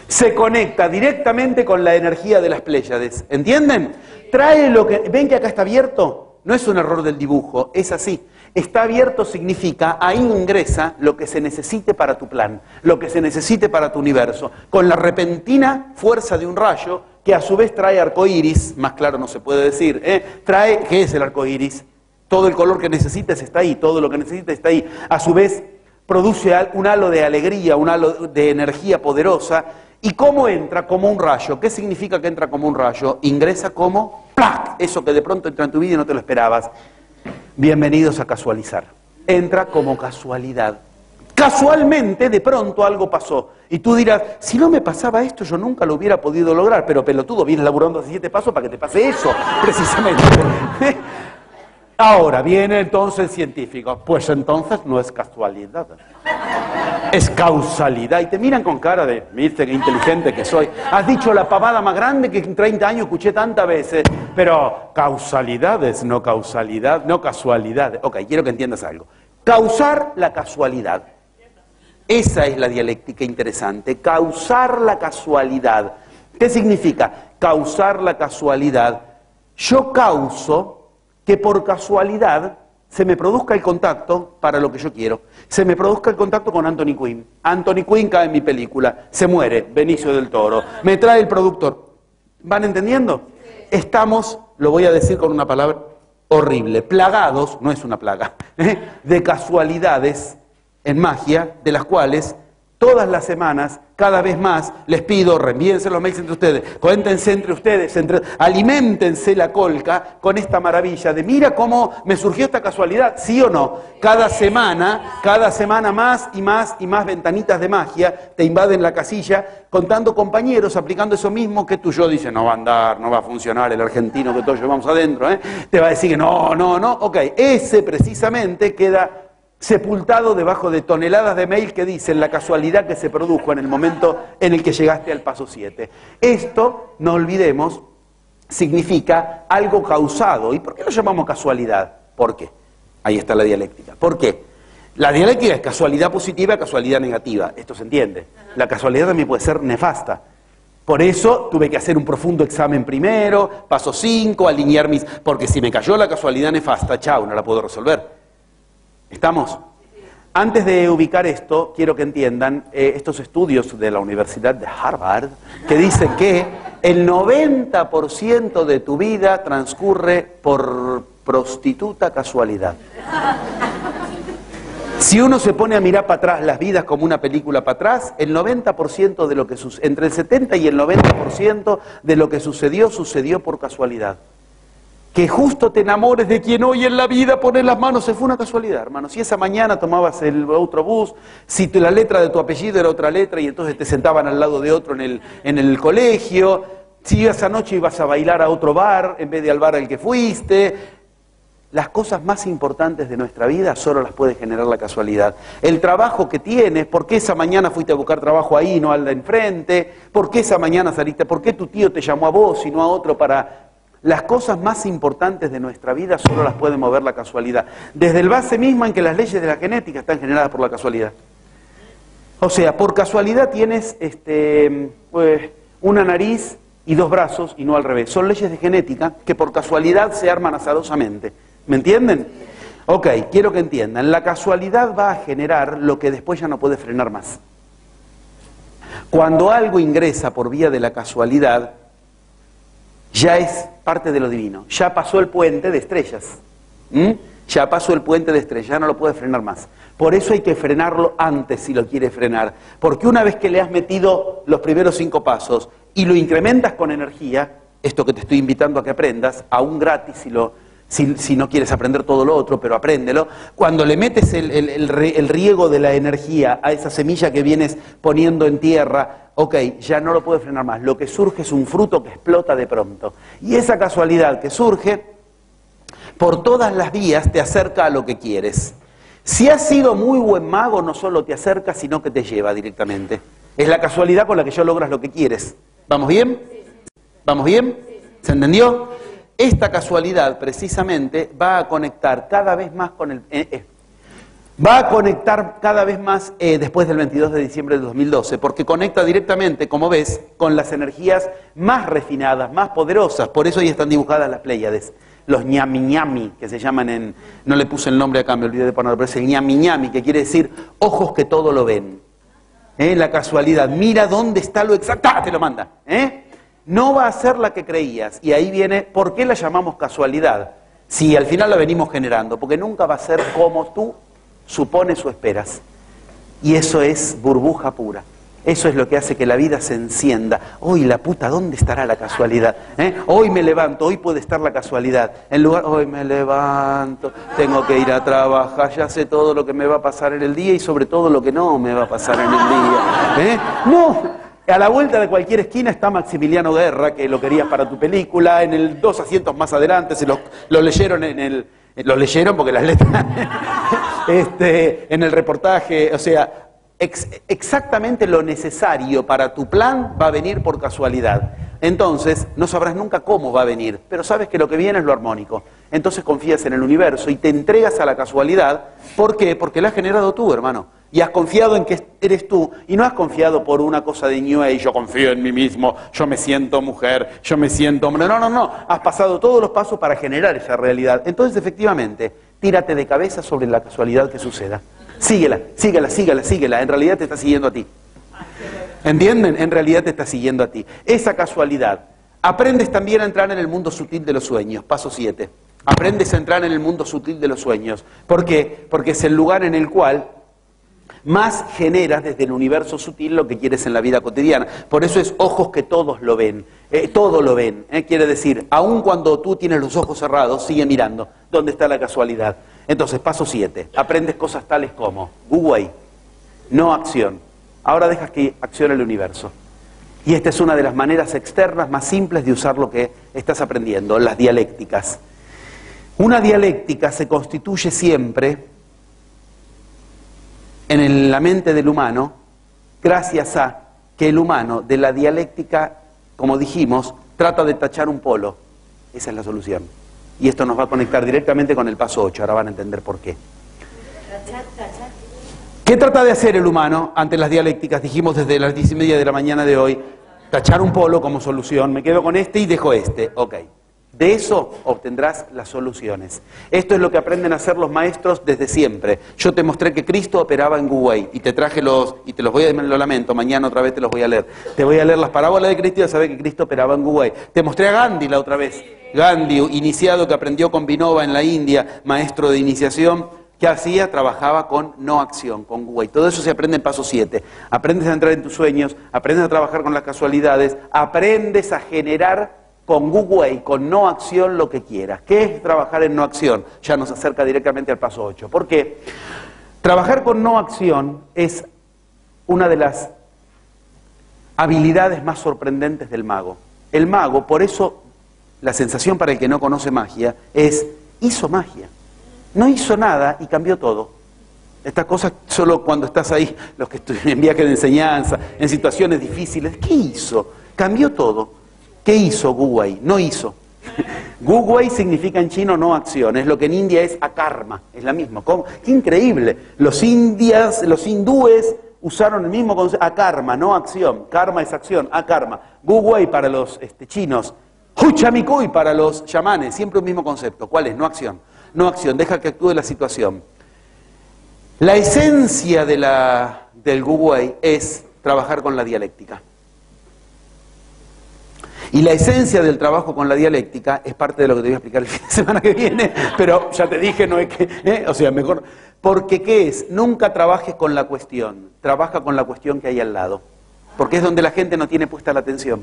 Se conecta directamente con la energía de las Pléyades, ¿entienden? Trae lo que, ven que acá está abierto, no es un error del dibujo, es así. Está abierto significa, ahí ingresa lo que se necesite para tu plan, lo que se necesite para tu universo, con la repentina fuerza de un rayo que a su vez trae arcoíris, más claro no se puede decir, trae, ¿qué es el arcoíris? Todo el color que necesites está ahí, todo lo que necesites está ahí. A su vez produce un halo de alegría, un halo de energía poderosa. ¿Y cómo entra? Como un rayo. ¿Qué significa que entra como un rayo? Ingresa como ¡plac! Eso que de pronto entra en tu vida y no te lo esperabas. Bienvenidos a Casualizar. Entra como casualidad. Casualmente, de pronto algo pasó. Y tú dirás, si no me pasaba esto, yo nunca lo hubiera podido lograr. Pero pelotudo, vienes laburando hace 7 pasos para que te pase eso, precisamente. Ahora, viene entonces el científico. Pues entonces no es casualidad. Es causalidad. Y te miran con cara de, viste qué inteligente que soy. Has dicho la pavada más grande que en 30 años escuché tantas veces. Pero causalidades, no causalidad, no casualidad. Ok, quiero que entiendas algo. Causar la casualidad. Esa es la dialéctica interesante. Causar la casualidad. ¿Qué significa? Causar la casualidad. Yo causo que por casualidad se me produzca el contacto para lo que yo quiero. Se me produzca el contacto con Anthony Quinn. Anthony Quinn cae en mi película. Se muere Benicio del Toro. Me trae el productor. ¿Van entendiendo? Estamos, lo voy a decir con una palabra horrible, plagados, no es una plaga, de casualidades en magia, de las cuales todas las semanas, cada vez más, les pido, reenvíense los mails entre ustedes, cuéntense entre ustedes, aliméntense la colca con esta maravilla de mira cómo me surgió esta casualidad, ¿sí o no? Cada semana más y más y más ventanitas de magia te invaden la casilla, contando compañeros, aplicando eso mismo que tu yo dice, no va a andar, no va a funcionar el argentino que todos llevamos adentro, te va a decir que no, ok, ese precisamente queda sepultado debajo de toneladas de mail que dicen la casualidad que se produjo en el momento en el que llegaste al paso 7. Esto, no olvidemos, significa algo causado. ¿Y por qué lo llamamos casualidad? ¿Por qué? Ahí está la dialéctica. ¿Por qué? La dialéctica es casualidad positiva, casualidad negativa. Esto se entiende. La casualidad también puede ser nefasta. Por eso tuve que hacer un profundo examen primero, paso 5, alinear mis... Porque si me cayó la casualidad nefasta, chau, no la puedo resolver. ¿Estamos? Antes de ubicar esto, quiero que entiendan estos estudios de la Universidad de Harvard que dicen que el 90% de tu vida transcurre por prostituta casualidad. Si uno se pone a mirar para atrás las vidas como una película para atrás, el 90% de lo que sucede, entre el 70 y el 90% de lo que sucedió por casualidad. Que justo te enamores de quien hoy en la vida pones las manos, se fue una casualidad, hermano. Si esa mañana tomabas el otro bus, si la letra de tu apellido era otra letra y entonces te sentaban al lado de otro en el colegio, si esa noche ibas a bailar a otro bar en vez de al bar al que fuiste. Las cosas más importantes de nuestra vida solo las puede generar la casualidad. El trabajo que tienes, ¿por qué esa mañana fuiste a buscar trabajo ahí y no al de enfrente? ¿Por qué esa mañana saliste? ¿Por qué tu tío te llamó a vos y no a otro para...? Las cosas más importantes de nuestra vida solo las puede mover la casualidad. Desde el base misma en que las leyes de la genética están generadas por la casualidad. O sea, por casualidad tienes una nariz y 2 brazos y no al revés. Son leyes de genética que por casualidad se arman azarosamente. ¿Me entienden? Ok, quiero que entiendan. La casualidad va a generar lo que después ya no puede frenar más. Cuando algo ingresa por vía de la casualidad, ya es parte de lo divino, ya pasó el puente de estrellas, ya pasó el puente de estrellas, ya no lo puede frenar más. Por eso hay que frenarlo antes si lo quiere frenar, porque una vez que le has metido los primeros 5 pasos y lo incrementas con energía, esto que te estoy invitando a que aprendas, aún gratis si no quieres aprender todo lo otro, pero apréndelo, cuando le metes el riego de la energía a esa semilla que vienes poniendo en tierra, ok, ya no lo puedes frenar más. Lo que surge es un fruto que explota de pronto. Y esa casualidad que surge, por todas las vías te acerca a lo que quieres. Si has sido muy buen mago, no solo te acerca, sino que te lleva directamente. Es la casualidad con la que yo logras lo que quieres. ¿Vamos bien? ¿Vamos bien? ¿Se entendió? Esta casualidad, precisamente, va a conectar cada vez más con el... va a conectar cada vez más después del 22 de diciembre de 2012, porque conecta directamente, como ves, con las energías más refinadas, más poderosas. Por eso ahí están dibujadas las Pléyades. Los ñami ñami, que se llaman en... No le puse el nombre acá, me olvidé de ponerlo, pero es el ñami ñami, que quiere decir ojos que todo lo ven. La casualidad, mira dónde está lo exacto, ¡ah! Te lo manda. No va a ser la que creías. Y ahí viene, ¿por qué la llamamos casualidad? Si al final la venimos generando, porque nunca va a ser como tú supones o esperas. Y eso es burbuja pura. Eso es lo que hace que la vida se encienda. Hoy la puta, ¿dónde estará la casualidad? Hoy me levanto, hoy puede estar la casualidad. En lugar, hoy me levanto, tengo que ir a trabajar, ya sé todo lo que me va a pasar en el día y sobre todo lo que no me va a pasar en el día. No. A la vuelta de cualquier esquina está Maximiliano Guerra, que lo querías para tu película, en el 2 asientos más adelante, lo leyeron en el... Lo leyeron porque las letras... en el reportaje, o sea, exactamente lo necesario para tu plan va a venir por casualidad. Entonces, no sabrás nunca cómo va a venir, pero sabes que lo que viene es lo armónico. Entonces confías en el universo y te entregas a la casualidad. ¿Por qué? Porque la has generado tú, hermano. Y has confiado en que eres tú, y no has confiado por una cosa de New Age, yo confío en mí mismo, yo me siento mujer, yo me siento hombre. No, no, no. Has pasado todos los pasos para generar esa realidad. Entonces, efectivamente, tírate de cabeza sobre la casualidad que suceda. Síguela, síguela, síguela, síguela. En realidad te está siguiendo a ti. ¿Entienden? En realidad te está siguiendo a ti. Esa casualidad. Aprendes también a entrar en el mundo sutil de los sueños. Paso 7. Aprendes a entrar en el mundo sutil de los sueños. ¿Por qué? Porque es el lugar en el cual más generas desde el universo sutil lo que quieres en la vida cotidiana. Por eso es ojos que todos lo ven. Todo lo ven. Quiere decir, aun cuando tú tienes los ojos cerrados, sigue mirando. ¿Dónde está la casualidad? Entonces, paso 7. Aprendes cosas tales como Wu Wei, no acción. Ahora dejas que accione el universo. Y esta es una de las maneras externas más simples de usar lo que estás aprendiendo, las dialécticas. Una dialéctica se constituye siempre en la mente del humano, gracias a que el humano de la dialéctica, como dijimos, trata de tachar un polo. Esa es la solución. Y esto nos va a conectar directamente con el paso 8, ahora van a entender por qué. Tachar. ¿Qué trata de hacer el humano ante las dialécticas? Dijimos desde las 10:30 de la mañana de hoy, tachar un polo como solución. Me quedo con este y dejo este. Ok. De eso obtendrás las soluciones. Esto es lo que aprenden a hacer los maestros desde siempre. Yo te mostré que Cristo operaba en Wu Wei y te traje y te los voy a, lo lamento, mañana otra vez te los voy a leer. Te voy a leer las parábolas de Cristo y vas a saber que Cristo operaba en Wu Wei. Te mostré a Gandhi la otra vez. Gandhi, iniciado que aprendió con Vinoba en la India, maestro de iniciación, ¿qué hacía? Trabajaba con no acción, con Wu Wei. Todo eso se aprende en paso 7. Aprendes a entrar en tus sueños, aprendes a trabajar con las casualidades, aprendes a generar con Wu Wei, con no acción, lo que quieras. ¿Qué es trabajar en no acción? Ya nos acerca directamente al paso 8. ¿Por qué? Trabajar con no acción es una de las habilidades más sorprendentes del mago. El mago, por eso la sensación para el que no conoce magia es, hizo magia. No hizo nada y cambió todo. Estas cosas solo cuando estás ahí, los que estuvieron en viaje de enseñanza, en situaciones difíciles, ¿qué hizo? Cambió todo. ¿Qué hizo Wu Wei? No hizo. Wu Wei significa en chino no acción, es lo que en India es akarma, es la misma. ¿Cómo? ¡Qué increíble! Los hindúes usaron el mismo concepto, akarma, no acción. Karma es acción, akarma. Wu Wei para los chinos, Huchamikui para los chamanes, siempre un mismo concepto. ¿Cuál es? No acción. No acción, deja que actúe la situación. La esencia del Wu Wei es trabajar con la dialéctica. Y la esencia del trabajo con la dialéctica es parte de lo que te voy a explicar el fin de semana que viene, pero ya te dije, no es que, o sea, mejor, porque ¿qué es? Nunca trabajes con la cuestión, trabaja con la cuestión que hay al lado, porque es donde la gente no tiene puesta la atención.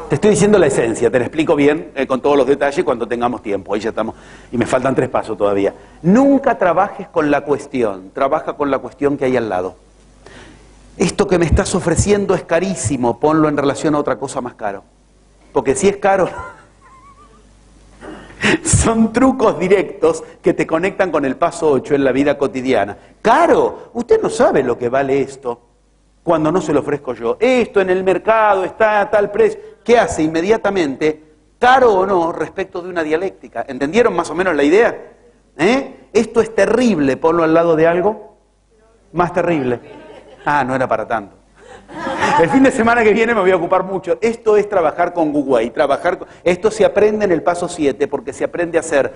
Te estoy diciendo la esencia, te la explico bien, con todos los detalles cuando tengamos tiempo, ahí ya estamos, y me faltan 3 pasos todavía. Nunca trabajes con la cuestión, trabaja con la cuestión que hay al lado. Esto que me estás ofreciendo es carísimo, ponlo en relación a otra cosa más caro. Porque si es caro, Son trucos directos que te conectan con el paso 8 en la vida cotidiana. Caro, usted no sabe lo que vale esto cuando no se lo ofrezco yo. Esto en el mercado está a tal precio. ¿Qué hace inmediatamente? Caro o no, respecto de una dialéctica. ¿Entendieron más o menos la idea? Esto es terrible, ponlo al lado de algo más terrible. Ah, no era para tanto. El fin de semana que viene me voy a ocupar mucho. Esto es trabajar con Google. Esto se aprende en el paso 7 porque se aprende a hacer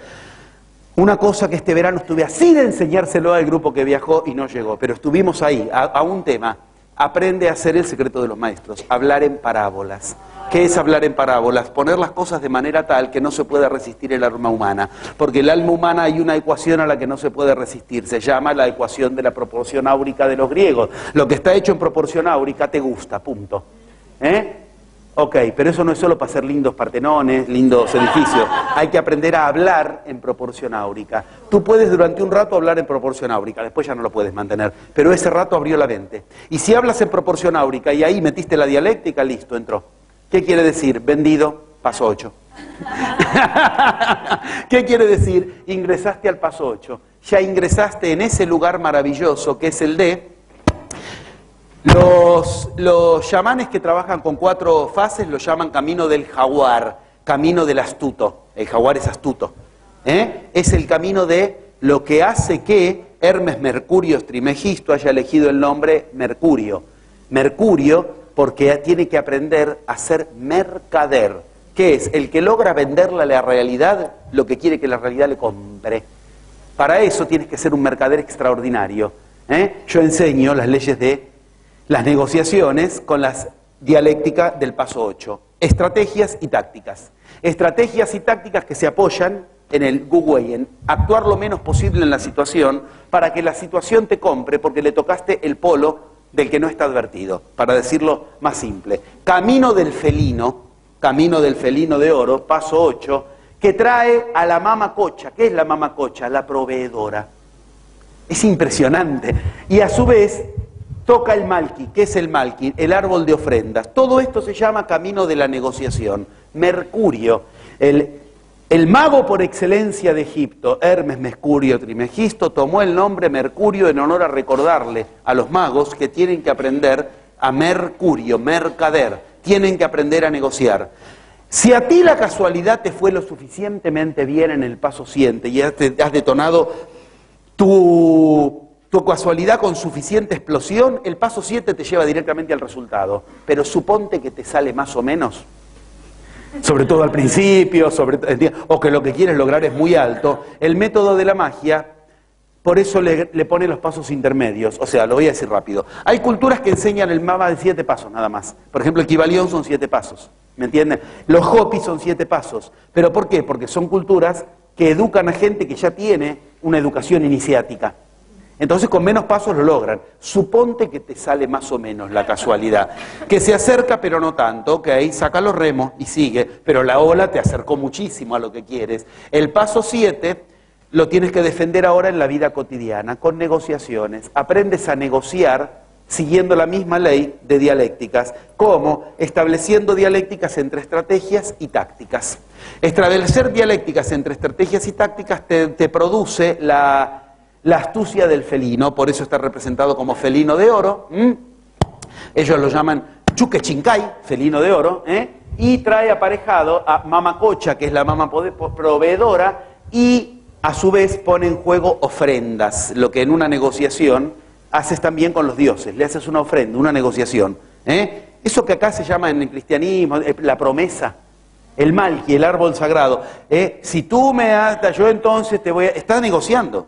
una cosa que este verano estuve así de enseñárselo al grupo que viajó y no llegó. Pero estuvimos ahí, a un tema. Aprende a hacer el secreto de los maestros, hablar en parábolas. ¿Qué es hablar en parábolas? Poner las cosas de manera tal que no se pueda resistir el alma humana. Porque el alma humana hay una ecuación a la que no se puede resistir. Se llama la ecuación de la proporción áurica de los griegos. Lo que está hecho en proporción áurica te gusta, punto. Ok, pero eso no es solo para hacer lindos partenones, lindos edificios. Hay que aprender a hablar en proporción áurica. Tú puedes durante un rato hablar en proporción áurica, después ya no lo puedes mantener. Pero ese rato abrió la mente. Y si hablas en proporción áurica y ahí metiste la dialéctica, listo, entró. ¿Qué quiere decir? Vendido, paso 8. ¿Qué quiere decir? Ingresaste al paso 8. Ya ingresaste en ese lugar maravilloso que es el de... Los chamanes que trabajan con 4 fases lo llaman camino del jaguar, camino del astuto. El jaguar es astuto. Es el camino de lo que hace que Hermes Mercurio Trimegisto haya elegido el nombre Mercurio. Mercurio porque tiene que aprender a ser mercader, que es el que logra venderle a la realidad lo que quiere que la realidad le compre. Para eso tienes que ser un mercader extraordinario. Yo enseño las leyes de las negociaciones con las dialécticas del paso 8. Estrategias y tácticas. Estrategias y tácticas que se apoyan en el Google, en actuar lo menos posible en la situación para que la situación te compre porque le tocaste el polo del que no está advertido, para decirlo más simple. Camino del felino de oro, paso 8, que trae a la mama cocha. ¿Qué es la mama cocha? La proveedora. Es impresionante. Y a su vez toca el malki. ¿Qué es el malki? El árbol de ofrendas. Todo esto se llama camino de la negociación. Mercurio, el mago por excelencia de Egipto, Hermes Mercurio Trimegisto, tomó el nombre Mercurio en honor a recordarle a los magos que tienen que aprender a Mercurio, mercader, tienen que aprender a negociar. Si a ti la casualidad te fue lo suficientemente bien en el paso 7 y has detonado tu casualidad con suficiente explosión, el paso 7 te lleva directamente al resultado. Pero suponte que te sale más o menos, sobre todo al principio, o que lo que quieres lograr es muy alto. El método de la magia, por eso le pone los pasos intermedios. O sea, lo voy a decir rápido. Hay culturas que enseñan el mapa de 7 pasos nada más. Por ejemplo, el Kybalión son 7 pasos. ¿Me entienden? Los Hopi son 7 pasos. ¿Pero por qué? Porque son culturas que educan a gente que ya tiene una educación iniciática. Entonces con menos pasos lo logran. Suponte que te sale más o menos la casualidad. Que se acerca pero no tanto, ok, saca los remos y sigue, pero la ola te acercó muchísimo a lo que quieres. El paso 7 lo tienes que defender ahora en la vida cotidiana, con negociaciones. Aprendes a negociar siguiendo la misma ley de dialécticas, como estableciendo dialécticas entre estrategias y tácticas. Establecer dialécticas entre estrategias y tácticas te produce la astucia del felino, por eso está representado como felino de oro. Ellos lo llaman chuque chincay, felino de oro, y trae aparejado a mama cocha, que es la mama proveedora, y a su vez pone en juego ofrendas, lo que en una negociación haces también con los dioses, le haces una ofrenda, una negociación. Eso que acá se llama en el cristianismo la promesa, el malki, el árbol sagrado. Si tú me das, yo entonces te voy a... Está negociando.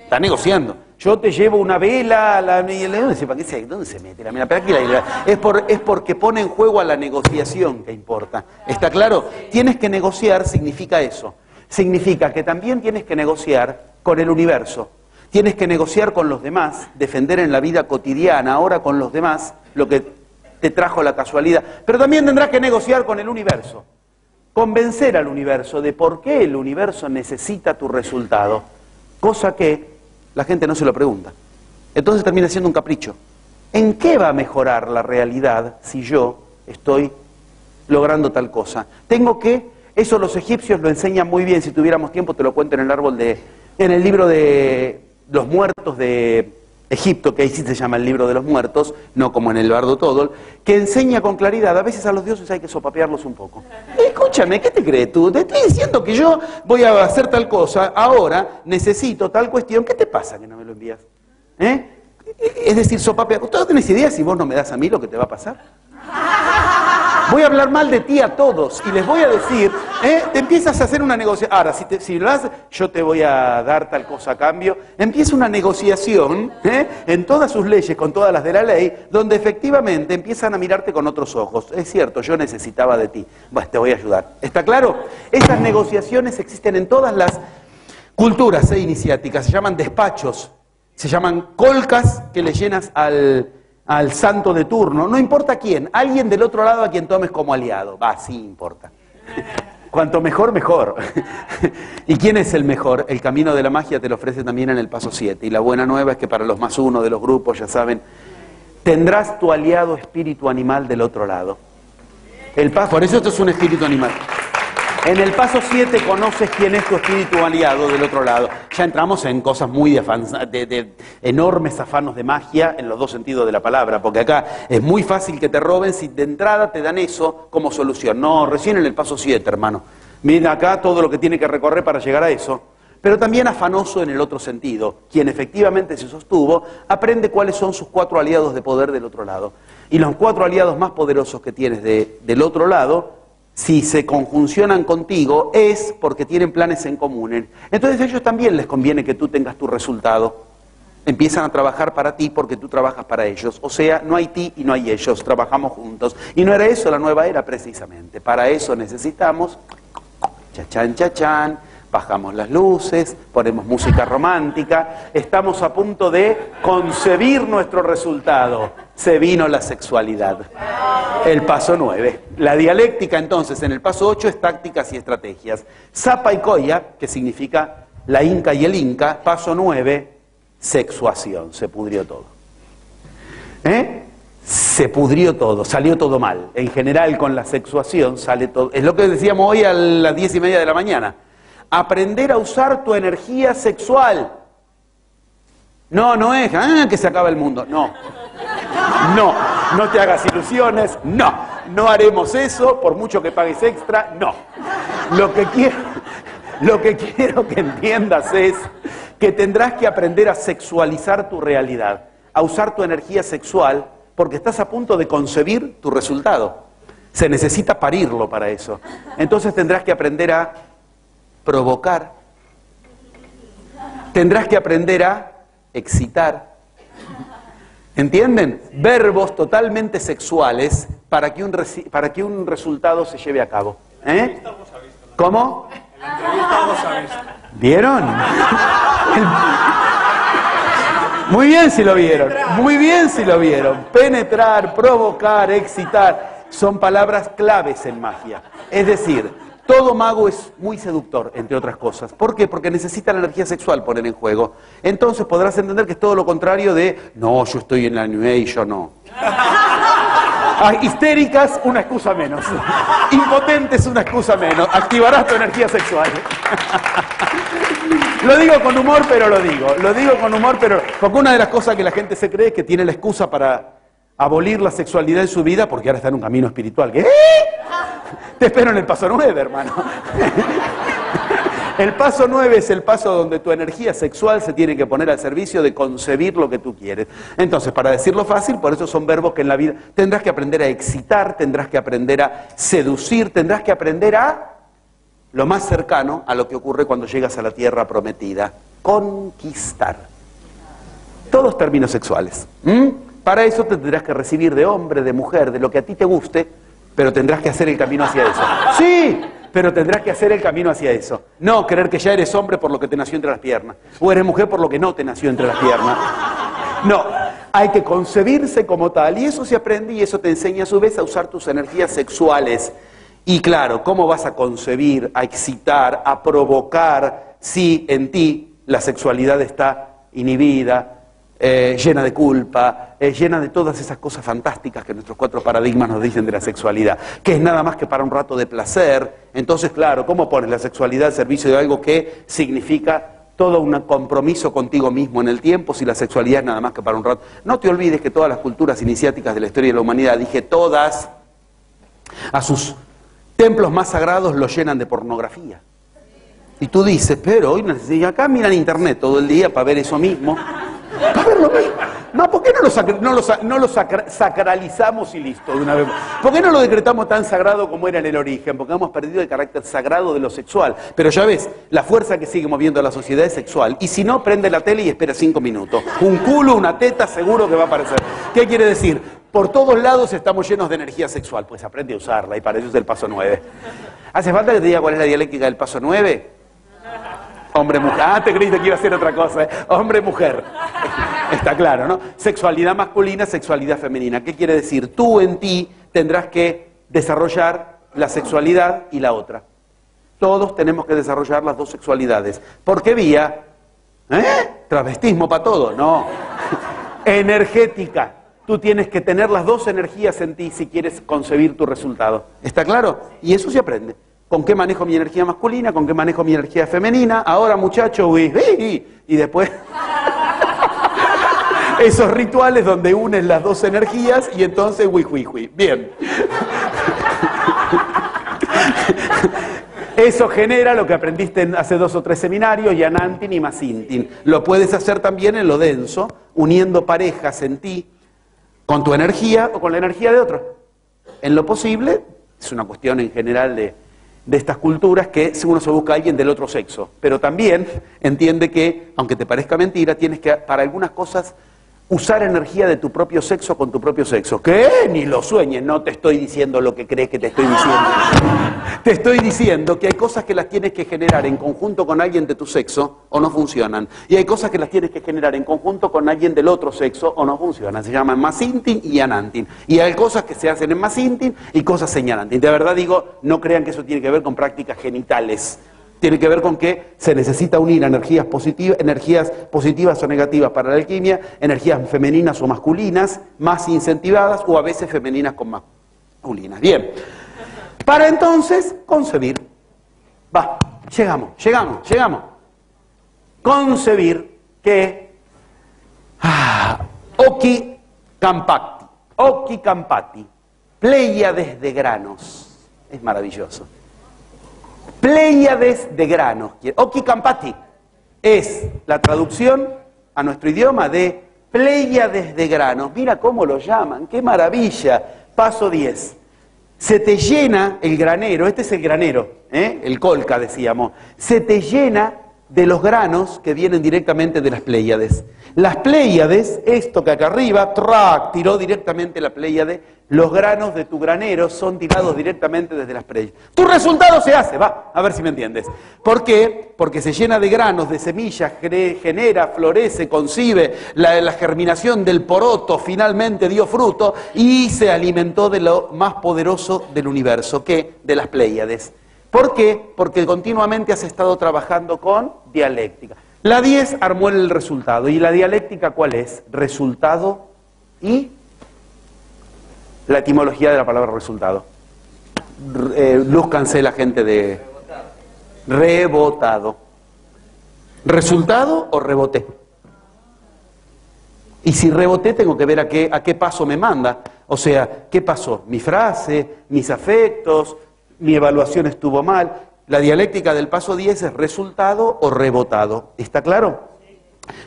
Está negociando. Yo te llevo una vela, ¿dónde se mete la vela? Es porque pone en juego a la negociación que importa. ¿Está claro? Tienes que negociar significa eso. Significa que también tienes que negociar con el universo. Tienes que negociar con los demás, defender en la vida cotidiana, ahora con los demás, lo que te trajo la casualidad. Pero también tendrás que negociar con el universo. Convencer al universo de por qué el universo necesita tu resultado. Cosa que la gente no se lo pregunta. Entonces termina siendo un capricho. ¿En qué va a mejorar la realidad si yo estoy logrando tal cosa? Tengo que Eso los egipcios lo enseñan muy bien. Si tuviéramos tiempo te lo cuento en el libro de los muertos de Egipto, que ahí sí se llama el libro de los muertos, no como en el Bardo Todol, que enseña con claridad. A veces a los dioses hay que sopapearlos un poco. Escúchame, ¿qué te crees tú? Te estoy diciendo que yo voy a hacer tal cosa, ahora necesito tal cuestión. ¿Qué te pasa que no me lo envías? Es decir, sopapear. ¿Tú no tenés idea si vos no me das a mí lo que te va a pasar? Voy a hablar mal de ti a todos y les voy a decir, te empiezas a hacer una negociación. Ahora, si lo haces, yo te voy a dar tal cosa a cambio. Empieza una negociación en todas sus leyes, con todas las de la ley, donde efectivamente empiezan a mirarte con otros ojos. Es cierto, yo necesitaba de ti. Bueno, te voy a ayudar. ¿Está claro? Esas negociaciones existen en todas las culturas iniciáticas. Se llaman despachos, se llaman colcas que le llenas al santo de turno, no importa quién, alguien del otro lado a quien tomes como aliado. Sí importa. Cuanto mejor, mejor. ¿Y quién es el mejor? El camino de la magia te lo ofrece también en el paso 7. Y la buena nueva es que para los +1 de los grupos, ya saben, tendrás tu aliado espíritu animal del otro lado. Por eso esto es un espíritu animal. En el paso 7 conoces quién es tu espíritu aliado del otro lado. Ya entramos en cosas muy de enormes afanos de magia en los dos sentidos de la palabra, porque acá es muy fácil que te roben si de entrada te dan eso como solución. No, recién en el paso 7, hermano. Mira acá todo lo que tiene que recorrer para llegar a eso. Pero también afanoso en el otro sentido. Quien efectivamente se sostuvo, aprende cuáles son sus 4 aliados de poder del otro lado. Y los 4 aliados más poderosos que tienes del otro lado, si se conjuncionan contigo, es porque tienen planes en común. Entonces a ellos también les conviene que tú tengas tu resultado. Empiezan a trabajar para ti porque tú trabajas para ellos. O sea, no hay ti y no hay ellos, trabajamos juntos. Y no era eso la nueva era precisamente. Para eso necesitamos, chachán, chachán, bajamos las luces, ponemos música romántica, estamos a punto de concebir nuestro resultado. Se vino la sexualidad. El paso 9. La dialéctica entonces en el paso 8 es tácticas y estrategias. Sapa y coya, que significa la inca y el inca, paso 9, sexuación. Se pudrió todo. Se pudrió todo, salió todo mal. En general con la sexuación sale todo. Es lo que decíamos hoy a las 10:30 de la mañana. Aprender a usar tu energía sexual. No es que se acaba el mundo. No te hagas ilusiones. No haremos eso por mucho que pagues extra. No. Lo que quiero que entiendas es que tendrás que aprender a sexualizar tu realidad, a usar tu energía sexual, porque estás a punto de concebir tu resultado. Se necesita parirlo para eso. Entonces tendrás que aprender a provocar, tendrás que aprender a excitar. ¿Entienden? Verbos totalmente sexuales para que un resultado se lleve a cabo. ¿Cómo? ¿Vieron? Muy bien si lo vieron, muy bien si lo vieron. Penetrar, provocar, excitar, son palabras claves en magia. Es decir, todo mago es muy seductor, entre otras cosas. ¿Por qué? Porque necesita la energía sexual poner en juego. Entonces podrás entender que es todo lo contrario de, no, yo estoy en la New Age, yo no. Histéricas, una excusa menos. Impotentes, una excusa menos. Activarás tu energía sexual. Lo digo con humor, pero lo digo. Lo digo con humor, pero... Porque una de las cosas que la gente se cree es que tiene la excusa para abolir la sexualidad en su vida porque ahora está en un camino espiritual. ¿Qué? Te espero en el paso 9, hermano. El paso 9 es el paso donde tu energía sexual se tiene que poner al servicio de concebir lo que tú quieres. Entonces, para decirlo fácil, por eso son verbos que en la vida tendrás que aprender a excitar, tendrás que aprender a seducir, tendrás que aprender a lo más cercano a lo que ocurre cuando llegas a la tierra prometida, conquistar. Todos términos sexuales. Para eso te tendrás que recibir de hombre, de mujer, de lo que a ti te guste, pero tendrás que hacer el camino hacia eso. Sí, pero tendrás que hacer el camino hacia eso. No creer que ya eres hombre por lo que te nació entre las piernas, o eres mujer por lo que no te nació entre las piernas. No, hay que concebirse como tal, y eso se aprende y eso te enseña a su vez a usar tus energías sexuales. Y claro, ¿cómo vas a concebir, a excitar, a provocar si en ti la sexualidad está inhibida, llena de culpa, llena de todas esas cosas fantásticas que nuestros 4 paradigmas nos dicen de la sexualidad, que es nada más que para un rato de placer. Entonces, claro, ¿cómo pones la sexualidad al servicio de algo que significa todo un compromiso contigo mismo en el tiempo, si la sexualidad es nada más que para un rato? No te olvides que todas las culturas iniciáticas de la historia de la humanidad, dije todas, a sus templos más sagrados los llenan de pornografía. Y tú dices, pero hoy acá miran internet todo el día para ver eso mismo. Para ver lo mismo. No, ¿por qué no lo sacralizamos y listo de una vez? ¿Por qué no lo decretamos tan sagrado como era en el origen? Porque hemos perdido el carácter sagrado de lo sexual. Pero ya ves, la fuerza que sigue moviendo a la sociedad es sexual. Y si no, prende la tele y espera 5 minutos. Un culo, una teta, seguro que va a aparecer. ¿Qué quiere decir? Por todos lados estamos llenos de energía sexual. Pues aprende a usarla y para eso es el paso 9. ¿Hace falta que te diga cuál es la dialéctica del paso 9? Hombre-mujer. Ah, te creíste que iba a ser otra cosa, ¿eh? Hombre-mujer. Está claro, ¿no? Sexualidad masculina, sexualidad femenina. ¿Qué quiere decir? Tú en ti tendrás que desarrollar la sexualidad y la otra. Todos tenemos que desarrollar las dos sexualidades. ¿Por qué vía? Travestismo para todo. No. Energética. Tú tienes que tener las dos energías en ti si quieres concebir tu resultado. ¿Está claro? Y eso se aprende. ¿Con qué manejo mi energía masculina? ¿Con qué manejo mi energía femenina? Ahora, muchacho, y después... esos rituales donde unes las dos energías y entonces, Bien. Eso genera lo que aprendiste hace 2 o 3 seminarios, Yanantin y Masintin. Lo puedes hacer también en lo denso, uniendo parejas en ti, con tu energía o con la energía de otro. En lo posible, es una cuestión en general de estas culturas que uno se busca a alguien del otro sexo, pero también entiende que, aunque te parezca mentira, tienes que, para algunas cosas, usar energía de tu propio sexo con tu propio sexo. ¿Qué? Ni lo sueñes, no te estoy diciendo lo que crees que te estoy diciendo. Te estoy diciendo que hay cosas que las tienes que generar en conjunto con alguien de tu sexo o no funcionan. Y hay cosas que las tienes que generar en conjunto con alguien del otro sexo o no funcionan. Se llaman Masintin y Yanantin. Y hay cosas que se hacen en Masintin y cosas en Yanantin. De verdad digo, no crean que eso tiene que ver con prácticas genitales. Tiene que ver con que se necesita unir energías positivas o negativas para la alquimia, energías femeninas o masculinas, más incentivadas, o a veces femeninas con masculinas. Bien, para entonces concebir. Va, llegamos. Concebir que Oki Campati, Pléyades de granos. Es maravilloso. Pléyades de granos. Oki Campati es la traducción a nuestro idioma de Pléyades de granos. Mira cómo lo llaman, qué maravilla. Paso 10. Se te llena el granero, este es el granero, el colca decíamos, se te llena de los granos que vienen directamente de las Pléyades. Las Pléyades, esto que acá arriba, tiró directamente la Pléyade, los granos de tu granero son tirados directamente desde las Pléyades. Tu resultado se hace, va, a ver si me entiendes. ¿Por qué? Porque se llena de granos, de semillas, genera, florece, concibe, la germinación del poroto finalmente dio fruto y se alimentó de lo más poderoso del universo, que de las Pléyades. ¿Por qué? Porque continuamente has estado trabajando con dialéctica. La 10 armó el resultado. ¿Y la dialéctica cuál es? Resultado y la etimología de la palabra resultado. Lúzcanse la gente de... Rebotado. ¿Resultado o reboté? Y si reboté tengo que ver a qué paso me manda. O sea, ¿qué pasó? Mi frase, mis afectos, mi evaluación estuvo mal. La dialéctica del paso 10 es resultado o rebotado. ¿Está claro?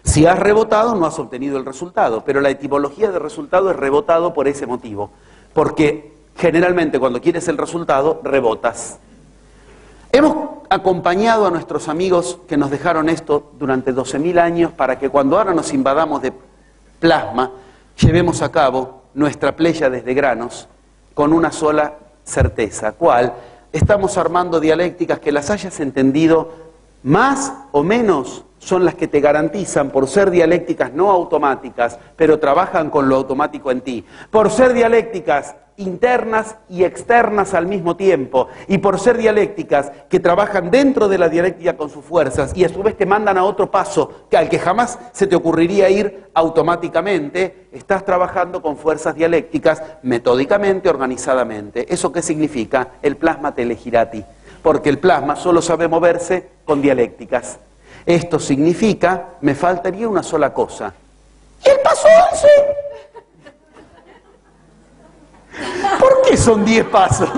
Si has rebotado no has obtenido el resultado, pero la etimología de resultado es rebotado por ese motivo. Porque generalmente cuando quieres el resultado, rebotas. Hemos acompañado a nuestros amigos que nos dejaron esto durante 12.000 años para que cuando ahora nos invadamos de plasma, llevemos a cabo nuestra Pléyades de granos con una sola certeza. ¿Cuál? Estamos armando dialécticas que las hayas entendido más o menos son las que te garantizan, por ser dialécticas no automáticas, pero trabajan con lo automático en ti. Por ser dialécticas internas y externas al mismo tiempo, y por ser dialécticas que trabajan dentro de la dialéctica con sus fuerzas y a su vez te mandan a otro paso al que jamás se te ocurriría ir automáticamente, estás trabajando con fuerzas dialécticas metódicamente, organizadamente. ¿Eso qué significa? El plasma te elegirá a ti, porque el plasma solo sabe moverse con dialécticas. Esto significa, me faltaría una sola cosa. ¿Y el paso 11? ¿Por qué son 10 pasos?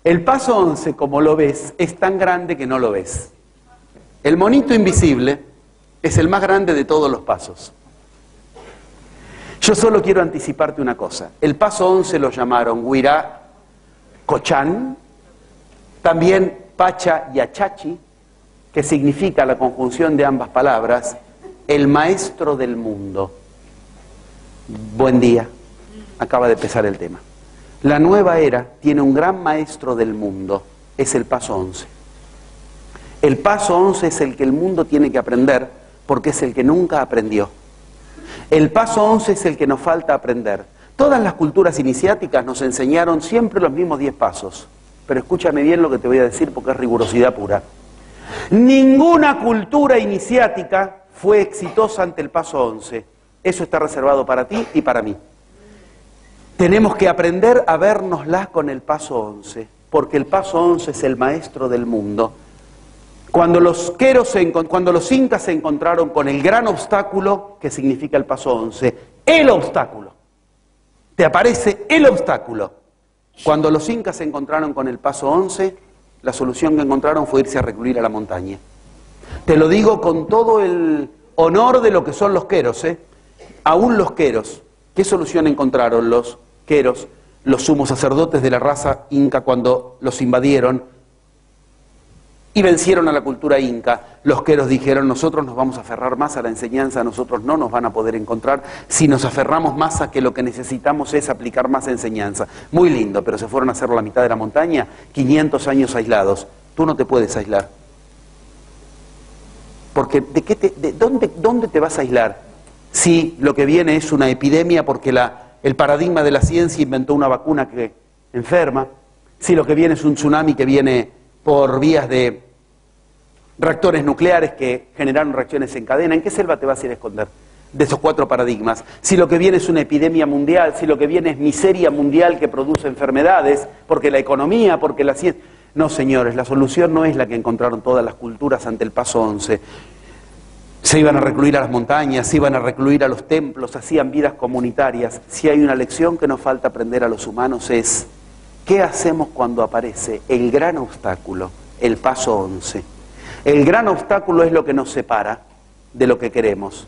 El paso 11, como lo ves, es tan grande que no lo ves. El monito invisible es el más grande de todos los pasos. Yo solo quiero anticiparte una cosa. El paso 11 lo llamaron Huirá Cochán, también Pacha y Achachi, que significa la conjunción de ambas palabras, el maestro del mundo. Buen día. Acaba de empezar el tema. La nueva era tiene un gran maestro del mundo, es el paso 11. El paso 11 es el que el mundo tiene que aprender porque es el que nunca aprendió. El paso 11 es el que nos falta aprender. Todas las culturas iniciáticas nos enseñaron siempre los mismos 10 pasos, pero escúchame bien lo que te voy a decir porque es rigurosidad pura. Ninguna cultura iniciática fue exitosa ante el paso 11. Eso está reservado para ti y para mí. Tenemos que aprender a vernoslas con el paso 11, porque el paso 11 es el maestro del mundo. Cuando los incas se encontraron con el gran obstáculo, que significa el paso 11, el obstáculo, te aparece el obstáculo. Cuando los incas se encontraron con el paso 11, la solución que encontraron fue irse a recluir a la montaña. Te lo digo con todo el honor de lo que son los queros, Aún los queros, ¿qué solución encontraron los queros, los sumos sacerdotes de la raza inca cuando los invadieron y vencieron a la cultura inca? Los queros dijeron, nosotros nos vamos a aferrar más a la enseñanza, nosotros no nos van a poder encontrar si nos aferramos más a que lo que necesitamos es aplicar más enseñanza. Muy lindo, pero se fueron a hacerlo a la mitad de la montaña, 500 años aislados. Tú no te puedes aislar. Porque ¿dónde te vas a aislar? Si lo que viene es una epidemia porque el paradigma de la ciencia inventó una vacuna que enferma, si lo que viene es un tsunami que viene por vías de reactores nucleares que generaron reacciones en cadena, ¿en qué selva te vas a ir a esconder de esos 4 paradigmas? Si lo que viene es una epidemia mundial, si lo que viene es miseria mundial que produce enfermedades, porque la economía, porque la ciencia... No, señores, la solución no es la que encontraron todas las culturas ante el paso 11. Se iban a recluir a las montañas, se iban a recluir a los templos, hacían vidas comunitarias. Si hay una lección que nos falta aprender a los humanos es, ¿qué hacemos cuando aparece el gran obstáculo, el paso 11? El gran obstáculo es lo que nos separa de lo que queremos.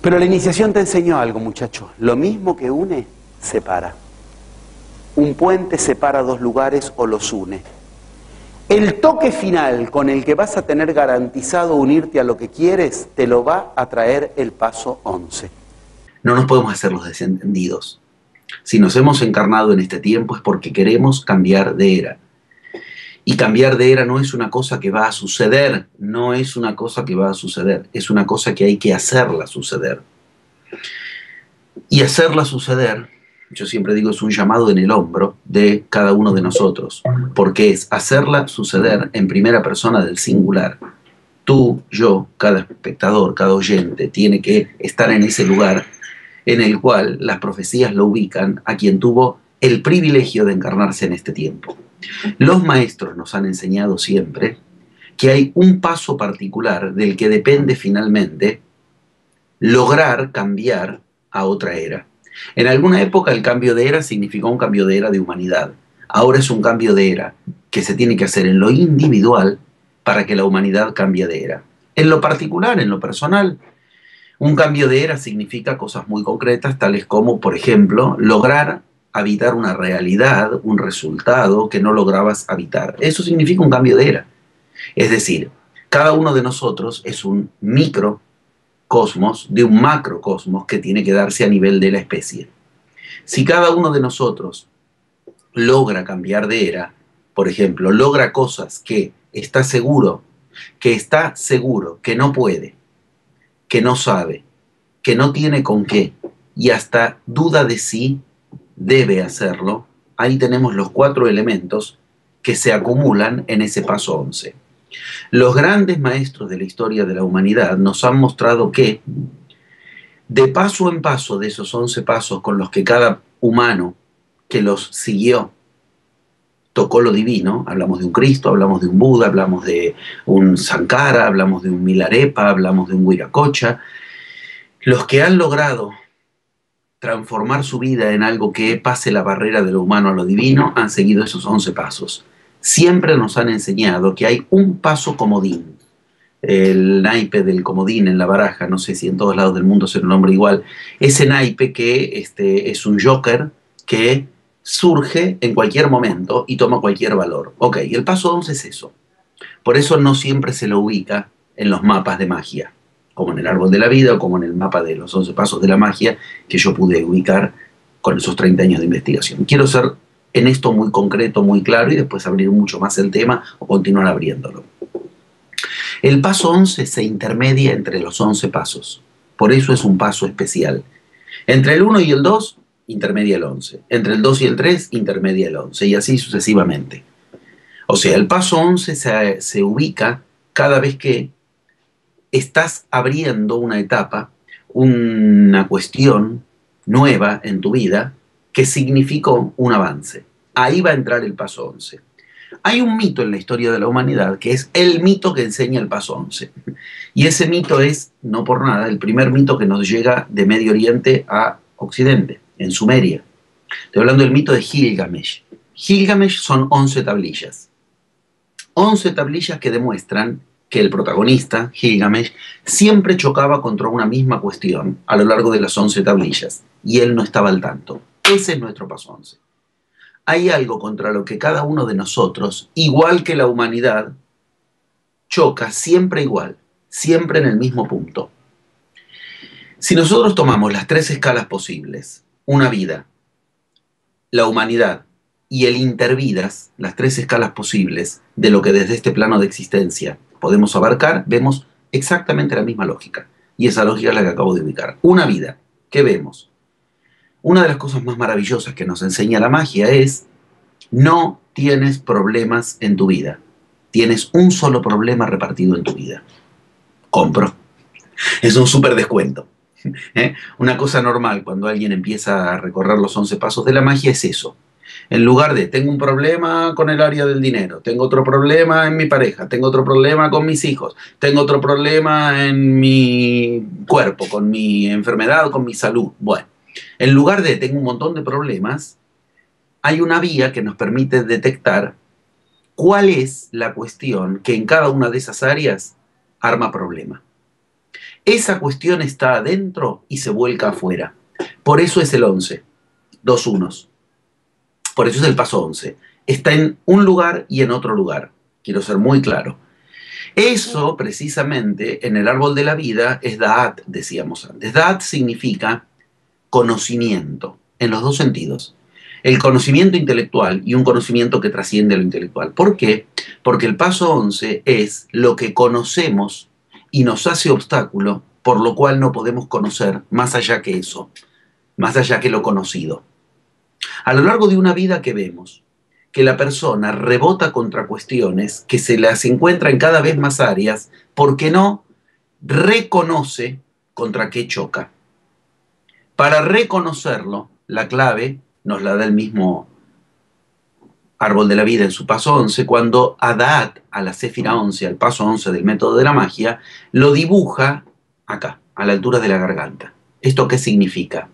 Pero la iniciación te enseñó algo, muchacho. Lo mismo que une, separa. Un puente separa 2 lugares o los une. El toque final con el que vas a tener garantizado unirte a lo que quieres, te lo va a traer el paso 11. No nos podemos hacer los desentendidos. Si nos hemos encarnado en este tiempo es porque queremos cambiar de era. Y cambiar de era no es una cosa que va a suceder, no es una cosa que va a suceder, es una cosa que hay que hacerla suceder. Y hacerla suceder, yo siempre digo, es un llamado en el hombro de cada uno de nosotros, porque es hacerla suceder en primera persona del singular. Tú, yo, cada espectador, cada oyente, tiene que estar en ese lugar en el cual las profecías lo ubican a quien tuvo el privilegio de encarnarse en este tiempo. Los maestros nos han enseñado siempre que hay un paso particular del que depende finalmente lograr cambiar a otra era. En alguna época el cambio de era significó un cambio de era de humanidad. Ahora es un cambio de era que se tiene que hacer en lo individual para que la humanidad cambie de era. En lo particular, en lo personal, un cambio de era significa cosas muy concretas, tales como, por ejemplo, lograr habitar una realidad, un resultado que no lograbas habitar. Eso significa un cambio de era. Es decir, cada uno de nosotros es un microcosmos de un macrocosmos que tiene que darse a nivel de la especie. Si cada uno de nosotros logra cambiar de era, por ejemplo, logra cosas que está seguro, que no puede, que no sabe, que no tiene con qué, y hasta duda de si debe hacerlo. Ahí tenemos los 4 elementos que se acumulan en ese paso 11. Los grandes maestros de la historia de la humanidad nos han mostrado que de paso en paso de esos 11 pasos con los que cada humano que los siguió tocó lo divino, hablamos de un Cristo, hablamos de un Buda, hablamos de un Sankara, hablamos de un Milarepa, hablamos de un Viracocha, los que han logrado transformar su vida en algo que pase la barrera de lo humano a lo divino han seguido esos 11 pasos. Siempre nos han enseñado que hay un paso comodín. El naipe del comodín en la baraja, no sé si en todos lados del mundo se lo nombra igual, ese naipe que es un joker que surge en cualquier momento y toma cualquier valor. Ok, el paso 11 es eso. Por eso no siempre se lo ubica en los mapas de magia, como en el árbol de la vida o como en el mapa de los 11 pasos de la magia que yo pude ubicar con esos 30 años de investigación. Quiero ser en esto muy concreto, muy claro, y después abrir mucho más el tema o continuar abriéndolo. El paso 11 se intermedia entre los 11 pasos. Por eso es un paso especial. Entre el 1 y el 2, intermedia el 11. Entre el 2 y el 3, intermedia el 11. Y así sucesivamente. O sea, el paso 11 se ubica cada vez que estás abriendo una etapa, una cuestión nueva en tu vida que significó un avance. Ahí va a entrar el paso 11. Hay un mito en la historia de la humanidad que es el mito que enseña el paso 11. Y ese mito es, no por nada, el primer mito que nos llega de Medio Oriente a Occidente, en Sumeria. Estoy hablando del mito de Gilgamesh. Gilgamesh son 11 tablillas. 11 tablillas que demuestran que el protagonista, Gilgamesh, siempre chocaba contra una misma cuestión a lo largo de las 11 tablillas. Y él no estaba al tanto. Ese es nuestro paso 11. Hay algo contra lo que cada uno de nosotros, igual que la humanidad, choca siempre igual, siempre en el mismo punto. Si nosotros tomamos las 3 escalas posibles, una vida, la humanidad y el intervidas, las 3 escalas posibles de lo que desde este plano de existencia podemos abarcar, vemos exactamente la misma lógica. Y esa lógica es la que acabo de ubicar. Una vida, ¿qué vemos? Una de las cosas más maravillosas que nos enseña la magia es: no tienes problemas en tu vida. Tienes un solo problema repartido en tu vida. Compro. Es un súper descuento. Una cosa normal cuando alguien empieza a recorrer los 11 pasos de la magia es eso. En lugar de, tengo un problema con el área del dinero, tengo otro problema en mi pareja, tengo otro problema con mis hijos, tengo otro problema en mi cuerpo, con mi enfermedad, con mi salud. Bueno, en lugar de tengo un montón de problemas, hay una vía que nos permite detectar cuál es la cuestión que en cada una de esas áreas arma problema. Esa cuestión está adentro y se vuelca afuera. Por eso es el 11, 2 unos. Por eso es el paso 11. Está en un lugar y en otro lugar. Quiero ser muy claro. Eso, precisamente, en el árbol de la vida es Da'at, decíamos antes. Da'at significa conocimiento, en los dos sentidos. El conocimiento intelectual y un conocimiento que trasciende lo intelectual. ¿Por qué? Porque el paso 11 es lo que conocemos y nos hace obstáculo, por lo cual no podemos conocer más allá que eso, más allá que lo conocido. A lo largo de una vida que vemos que la persona rebota contra cuestiones que se las encuentra en cada vez más áreas porque no reconoce contra qué choca. Para reconocerlo, la clave nos la da el mismo árbol de la vida en su paso 11, cuando a Da'at, a la Séfira 11, al paso 11 del método de la magia, lo dibuja acá, a la altura de la garganta. ¿Esto qué significa?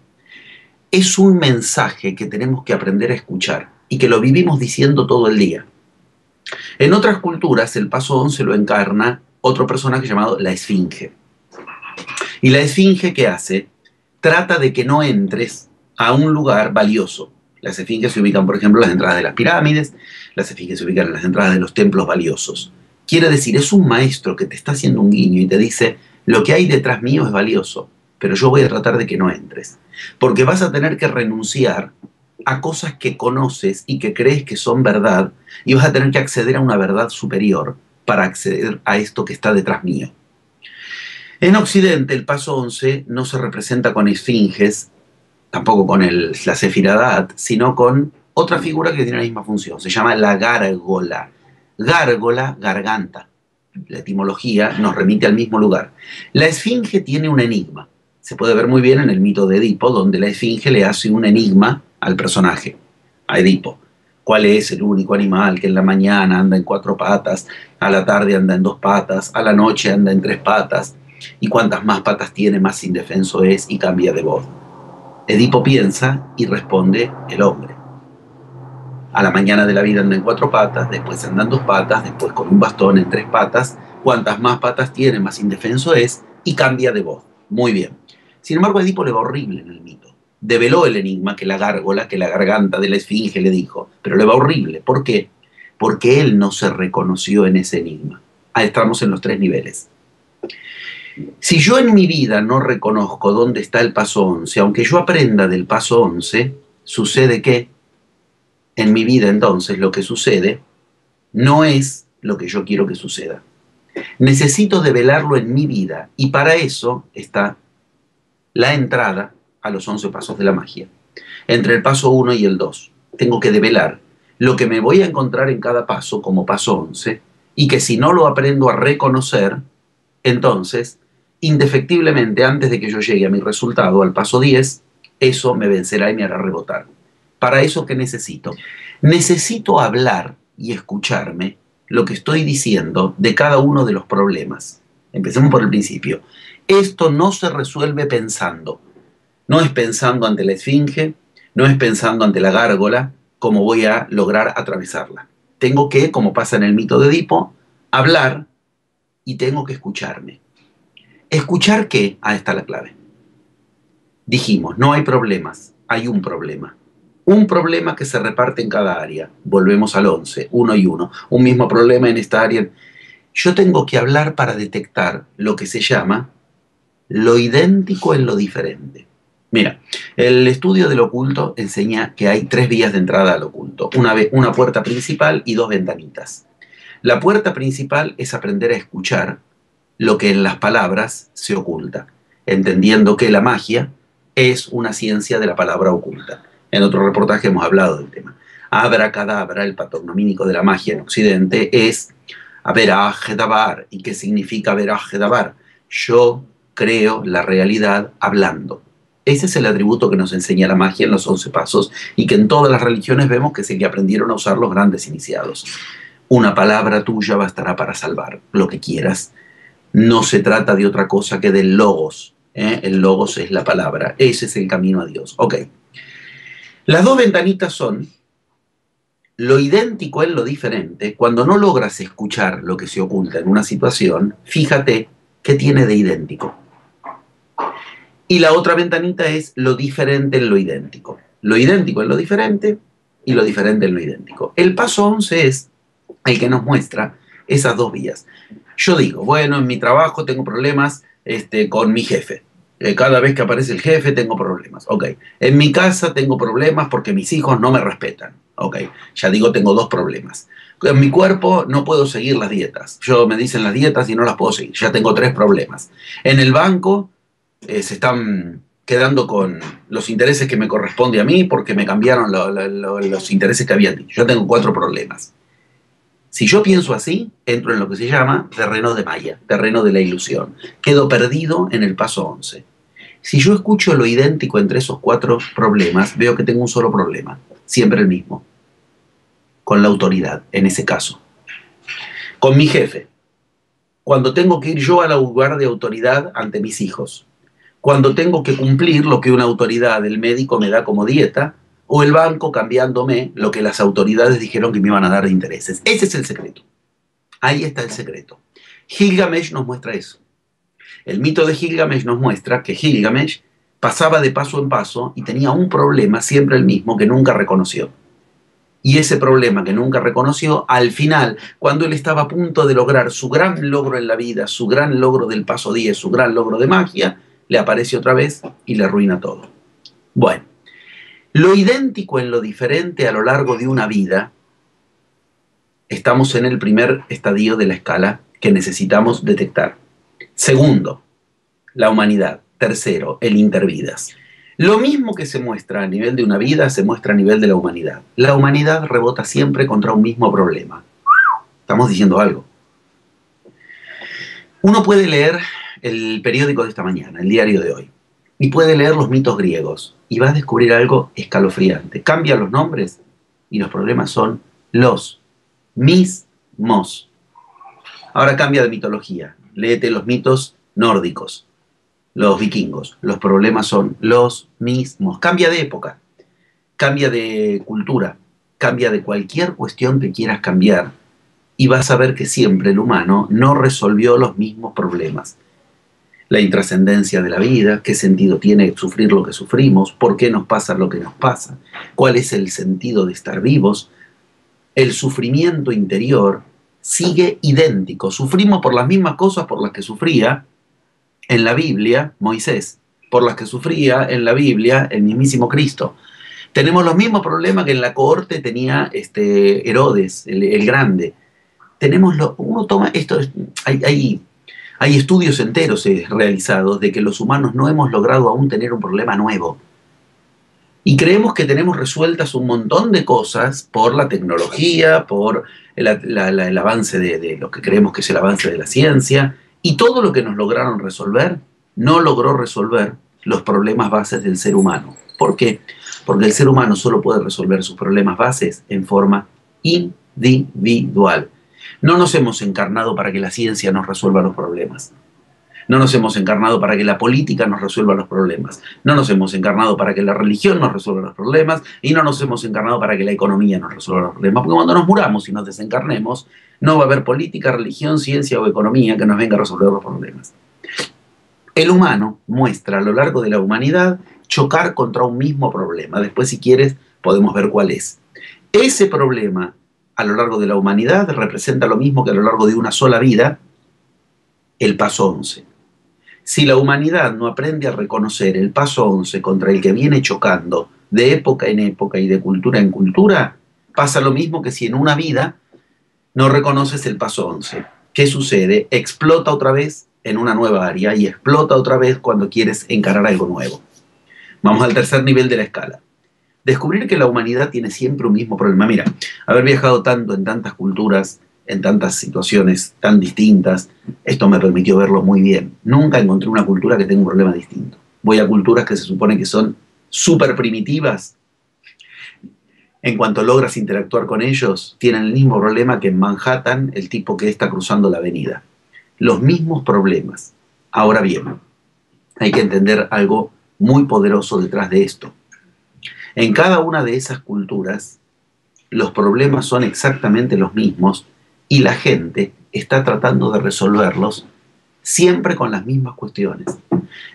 Es un mensaje que tenemos que aprender a escuchar y que lo vivimos diciendo todo el día. En otras culturas, el paso 11 lo encarna otro personaje llamado la Esfinge. Y la Esfinge, ¿qué hace? Trata de que no entres a un lugar valioso. Las esfinges se ubican, por ejemplo, en las entradas de las pirámides, las esfinges se ubican en las entradas de los templos valiosos. Quiere decir, es un maestro que te está haciendo un guiño y te dice, lo que hay detrás mío es valioso, pero yo voy a tratar de que no entres. Porque vas a tener que renunciar a cosas que conoces y que crees que son verdad, y vas a tener que acceder a una verdad superior para acceder a esto que está detrás mío. En Occidente, el paso 11 no se representa con esfinges tampoco con la Sefiradat, sino con otra figura que tiene la misma función. Se llama la gárgola. Gárgola, garganta. La etimología nos remite al mismo lugar. La esfinge tiene un enigma. Se puede ver muy bien en el mito de Edipo, donde la esfinge le hace un enigma al personaje, a Edipo. ¿Cuál es el único animal que en la mañana anda en 4 patas, a la tarde anda en 2 patas, a la noche anda en 3 patas? Y cuantas más patas tiene, más indefenso es, y cambia de voz. Edipo piensa y responde el hombre. A la mañana de la vida anda en 4 patas, después anda en 2 patas, después con un bastón en 3 patas. Cuantas más patas tiene, más indefenso es, y cambia de voz. Muy bien. Sin embargo, a Edipo le va horrible en el mito. Develó el enigma que la gárgola, que la garganta de la esfinge le dijo, pero le va horrible. ¿Por qué? Porque él no se reconoció en ese enigma. Ahí estamos en los 3 niveles. Si yo en mi vida no reconozco dónde está el paso 11, aunque yo aprenda del paso 11, sucede que en mi vida entonces lo que sucede no es lo que yo quiero que suceda. Necesito develarlo en mi vida y para eso está la entrada a los 11 pasos de la magia. Entre el paso 1 y el 2 tengo que develar lo que me voy a encontrar en cada paso como paso 11 y que si no lo aprendo a reconocer, entonces, indefectiblemente, antes de que yo llegue a mi resultado, al paso 10, eso me vencerá y me hará rebotar. ¿Para eso qué necesito? Necesito hablar y escucharme lo que estoy diciendo de cada uno de los problemas. Empecemos por el principio. Esto no se resuelve pensando. No es pensando ante la esfinge, no es pensando ante la gárgola, cómo voy a lograr atravesarla. Tengo que, como pasa en el mito de Edipo, hablar y tengo que escucharme. ¿Escuchar qué? Ahí está la clave. Dijimos, no hay problemas, hay un problema. Un problema que se reparte en cada área. Volvemos al 11, 1 y 1. Un mismo problema en esta área. Yo tengo que hablar para detectar lo que se llama lo idéntico en lo diferente. Mira, el estudio del oculto enseña que hay 3 vías de entrada al oculto. Una puerta principal y 2 ventanitas. La puerta principal es aprender a escuchar lo que en las palabras se oculta, entendiendo que la magia es una ciencia de la palabra oculta. En otro reportaje hemos hablado del tema. Abracadabra, el patronomínico de la magia en Occidente, es Averaj-Dabar. ¿Y qué significa Averaj-Dabar? Yo creo la realidad hablando. Ese es el atributo que nos enseña la magia en los 11 pasos y que en todas las religiones vemos que es el que aprendieron a usar los grandes iniciados. Una palabra tuya bastará para salvar lo que quieras. No se trata de otra cosa que del logos. El logos es la palabra. Ese es el camino a Dios. Ok. Las 2 ventanitas son lo idéntico en lo diferente. Cuando no logras escuchar lo que se oculta en una situación, fíjate qué tiene de idéntico. Y la otra ventanita es lo diferente en lo idéntico. Lo idéntico en lo diferente y lo diferente en lo idéntico. El paso 11 es el que nos muestra esas 2 vías. Yo digo, bueno, en mi trabajo tengo problemas con mi jefe. Cada vez que aparece el jefe tengo problemas. Ok. En mi casa tengo problemas porque mis hijos no me respetan. Ok. Ya digo, tengo 2 problemas. En mi cuerpo no puedo seguir las dietas. Me dicen las dietas y no las puedo seguir. Ya tengo 3 problemas. En el banco se están quedando con los intereses que me corresponde a mí porque me cambiaron los intereses que habían dicho. Yo tengo 4 problemas. Si yo pienso así, entro en lo que se llama terreno de Maya, terreno de la ilusión. Quedo perdido en el paso 11. Si yo escucho lo idéntico entre esos 4 problemas, veo que tengo un solo problema, siempre el mismo, con la autoridad, en ese caso. Con mi jefe, cuando tengo que ir yo al lugar de autoridad ante mis hijos, cuando tengo que cumplir lo que una autoridad, el médico, me da como dieta, o el banco cambiándome lo que las autoridades dijeron que me iban a dar de intereses. Ese es el secreto. Ahí está el secreto. Gilgamesh nos muestra eso. El mito de Gilgamesh nos muestra que Gilgamesh pasaba de paso en paso y tenía un problema, siempre el mismo, que nunca reconoció. Y ese problema que nunca reconoció, al final, cuando él estaba a punto de lograr su gran logro en la vida, su gran logro del paso 10, su gran logro de magia, le aparece otra vez y le arruina todo. Bueno. Lo idéntico en lo diferente a lo largo de una vida, estamos en el primer estadio de la escala que necesitamos detectar. Segundo, la humanidad. Tercero, el intervidas. Lo mismo que se muestra a nivel de una vida, se muestra a nivel de la humanidad. La humanidad rebota siempre contra un mismo problema. Estamos diciendo algo. Uno puede leer el periódico de esta mañana, el diario de hoy, y puede leer los mitos griegos, y va a descubrir algo escalofriante. Cambia los nombres y los problemas son los mismos. Ahora cambia de mitología. Léete los mitos nórdicos, los vikingos. Los problemas son los mismos. Cambia de época, cambia de cultura, cambia de cualquier cuestión que quieras cambiar y vas a ver que siempre el humano no resolvió los mismos problemas. La intrascendencia de la vida, qué sentido tiene sufrir lo que sufrimos, por qué nos pasa lo que nos pasa, cuál es el sentido de estar vivos. El sufrimiento interior sigue idéntico. Sufrimos por las mismas cosas por las que sufría en la Biblia Moisés, por las que sufría en la Biblia el mismísimo Cristo. Tenemos los mismos problemas que en la cohorte tenía Herodes, el Grande. Uno toma esto, hay estudios enteros realizados de que los humanos no hemos logrado aún tener un problema nuevo. Y creemos que tenemos resueltas un montón de cosas por la tecnología, por el avance de lo que creemos que es el avance de la ciencia, y todo lo que nos lograron resolver no logró resolver los problemas bases del ser humano. ¿Por qué? Porque el ser humano solo puede resolver sus problemas bases en forma individual. No nos hemos encarnado para que la ciencia nos resuelva los problemas. No nos hemos encarnado para que la política nos resuelva los problemas. No nos hemos encarnado para que la religión nos resuelva los problemas. Y no nos hemos encarnado para que la economía nos resuelva los problemas. Porque cuando nos muramos y nos desencarnemos, no va a haber política, religión, ciencia o economía que nos venga a resolver los problemas. El humano muestra a lo largo de la humanidad chocar contra un mismo problema. Después, si quieres, podemos ver cuál es. Ese problema a lo largo de la humanidad representa lo mismo que a lo largo de una sola vida, el paso 11. Si la humanidad no aprende a reconocer el paso 11 contra el que viene chocando de época en época y de cultura en cultura, pasa lo mismo que si en una vida no reconoces el paso 11. ¿Qué sucede? Explota otra vez en una nueva área y explota otra vez cuando quieres encarar algo nuevo. Vamos al tercer nivel de la escala. Descubrir que la humanidad tiene siempre un mismo problema. Mira, haber viajado tanto en tantas culturas, en tantas situaciones tan distintas, esto me permitió verlo muy bien. Nunca encontré una cultura que tenga un problema distinto. Voy a culturas que se supone que son súper primitivas. En cuanto logras interactuar con ellos, tienen el mismo problema que en Manhattan el tipo que está cruzando la avenida. Los mismos problemas. Ahora bien, hay que entender algo muy poderoso detrás de esto. En cada una de esas culturas, los problemas son exactamente los mismos y la gente está tratando de resolverlos siempre con las mismas cuestiones.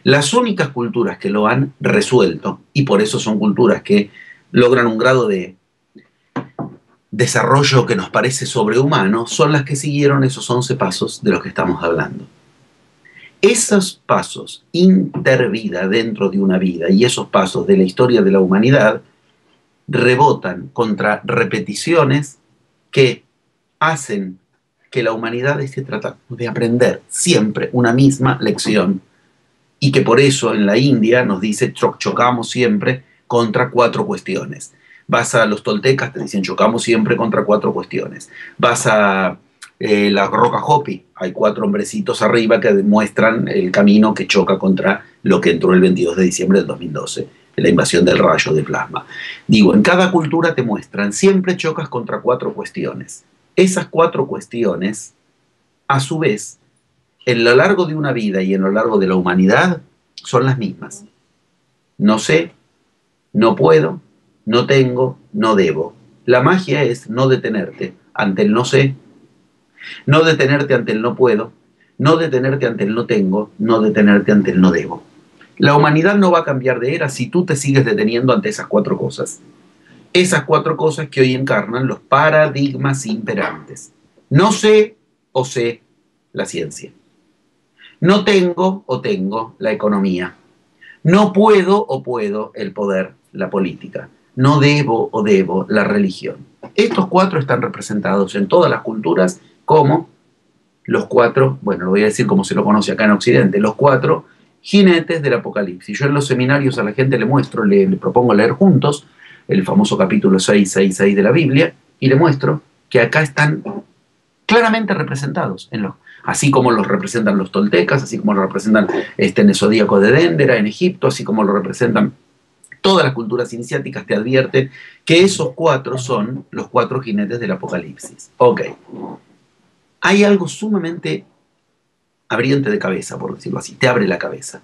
Las únicas culturas que lo han resuelto, y por eso son culturas que logran un grado de desarrollo que nos parece sobrehumano, son las que siguieron esos 11 pasos de los que estamos hablando. Esos pasos intervida dentro de una vida y esos pasos de la historia de la humanidad rebotan contra repeticiones que hacen que la humanidad esté tratando de aprender siempre una misma lección y que por eso en la India nos dice chocamos siempre contra 4 cuestiones. Vas a los toltecas, te dicen chocamos siempre contra 4 cuestiones. Vas a la roca Hopi, hay 4 hombrecitos arriba que demuestran el camino que choca contra lo que entró el 22 de diciembre del 2012, la invasión del rayo de plasma. Digo, en cada cultura te muestran, siempre chocas contra 4 cuestiones. Esas 4 cuestiones, a su vez, en lo largo de una vida y en lo largo de la humanidad, son las mismas. No sé, no puedo, no tengo, no debo. La magia es no detenerte ante el no sé, no detenerte ante el no puedo, no detenerte ante el no tengo, no detenerte ante el no debo. La humanidad no va a cambiar de era si tú te sigues deteniendo ante esas 4 cosas. Esas 4 cosas que hoy encarnan los paradigmas imperantes. No sé o sé la ciencia. No tengo o tengo la economía. No puedo o puedo el poder, la política. No debo o debo la religión. Estos 4 están representados en todas las culturas como los 4, bueno, lo voy a decir como se lo conoce acá en Occidente, los 4 jinetes del Apocalipsis. Yo en los seminarios a la gente le muestro, le propongo leer juntos el famoso capítulo 666 de la Biblia, y le muestro que acá están claramente representados, así como los representan los toltecas, así como lo representan en el zodíaco de Déndera, en Egipto, así como lo representan todas las culturas iniciáticas, te advierten que esos 4 son los 4 jinetes del Apocalipsis. Ok. Hay algo sumamente abriente de cabeza, por decirlo así, te abre la cabeza.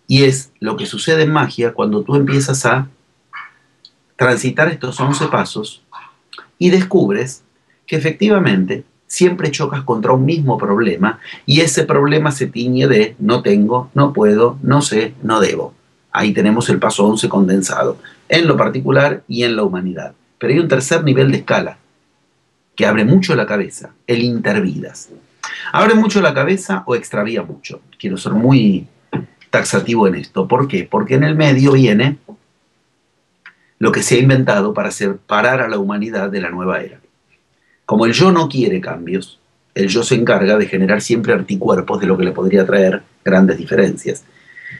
Y es lo que sucede en magia cuando tú empiezas a transitar estos 11 pasos y descubres que efectivamente siempre chocas contra un mismo problema y ese problema se tiñe de no tengo, no puedo, no sé, no debo. Ahí tenemos el paso 11 condensado, en lo particular y en la humanidad. Pero hay un tercer nivel de escala que abre mucho la cabeza, el intervidas. ¿Abre mucho la cabeza o extravía mucho? Quiero ser muy taxativo en esto. ¿Por qué? Porque en el medio viene lo que se ha inventado para separar a la humanidad de la nueva era. Como el yo no quiere cambios, el yo se encarga de generar siempre anticuerpos de lo que le podría traer grandes diferencias.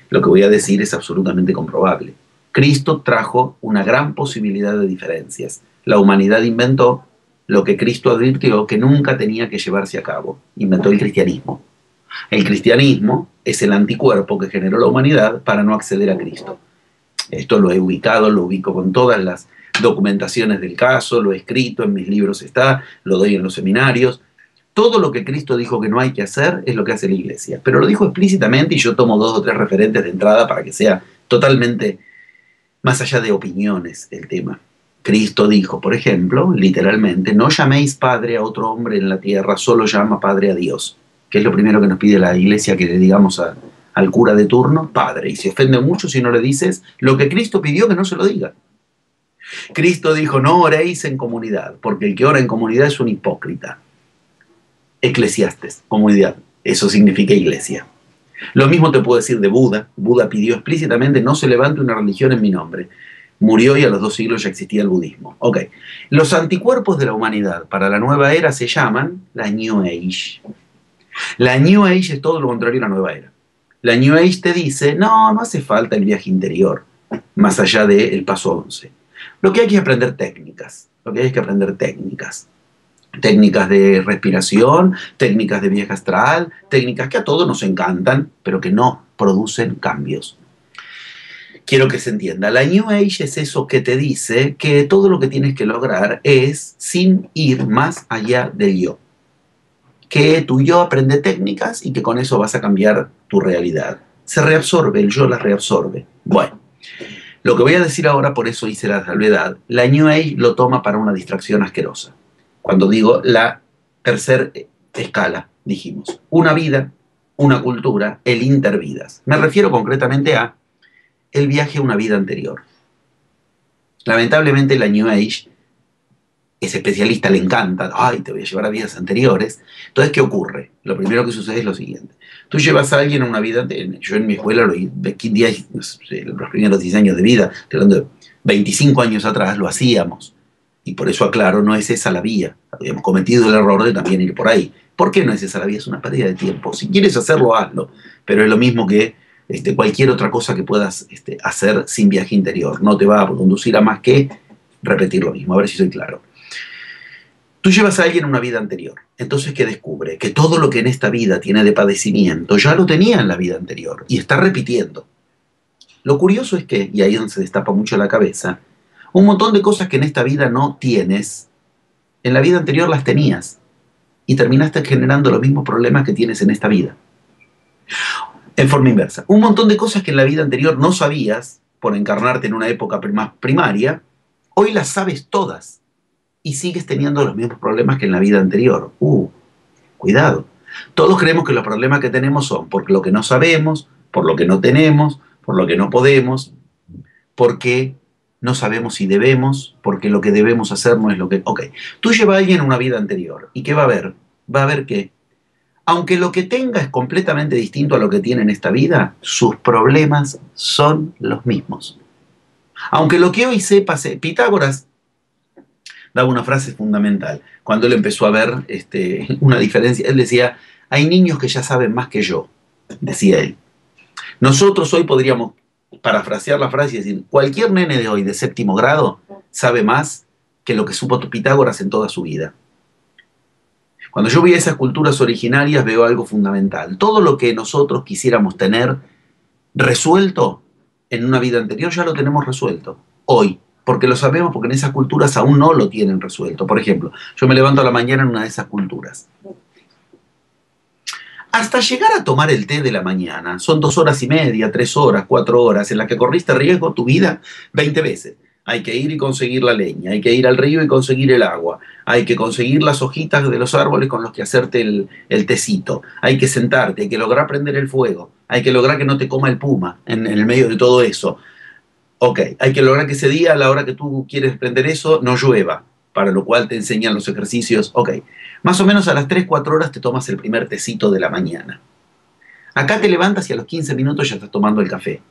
Lo que voy a decir es absolutamente comprobable. Cristo trajo una gran posibilidad de diferencias. La humanidad inventó lo que Cristo advirtió que nunca tenía que llevarse a cabo. Inventó el cristianismo. El cristianismo es el anticuerpo que generó la humanidad para no acceder a Cristo. Esto lo he ubicado, lo ubico con todas las documentaciones del caso, lo he escrito, en mis libros está, lo doy en los seminarios. Todo lo que Cristo dijo que no hay que hacer es lo que hace la Iglesia. Pero lo dijo explícitamente y yo tomo 2 o 3 referentes de entrada para que sea totalmente más allá de opiniones el tema. Cristo dijo, por ejemplo, literalmente, no llaméis padre a otro hombre en la tierra, solo llama padre a Dios. Que es lo primero que nos pide la Iglesia que le digamos al cura de turno, padre. Y se ofende mucho si no le dices lo que Cristo pidió que no se lo diga. Cristo dijo, no oréis en comunidad, porque el que ora en comunidad es un hipócrita. Eclesiastes, comunidad, eso significa iglesia. Lo mismo te puedo decir de Buda. Buda pidió explícitamente, no se levante una religión en mi nombre. Murió y a los 2 siglos ya existía el budismo. Ok. Los anticuerpos de la humanidad para la nueva era se llaman la New Age. La New Age es todo lo contrario a la nueva era. La New Age te dice, no hace falta el viaje interior, más allá del paso 11. Lo que hay que aprender técnicas. Técnicas de respiración, técnicas de viaje astral, técnicas que a todos nos encantan, pero que no producen cambios. Quiero que se entienda, la New Age es eso que te dice que todo lo que tienes que lograr es sin ir más allá del yo. Que tu yo aprende técnicas y que con eso vas a cambiar tu realidad. Se reabsorbe, el yo la reabsorbe. Bueno, lo que voy a decir ahora, por eso hice la salvedad, la New Age lo toma para una distracción asquerosa. Cuando digo la tercera escala, dijimos, una vida, una cultura, el intervidas. Me refiero concretamente a el viaje a una vida anterior. Lamentablemente la New Age, ese especialista le encanta, ay, te voy a llevar a vidas anteriores. Entonces, ¿qué ocurre? Lo primero que sucede es lo siguiente. Tú llevas a alguien a una vida, yo en mi escuela, los primeros 10 años de vida, hablando de 25 años atrás, lo hacíamos. Y por eso aclaro, no es esa la vía. Habíamos cometido el error de también ir por ahí. ¿Por qué no es esa la vía? Es una pérdida de tiempo. Si quieres hacerlo, hazlo. Pero es lo mismo que cualquier otra cosa que puedas hacer sin viaje interior. No te va a conducir a más que repetir lo mismo. A ver si soy claro. Tú llevas a alguien a una vida anterior. Entonces, ¿qué descubre? Que todo lo que en esta vida tiene de padecimiento ya lo tenía en la vida anterior y está repitiendo. Lo curioso es que, y ahí es donde se destapa mucho la cabeza, un montón de cosas que en esta vida no tienes, en la vida anterior las tenías y terminaste generando los mismos problemas que tienes en esta vida. En forma inversa. Un montón de cosas que en la vida anterior no sabías, por encarnarte en una época más primaria, hoy las sabes todas y sigues teniendo los mismos problemas que en la vida anterior. Cuidado. Todos creemos que los problemas que tenemos son por lo que no sabemos, por lo que no tenemos, por lo que no podemos, porque no sabemos si debemos, porque lo que debemos hacer no es lo que... Ok, tú llevas a alguien a una vida anterior, ¿y qué va a haber? Va a ver que, aunque lo que tenga es completamente distinto a lo que tiene en esta vida, sus problemas son los mismos. Aunque lo que hoy sepa, Pitágoras daba una frase fundamental. Cuando él empezó a ver una diferencia, él decía, hay niños que ya saben más que yo, decía él. Nosotros hoy podríamos parafrasear la frase y decir, cualquier nene de hoy de 7º grado sabe más que lo que supo Pitágoras en toda su vida. Cuando yo voy a esas culturas originarias veo algo fundamental. Todo lo que nosotros quisiéramos tener resuelto en una vida anterior ya lo tenemos resuelto hoy, porque lo sabemos, porque en esas culturas aún no lo tienen resuelto. Por ejemplo, yo me levanto a la mañana en una de esas culturas. Hasta llegar a tomar el té de la mañana, son 2 horas y media, 3 horas, 4 horas, en las que corriste riesgo tu vida 20 veces. Hay que ir y conseguir la leña, hay que ir al río y conseguir el agua, hay que conseguir las hojitas de los árboles con los que hacerte el tecito, hay que sentarte, hay que lograr prender el fuego, hay que lograr que no te coma el puma en el medio de todo eso. Ok, hay que lograr que ese día, a la hora que tú quieres prender eso, no llueva, para lo cual te enseñan los ejercicios. Ok, más o menos a las 3, 4 horas te tomas el primer tecito de la mañana. Acá te levantas y a los 15 minutos ya estás tomando el café.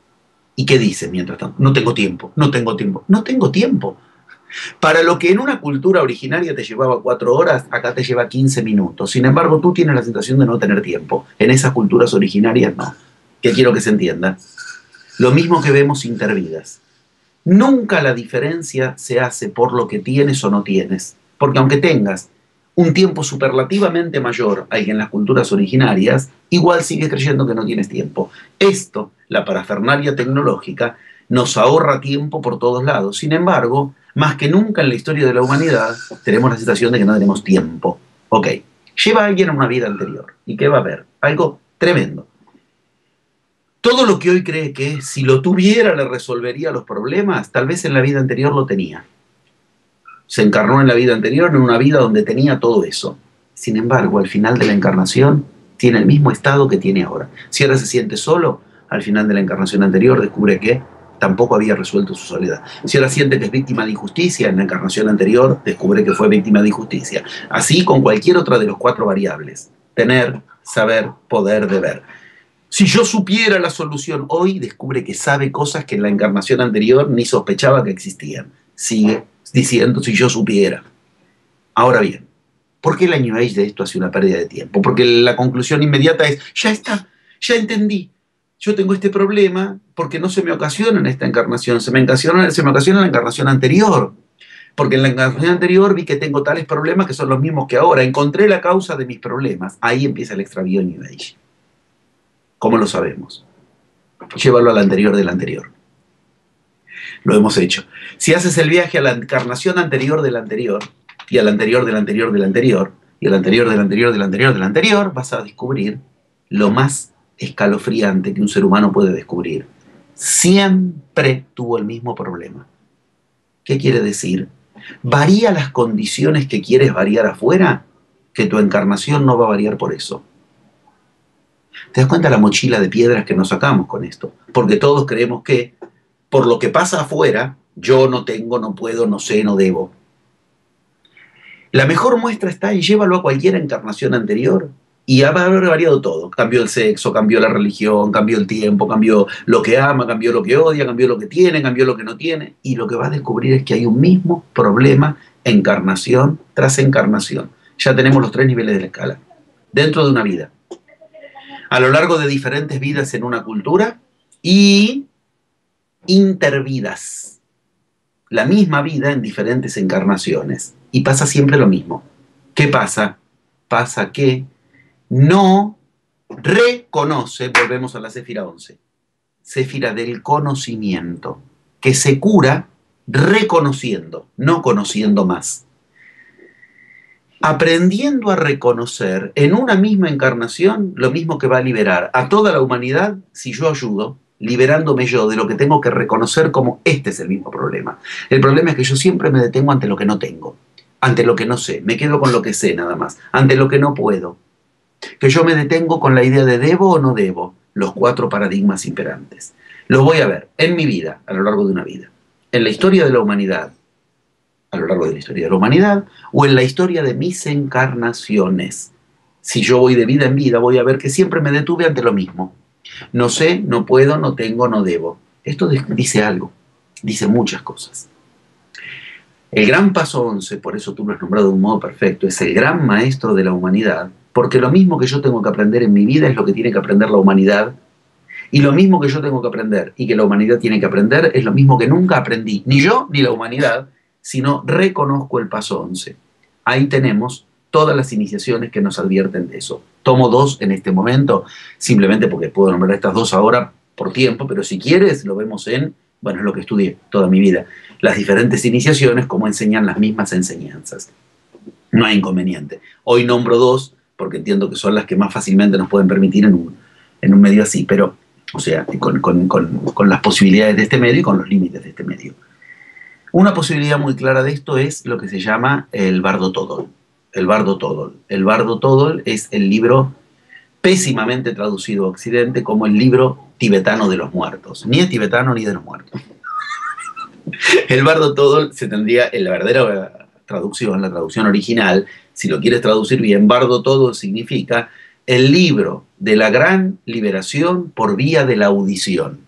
¿Y qué dices mientras tanto? No tengo tiempo, no tengo tiempo, no tengo tiempo. Para lo que en una cultura originaria te llevaba 4 horas, acá te lleva 15 minutos. Sin embargo, tú tienes la sensación de no tener tiempo. En esas culturas originarias no. Que quiero que se entienda. Lo mismo que vemos intervidas. Nunca la diferencia se hace por lo que tienes o no tienes. Porque aunque tengas un tiempo superlativamente mayor al que en las culturas originarias, igual sigues creyendo que no tienes tiempo. Esto, la parafernalia tecnológica, nos ahorra tiempo por todos lados. Sin embargo, más que nunca en la historia de la humanidad, tenemos la sensación de que no tenemos tiempo. Ok, lleva a alguien a una vida anterior. ¿Y qué va a ver? Algo tremendo. Todo lo que hoy cree que si lo tuviera le resolvería los problemas, tal vez en la vida anterior lo tenía. Se encarnó en la vida anterior en una vida donde tenía todo eso. Sin embargo, al final de la encarnación, tiene el mismo estado que tiene ahora. Si ahora se siente solo, al final de la encarnación anterior descubre que tampoco había resuelto su soledad. Si ahora siente que es víctima de injusticia, en la encarnación anterior descubre que fue víctima de injusticia. Así con cualquier otra de los 4 variables. Tener, saber, poder, deber. Si yo supiera la solución hoy, descubre que sabe cosas que en la encarnación anterior ni sospechaba que existían. Sigue diciendo si yo supiera. Ahora bien, ¿por qué la New Age de esto hace una pérdida de tiempo? Porque la conclusión inmediata es, ya está, ya entendí. Yo tengo este problema porque no se me ocasiona en esta encarnación, se me ocasiona en la encarnación anterior. Porque en la encarnación anterior vi que tengo tales problemas que son los mismos que ahora. Encontré la causa de mis problemas. Ahí empieza el extravío New Age. ¿Cómo lo sabemos? Llévalo al anterior del anterior. Lo hemos hecho. Si haces el viaje a la encarnación anterior del anterior, y al anterior del anterior del anterior, y al anterior del anterior del anterior del anterior, vas a descubrir lo más escalofriante que un ser humano puede descubrir. Siempre tuvo el mismo problema. ¿Qué quiere decir? ¿Varía las condiciones que quieres variar afuera? Que tu encarnación no va a variar por eso. ¿Te das cuenta la mochila de piedras que nos sacamos con esto? Porque todos creemos que por lo que pasa afuera, yo no tengo, no puedo, no sé, no debo. La mejor muestra está en llévalo a cualquier encarnación anterior y va a haber variado todo. Cambió el sexo, cambió la religión, cambió el tiempo, cambió lo que ama, cambió lo que odia, cambió lo que tiene, cambió lo que no tiene. Y lo que va a descubrir es que hay un mismo problema encarnación tras encarnación. Ya tenemos los 3 niveles de la escala. Dentro de una vida. A lo largo de diferentes vidas en una cultura y intervidas. La misma vida en diferentes encarnaciones. Y pasa siempre lo mismo. ¿Qué pasa? Pasa que no reconoce, volvemos a la Séfira 11, Séfira del conocimiento, que se cura reconociendo, no conociendo más. Aprendiendo a reconocer en una misma encarnación lo mismo que va a liberar a toda la humanidad si yo ayudo, liberándome yo de lo que tengo que reconocer como este es el mismo problema. El problema es que yo siempre me detengo ante lo que no tengo, ante lo que no sé, me quedo con lo que sé nada más, ante lo que no puedo. Que yo me detengo con la idea de debo o no debo, los 4 paradigmas imperantes. Los voy a ver en mi vida, a lo largo de una vida, en la historia de la humanidad, a lo largo de la historia de la humanidad, o en la historia de mis encarnaciones. Si yo voy de vida en vida, voy a ver que siempre me detuve ante lo mismo. No sé, no puedo, no tengo, no debo. Esto dice algo, dice muchas cosas. El gran paso 11, por eso tú lo has nombrado de un modo perfecto, es el gran maestro de la humanidad, porque lo mismo que yo tengo que aprender en mi vida es lo que tiene que aprender la humanidad Y lo mismo que yo tengo que aprender y que la humanidad tiene que aprender es lo mismo que nunca aprendí, ni yo ni la humanidad, sino reconozco el paso 11. Ahí tenemos todas las iniciaciones que nos advierten de eso. Tomo 2 en este momento, simplemente porque puedo nombrar estas 2 ahora por tiempo, pero si quieres lo vemos bueno, es lo que estudié toda mi vida, las diferentes iniciaciones, cómo enseñan las mismas enseñanzas. No hay inconveniente. Hoy nombro 2 porque entiendo que son las que más fácilmente nos pueden permitir en un medio así, pero, o sea, con las posibilidades de este medio y con los límites de este medio. Una posibilidad muy clara de esto es lo que se llama el Bardo Todol. El Bardo Todol. El Bardo Todol es el libro pésimamente traducido a Occidente como el libro tibetano de los muertos. Ni es tibetano ni de los muertos. El Bardo Todol se tendría, en la verdadera traducción, la traducción original, si lo quieres traducir bien, Bardo Todol significa el libro de la gran liberación por vía de la audición.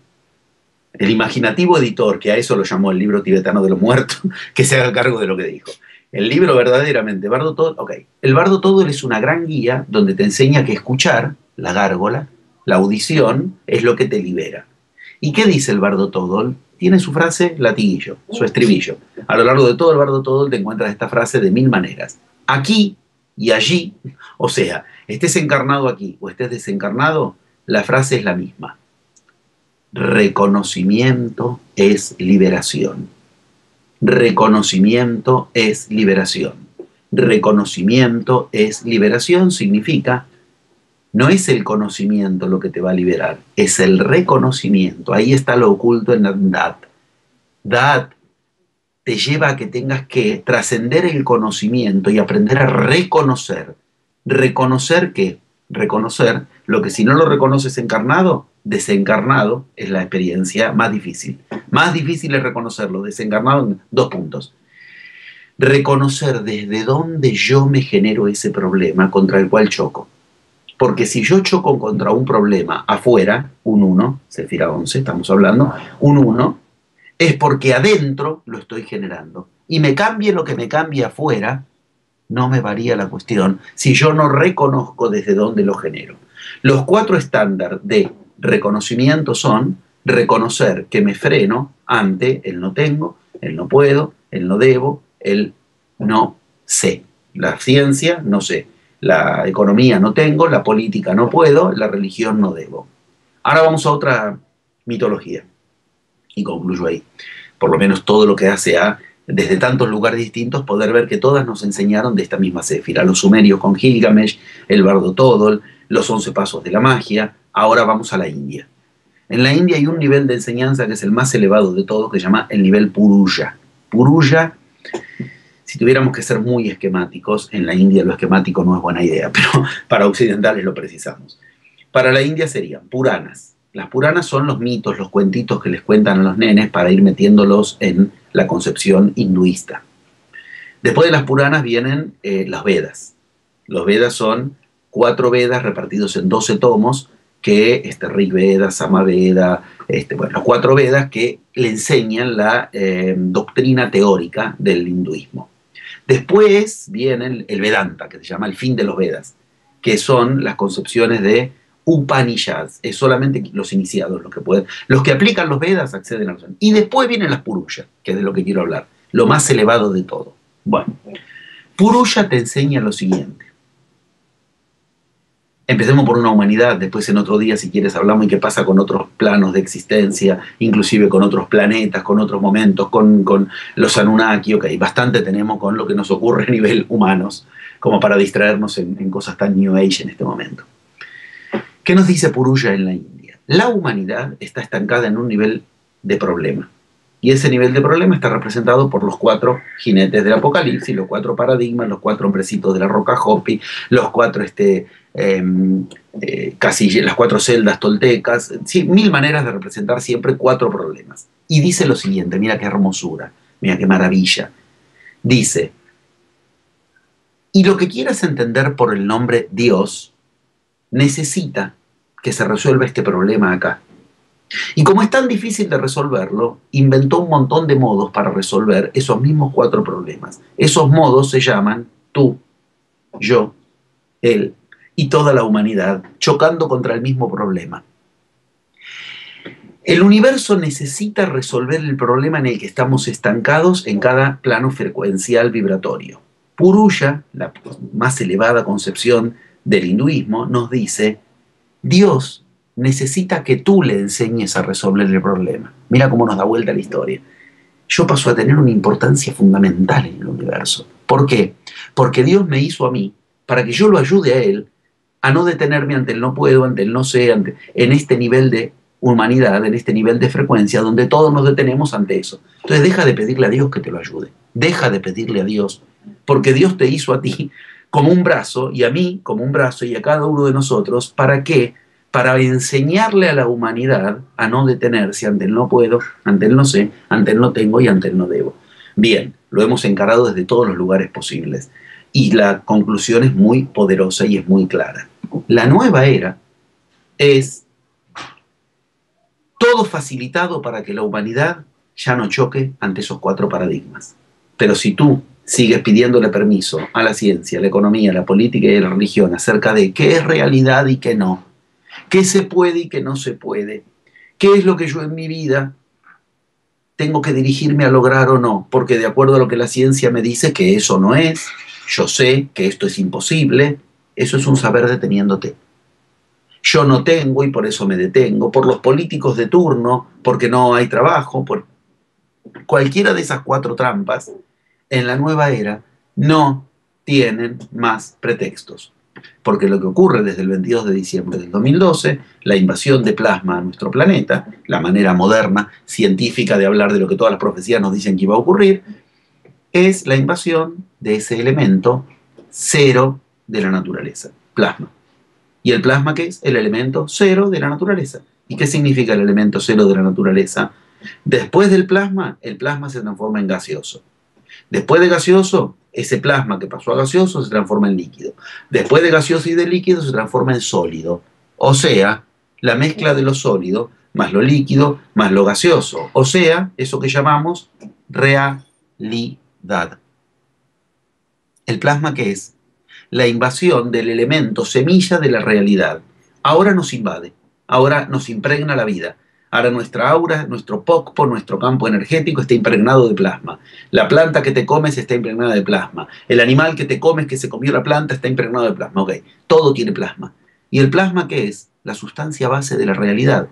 El imaginativo editor, que a eso lo llamó el libro tibetano de los muertos, que se haga cargo de lo que dijo. El libro verdaderamente, Bardo Todol, ok. El Bardo Todol es una gran guía donde te enseña que escuchar, la gárgola, la audición, es lo que te libera. ¿Y qué dice el Bardo Todol? Tiene su frase latiguillo, su estribillo. A lo largo de todo el Bardo Todol te encuentras esta frase de 1000 maneras. Aquí y allí, o sea, estés encarnado aquí o estés desencarnado, la frase es la misma. Reconocimiento es liberación. Reconocimiento es liberación. Reconocimiento es liberación significa, no es el conocimiento lo que te va a liberar, es el reconocimiento. Ahí está lo oculto en Dat. Dat te lleva a que tengas que trascender el conocimiento y aprender a reconocer. ¿Reconocer qué? Reconocer lo que si no lo reconoces encarnado, desencarnado es la experiencia más difícil. Más difícil es reconocerlo, desencarnado en 2 puntos. Reconocer desde dónde yo me genero ese problema contra el cual choco. Porque si yo choco contra un problema afuera, un 1, Sefira 11, estamos hablando, un 1, es porque adentro lo estoy generando. Y me cambie lo que me cambie afuera, no me varía la cuestión si yo no reconozco desde dónde lo genero. Los 4 estándares de reconocimiento son reconocer que me freno ante el no tengo, el no puedo, el no debo, el no sé. La ciencia no sé, la economía no tengo, la política no puedo, la religión no debo. Ahora vamos a otra mitología y concluyo ahí. Por lo menos todo lo que hace a, desde tantos lugares distintos, poder ver que todas nos enseñaron de esta misma Séfira. Los sumerios con Gilgamesh, el Bardo Todol, los 11 pasos de la magia. Ahora vamos a la India. En la India hay un nivel de enseñanza que es el más elevado de todos, que se llama el nivel Puruya. Puruya, si tuviéramos que ser muy esquemáticos, en la India lo esquemático no es buena idea, pero para occidentales lo precisamos. Para la India serían Puranas. Las Puranas son los mitos, los cuentitos que les cuentan a los nenes para ir metiéndolos en la concepción hinduista. Después de las Puranas vienen los Vedas. Los Vedas son 4 Vedas repartidos en 12 tomos, que Rig Veda, Sama Veda, los 4 Vedas que le enseñan la doctrina teórica del hinduismo. Después viene el Vedanta, que se llama el fin de los Vedas, que son las concepciones de Upanishads. Es solamente los iniciados los que pueden. Los que aplican los Vedas acceden a los. Y después vienen las Purusha, que es de lo que quiero hablar, lo más elevado de todo. Bueno, Purusha te enseña lo siguiente. Empecemos por una humanidad, después en otro día, si quieres, hablamos y qué pasa con otros planos de existencia, inclusive con otros planetas, con otros momentos, con los Anunnaki, ok, bastante tenemos con lo que nos ocurre a nivel humanos, como para distraernos en cosas tan New Age en este momento. ¿Qué nos dice Purusha en la India? La humanidad está estancada en un nivel de problema, y ese nivel de problema está representado por los 4 jinetes del Apocalipsis, los 4 paradigmas, los 4 hombrecitos de la roca Hopi, los 4 las 4 celdas toltecas, sí, 1000 maneras de representar siempre 4 problemas. Y dice lo siguiente, mira qué hermosura, mira qué maravilla. Dice, y lo que quieras entender por el nombre Dios, necesita que se resuelva este problema acá. Y como es tan difícil de resolverlo, inventó un montón de modos para resolver esos mismos 4 problemas. Esos modos se llaman tú, yo, él y toda la humanidad, chocando contra el mismo problema. El universo necesita resolver el problema en el que estamos estancados en cada plano frecuencial vibratorio. Purusha, la más elevada concepción del hinduismo, nos dice, Dios necesita que tú le enseñes a resolver el problema. Mira cómo nos da vuelta la historia. Yo paso a tener una importancia fundamental en el universo. ¿Por qué? Porque Dios me hizo a mí para que yo lo ayude a Él a no detenerme ante el no puedo, ante el no sé, en este nivel de humanidad, en este nivel de frecuencia donde todos nos detenemos ante eso. Entonces deja de pedirle a Dios que te lo ayude. Deja de pedirle a Dios, porque Dios te hizo a ti como un brazo y a mí como un brazo y a cada uno de nosotros. ¿Para qué? Para enseñarle a la humanidad a no detenerse ante el no puedo, ante el no sé, ante el no tengo y ante el no debo. Bien, lo hemos encarado desde todos los lugares posibles y la conclusión es muy poderosa y es muy clara. La nueva era es todo facilitado para que la humanidad ya no choque ante esos 4 paradigmas. Pero si tú sigues pidiéndole permiso a la ciencia, a la economía, a la política y a la religión acerca de qué es realidad y qué no, qué se puede y qué no se puede, qué es lo que yo en mi vida tengo que dirigirme a lograr o no, porque de acuerdo a lo que la ciencia me dice que eso no es, yo sé que esto es imposible, eso es un saber deteniéndote. Yo no tengo y por eso me detengo, por los políticos de turno, porque no hay trabajo, por cualquiera de esas 4 trampas, en la nueva era no tienen más pretextos. Porque lo que ocurre desde el 22 de diciembre del 2012, la invasión de plasma a nuestro planeta, la manera moderna, científica de hablar de lo que todas las profecías nos dicen que iba a ocurrir, es la invasión de ese elemento cero de la naturaleza, plasma. ¿Y el plasma qué es? El elemento cero de la naturaleza. ¿Y qué significa el elemento cero de la naturaleza? Después del plasma, el plasma se transforma en gaseoso. Después de gaseoso, ese plasma que pasó a gaseoso se transforma en líquido. Después de gaseoso y de líquido se transforma en sólido. O sea, la mezcla de lo sólido más lo líquido más lo gaseoso. O sea, eso que llamamos realidad. ¿El plasma qué es? La invasión del elemento semilla de la realidad. Ahora nos invade, ahora nos impregna la vida. Ahora nuestra aura, nuestro POCPO, nuestro campo energético está impregnado de plasma. La planta que te comes está impregnada de plasma. El animal que te comes, que se comió la planta, está impregnado de plasma. Ok, todo tiene plasma. ¿Y el plasma qué es? La sustancia base de la realidad.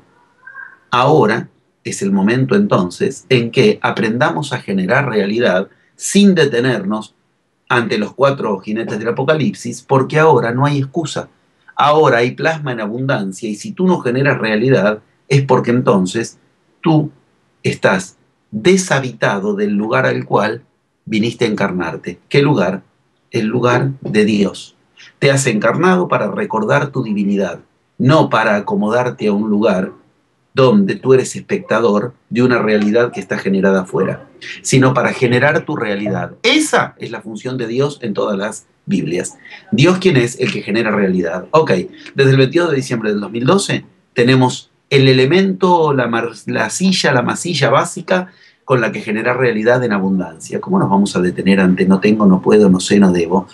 Ahora es el momento entonces en que aprendamos a generar realidad sin detenernos ante los 4 jinetes del apocalipsis, porque ahora no hay excusa. Ahora hay plasma en abundancia y si tú no generas realidad, es porque entonces tú estás deshabitado del lugar al cual viniste a encarnarte. ¿Qué lugar? El lugar de Dios. Te has encarnado para recordar tu divinidad, no para acomodarte a un lugar donde tú eres espectador de una realidad que está generada afuera, sino para generar tu realidad. Esa es la función de Dios en todas las Biblias. ¿Dios quién es? El que genera realidad. Ok, desde el 22 de diciembre del 2012 tenemos el elemento, la silla, la masilla básica con la que generar realidad en abundancia. ¿Cómo nos vamos a detener ante no tengo, no puedo, no sé, no debo?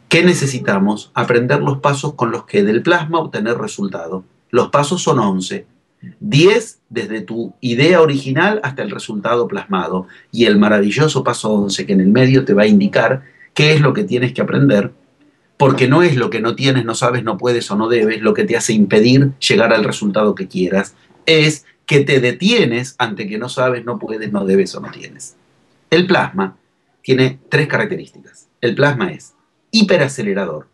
¿Qué necesitamos? Aprender los pasos con los que del plasma obtener resultado. Los pasos son 11. 10 desde tu idea original hasta el resultado plasmado. Y el maravilloso paso 11 que en el medio te va a indicar qué es lo que tienes que aprender, porque no es lo que no tienes, no sabes, no puedes o no debes lo que te hace impedir llegar al resultado que quieras. Es que te detienes ante que no sabes, no puedes, no debes o no tienes. El plasma tiene 3 características. El plasma es hiperacelerador,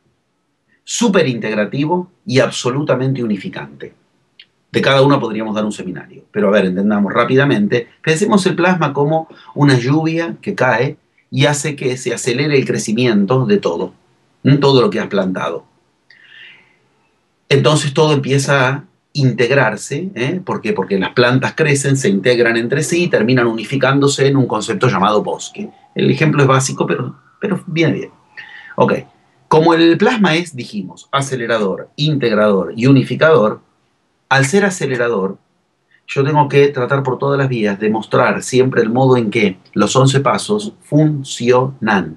superintegrativo y absolutamente unificante. De cada uno podríamos dar un seminario, pero a ver, entendamos rápidamente. Pensemos el plasma como una lluvia que cae y hace que se acelere el crecimiento de todo lo que has plantado. Entonces todo empieza a integrarse, ¿por qué? Porque las plantas crecen, se integran entre sí y terminan unificándose en un concepto llamado bosque. El ejemplo es básico, pero viene bien. Ok, como el plasma es, dijimos, acelerador, integrador y unificador, al ser acelerador, yo tengo que tratar por todas las vías de mostrar siempre el modo en que los 11 pasos funcionan.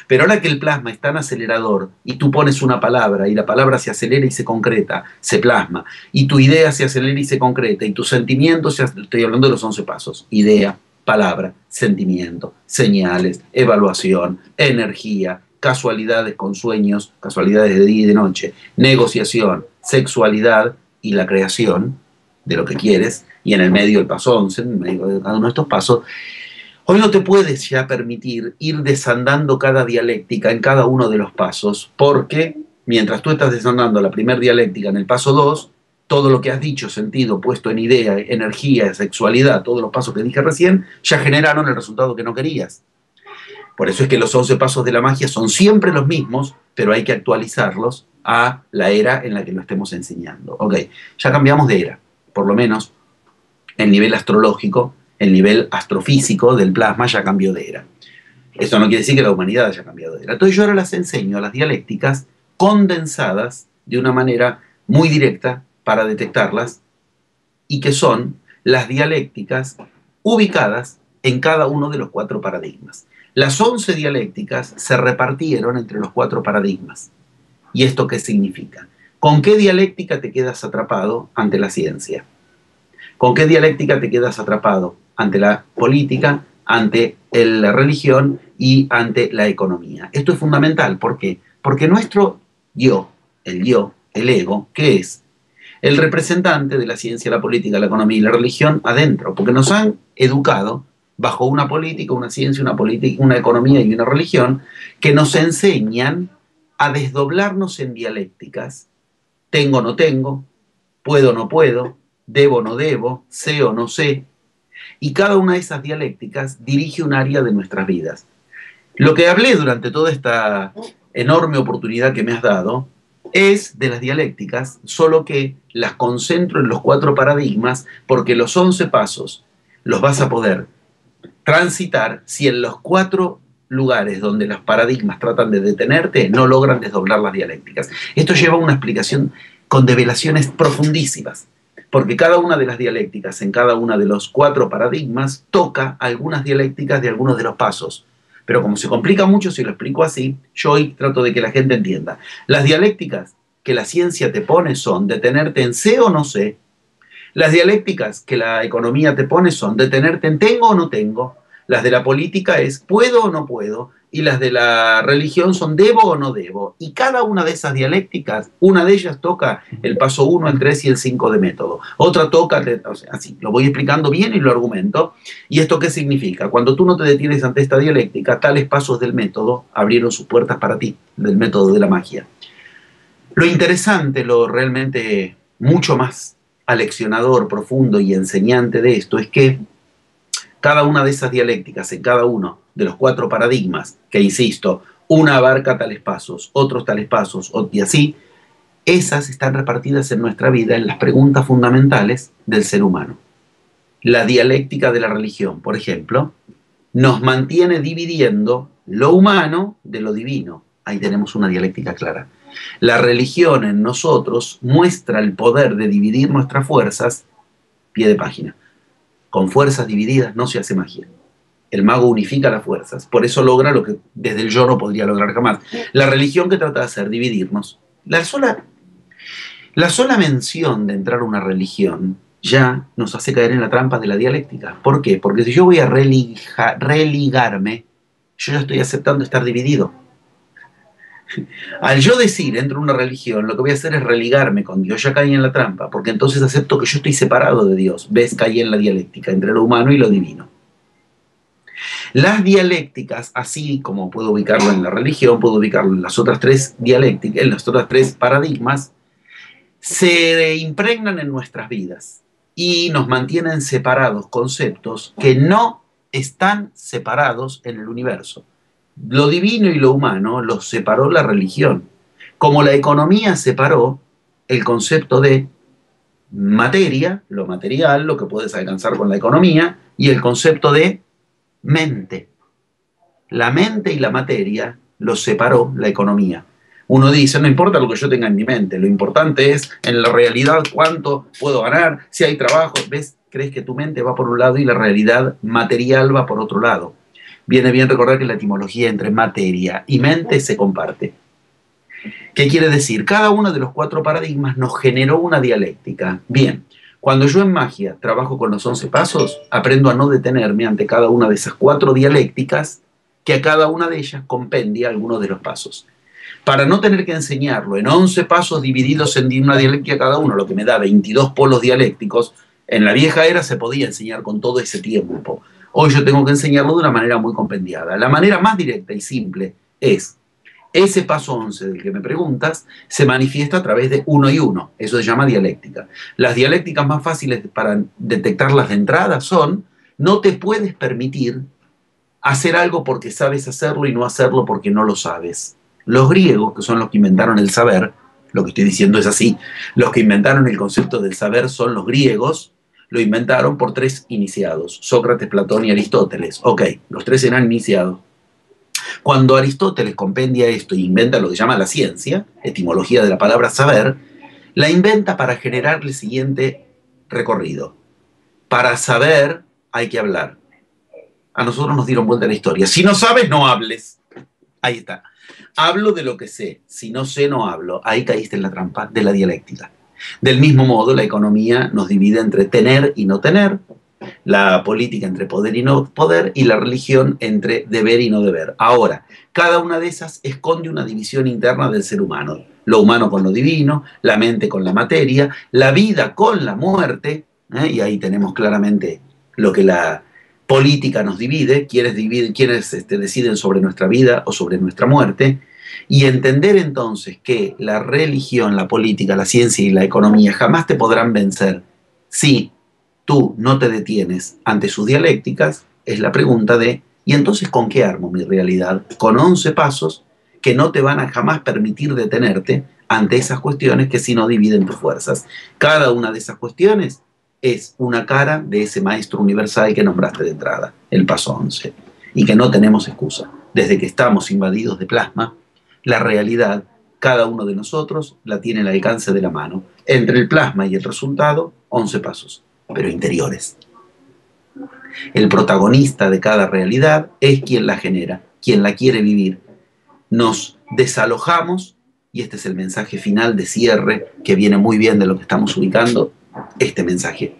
Pero ahora que el plasma es tan acelerador y tú pones una palabra y la palabra se acelera y se concreta, se plasma, y tu idea se acelera y se concreta, y tu sentimiento, estoy hablando de los 11 pasos, idea, palabra, sentimiento, señales, evaluación, energía, casualidades con sueños, casualidades de día y de noche, negociación, sexualidad y la creación de lo que quieres, y en el medio el paso 11, en medio de cada uno de estos pasos. Hoy no te puedes ya permitir ir desandando cada dialéctica en cada uno de los pasos, porque mientras tú estás desandando la primera dialéctica en el paso 2, todo lo que has dicho, sentido, puesto en idea, energía, sexualidad, todos los pasos que dije recién, ya generaron el resultado que no querías. Por eso es que los 11 pasos de la magia son siempre los mismos, pero hay que actualizarlos a la era en la que lo estemos enseñando. Ok, ya cambiamos de era, por lo menos el nivel astrológico, el nivel astrofísico del plasma ya cambió de era. Eso no quiere decir que la humanidad haya cambiado de era. Entonces yo ahora las enseño a las dialécticas condensadas de una manera muy directa para detectarlas, y que son las dialécticas ubicadas en cada uno de los 4 paradigmas. Las 11 dialécticas se repartieron entre los 4 paradigmas. ¿Y esto qué significa? ¿Con qué dialéctica te quedas atrapado ante la ciencia? ¿Con qué dialéctica te quedas atrapado ante la política, ante la religión y ante la economía? Esto es fundamental. ¿Por qué? Porque nuestro yo, el ego, ¿qué es? El representante de la ciencia, la política, la economía y la religión adentro, porque nos han educado bajo una política, una ciencia, una economía y una religión que nos enseñan a desdoblarnos en dialécticas. Tengo o no tengo, puedo o no puedo, debo o no debo, sé o no sé. Y cada una de esas dialécticas dirige un área de nuestras vidas. Lo que hablé durante toda esta enorme oportunidad que me has dado es de las dialécticas, solo que las concentro en los 4 paradigmas, porque los 11 pasos los vas a poder transitar si en los 4 lugares donde los paradigmas tratan de detenerte no logran desdoblar las dialécticas. Esto lleva a una explicación con develaciones profundísimas, porque cada una de las dialécticas en cada uno de los 4 paradigmas toca algunas dialécticas de algunos de los pasos. Pero como se complica mucho si lo explico así, yo hoy trato de que la gente entienda. Las dialécticas que la ciencia te pone son detenerte en sé o no sé. Las dialécticas que la economía te pone son detenerte en tengo o no tengo. Las de la política es puedo o no puedo. Y las de la religión son debo o no debo. Y cada una de esas dialécticas, una de ellas toca el paso 1, el 3 y el 5 de método. Otra toca, o sea, así, lo voy explicando bien y lo argumento. ¿Y esto qué significa? Cuando tú no te detienes ante esta dialéctica, tales pasos del método abrieron sus puertas para ti, del método de la magia. Lo interesante, lo realmente mucho más aleccionador, profundo y enseñante de esto es que cada una de esas dialécticas en cada uno de los 4 paradigmas, que insisto, una abarca tales pasos, otros tales pasos, y así, esas están repartidas en nuestra vida en las preguntas fundamentales del ser humano. La dialéctica de la religión, por ejemplo, nos mantiene dividiendo lo humano de lo divino. Ahí tenemos una dialéctica clara. La religión en nosotros muestra el poder de dividir nuestras fuerzas, pie de página. Con fuerzas divididas no se hace magia. El mago unifica las fuerzas. Por eso logra lo que desde el yo no podría lograr jamás. La religión que trata de hacer, dividirnos. La sola mención de entrar a una religión ya nos hace caer en la trampa de la dialéctica. ¿Por qué? Porque si yo voy a religarme, yo ya estoy aceptando estar dividido. Al yo decir entro en una religión, lo que voy a hacer es religarme con Dios. Ya caí en la trampa, porque entonces acepto que yo estoy separado de Dios. ¿Ves? Caí en la dialéctica entre lo humano y lo divino. Las dialécticas, así como puedo ubicarlo en la religión, puedo ubicarlo en las otras 3 dialécticas, en las otras 3 paradigmas, se impregnan en nuestras vidas y nos mantienen separados conceptos que no están separados en el universo. Lo divino y lo humano los separó la religión, como la economía separó el concepto de materia, lo material, lo que puedes alcanzar con la economía, y el concepto de mente. La mente y la materia los separó la economía. Uno dice, no importa lo que yo tenga en mi mente, lo importante es en la realidad cuánto puedo ganar, si hay trabajo. ¿Ves? Crees que tu mente va por un lado y la realidad material va por otro lado. viene bien recordar que la etimología entre materia y mente se comparte. ¿Qué quiere decir? Cada uno de los 4 paradigmas nos generó una dialéctica. Bien, cuando yo en magia trabajo con los 11 pasos, aprendo a no detenerme ante cada una de esas 4 dialécticas, que a cada una de ellas compendia algunos de los pasos. Para no tener que enseñarlo en 11 pasos divididos en una dialéctica cada uno, lo que me da 22 polos dialécticos, en la vieja era se podía enseñar con todo ese tiempo. Hoy yo tengo que enseñarlo de una manera muy compendiada. La manera más directa y simple es, ese paso 11 del que me preguntas se manifiesta a través de 1 y 1. Eso se llama dialéctica. Las dialécticas más fáciles para detectarlas de entrada son, no te puedes permitir hacer algo porque sabes hacerlo y no hacerlo porque no lo sabes. Los griegos, que son los que inventaron el saber, lo que estoy diciendo es así, los que inventaron el concepto del saber son los griegos, lo inventaron por 3 iniciados, Sócrates, Platón y Aristóteles. Ok, los 3 eran iniciados. Cuando Aristóteles compendia esto y inventa lo que llama la ciencia, etimología de la palabra saber, la inventa para generar el siguiente recorrido. Para saber hay que hablar. A nosotros nos dieron vuelta la historia. Si no sabes, no hables. Ahí está. Hablo de lo que sé. Si no sé, no hablo. Ahí caíste en la trampa de la dialéctica. Del mismo modo, la economía nos divide entre tener y no tener, la política entre poder y no poder, y la religión entre deber y no deber. Ahora, cada una de esas esconde una división interna del ser humano. Lo humano con lo divino, la mente con la materia, la vida con la muerte, y ahí tenemos claramente lo que la política nos divide, quienes deciden sobre nuestra vida o sobre nuestra muerte, y entender entonces que la religión, la política, la ciencia y la economía jamás te podrán vencer si tú no te detienes ante sus dialécticas, es la pregunta de, ¿y entonces con qué armo mi realidad? Con 11 pasos que no te van a jamás permitir detenerte ante esas cuestiones que si no dividen tus fuerzas. Cada una de esas cuestiones es una cara de ese maestro universal que nombraste de entrada, el paso 11, y que no tenemos excusa. Desde que estamos invadidos de plasma, la realidad, cada uno de nosotros la tiene al alcance de la mano. Entre el plasma y el resultado, 11 pasos, pero interiores. El protagonista de cada realidad es quien la genera, quien la quiere vivir. Nos desalojamos, y este es el mensaje final de cierre, que viene muy bien de lo que estamos ubicando, este mensaje.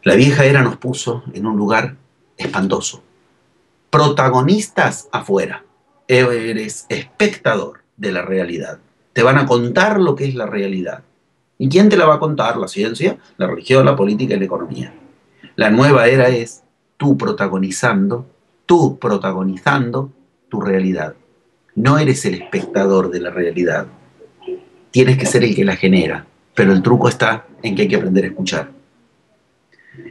La vieja era nos puso en un lugar espantoso. Protagonistas afuera. Eres espectador de la realidad. Te van a contar lo que es la realidad. ¿Y quién te la va a contar? La ciencia, la religión, la política y la economía. La nueva era es tú protagonizando tu realidad. No eres el espectador de la realidad. Tienes que ser el que la genera. Pero el truco está en que hay que aprender a escuchar.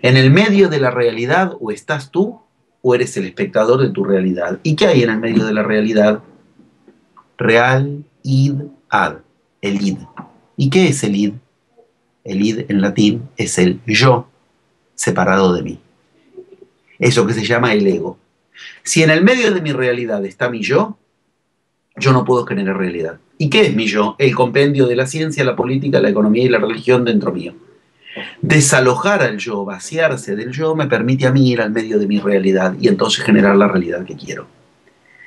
En el medio de la realidad o estás tú o eres el espectador de tu realidad. ¿Y qué hay en el medio de la realidad? Real, id, ad, el id. ¿Y qué es el id? El id en latín es el yo separado de mí. Eso que se llama el ego. Si en el medio de mi realidad está mi yo no puedo generar realidad. ¿Y qué es mi yo? El compendio de la ciencia, la política, la economía y la religión dentro mío. Desalojar al yo, vaciarse del yo, me permite a mí ir al medio de mi realidad y entonces generar la realidad que quiero.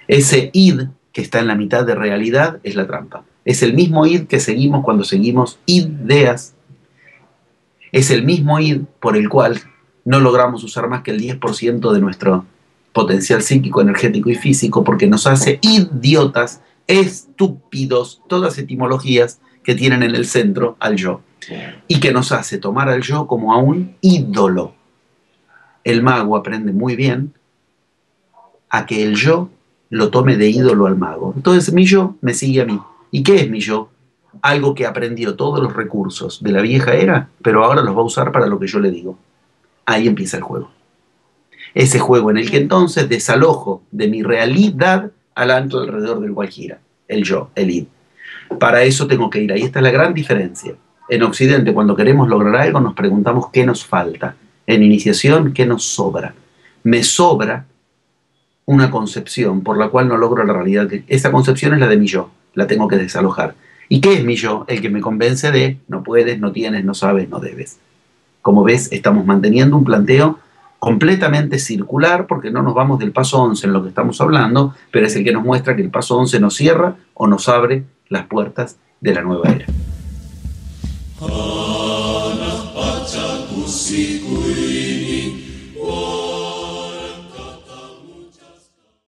Ese id que está en la mitad de realidad es la trampa. Es el mismo id que seguimos cuando seguimos ideas. Es el mismo id por el cual no logramos usar más que el 10% de nuestro potencial psíquico, energético y físico, porque nos hace idiotas, estúpidos, todas etimologías que tienen en el centro al yo, y que nos hace tomar al yo como a un ídolo. El mago aprende muy bien a que el yo lo tome de ídolo al mago. Entonces mi yo me sigue a mí. ¿Y qué es mi yo? Algo que aprendió todos los recursos de la vieja era, pero ahora los va a usar para lo que yo le digo. Ahí empieza el juego. Ese juego en el que entonces desalojo de mi realidad al alto alrededor del cual gira. El yo, el id. Para eso tengo que ir. Ahí está la gran diferencia. En Occidente, cuando queremos lograr algo, nos preguntamos qué nos falta. En iniciación, ¿qué nos sobra? Me sobra una concepción por la cual no logro la realidad. Esa concepción es la de mi yo. La tengo que desalojar. ¿Y qué es mi yo? El que me convence de no puedes, no tienes, no sabes, no debes. Como ves, estamos manteniendo un planteo completamente circular, porque no nos vamos del paso 11 en lo que estamos hablando, pero es el que nos muestra que el paso 11 nos cierra o nos abre las puertas de la nueva era.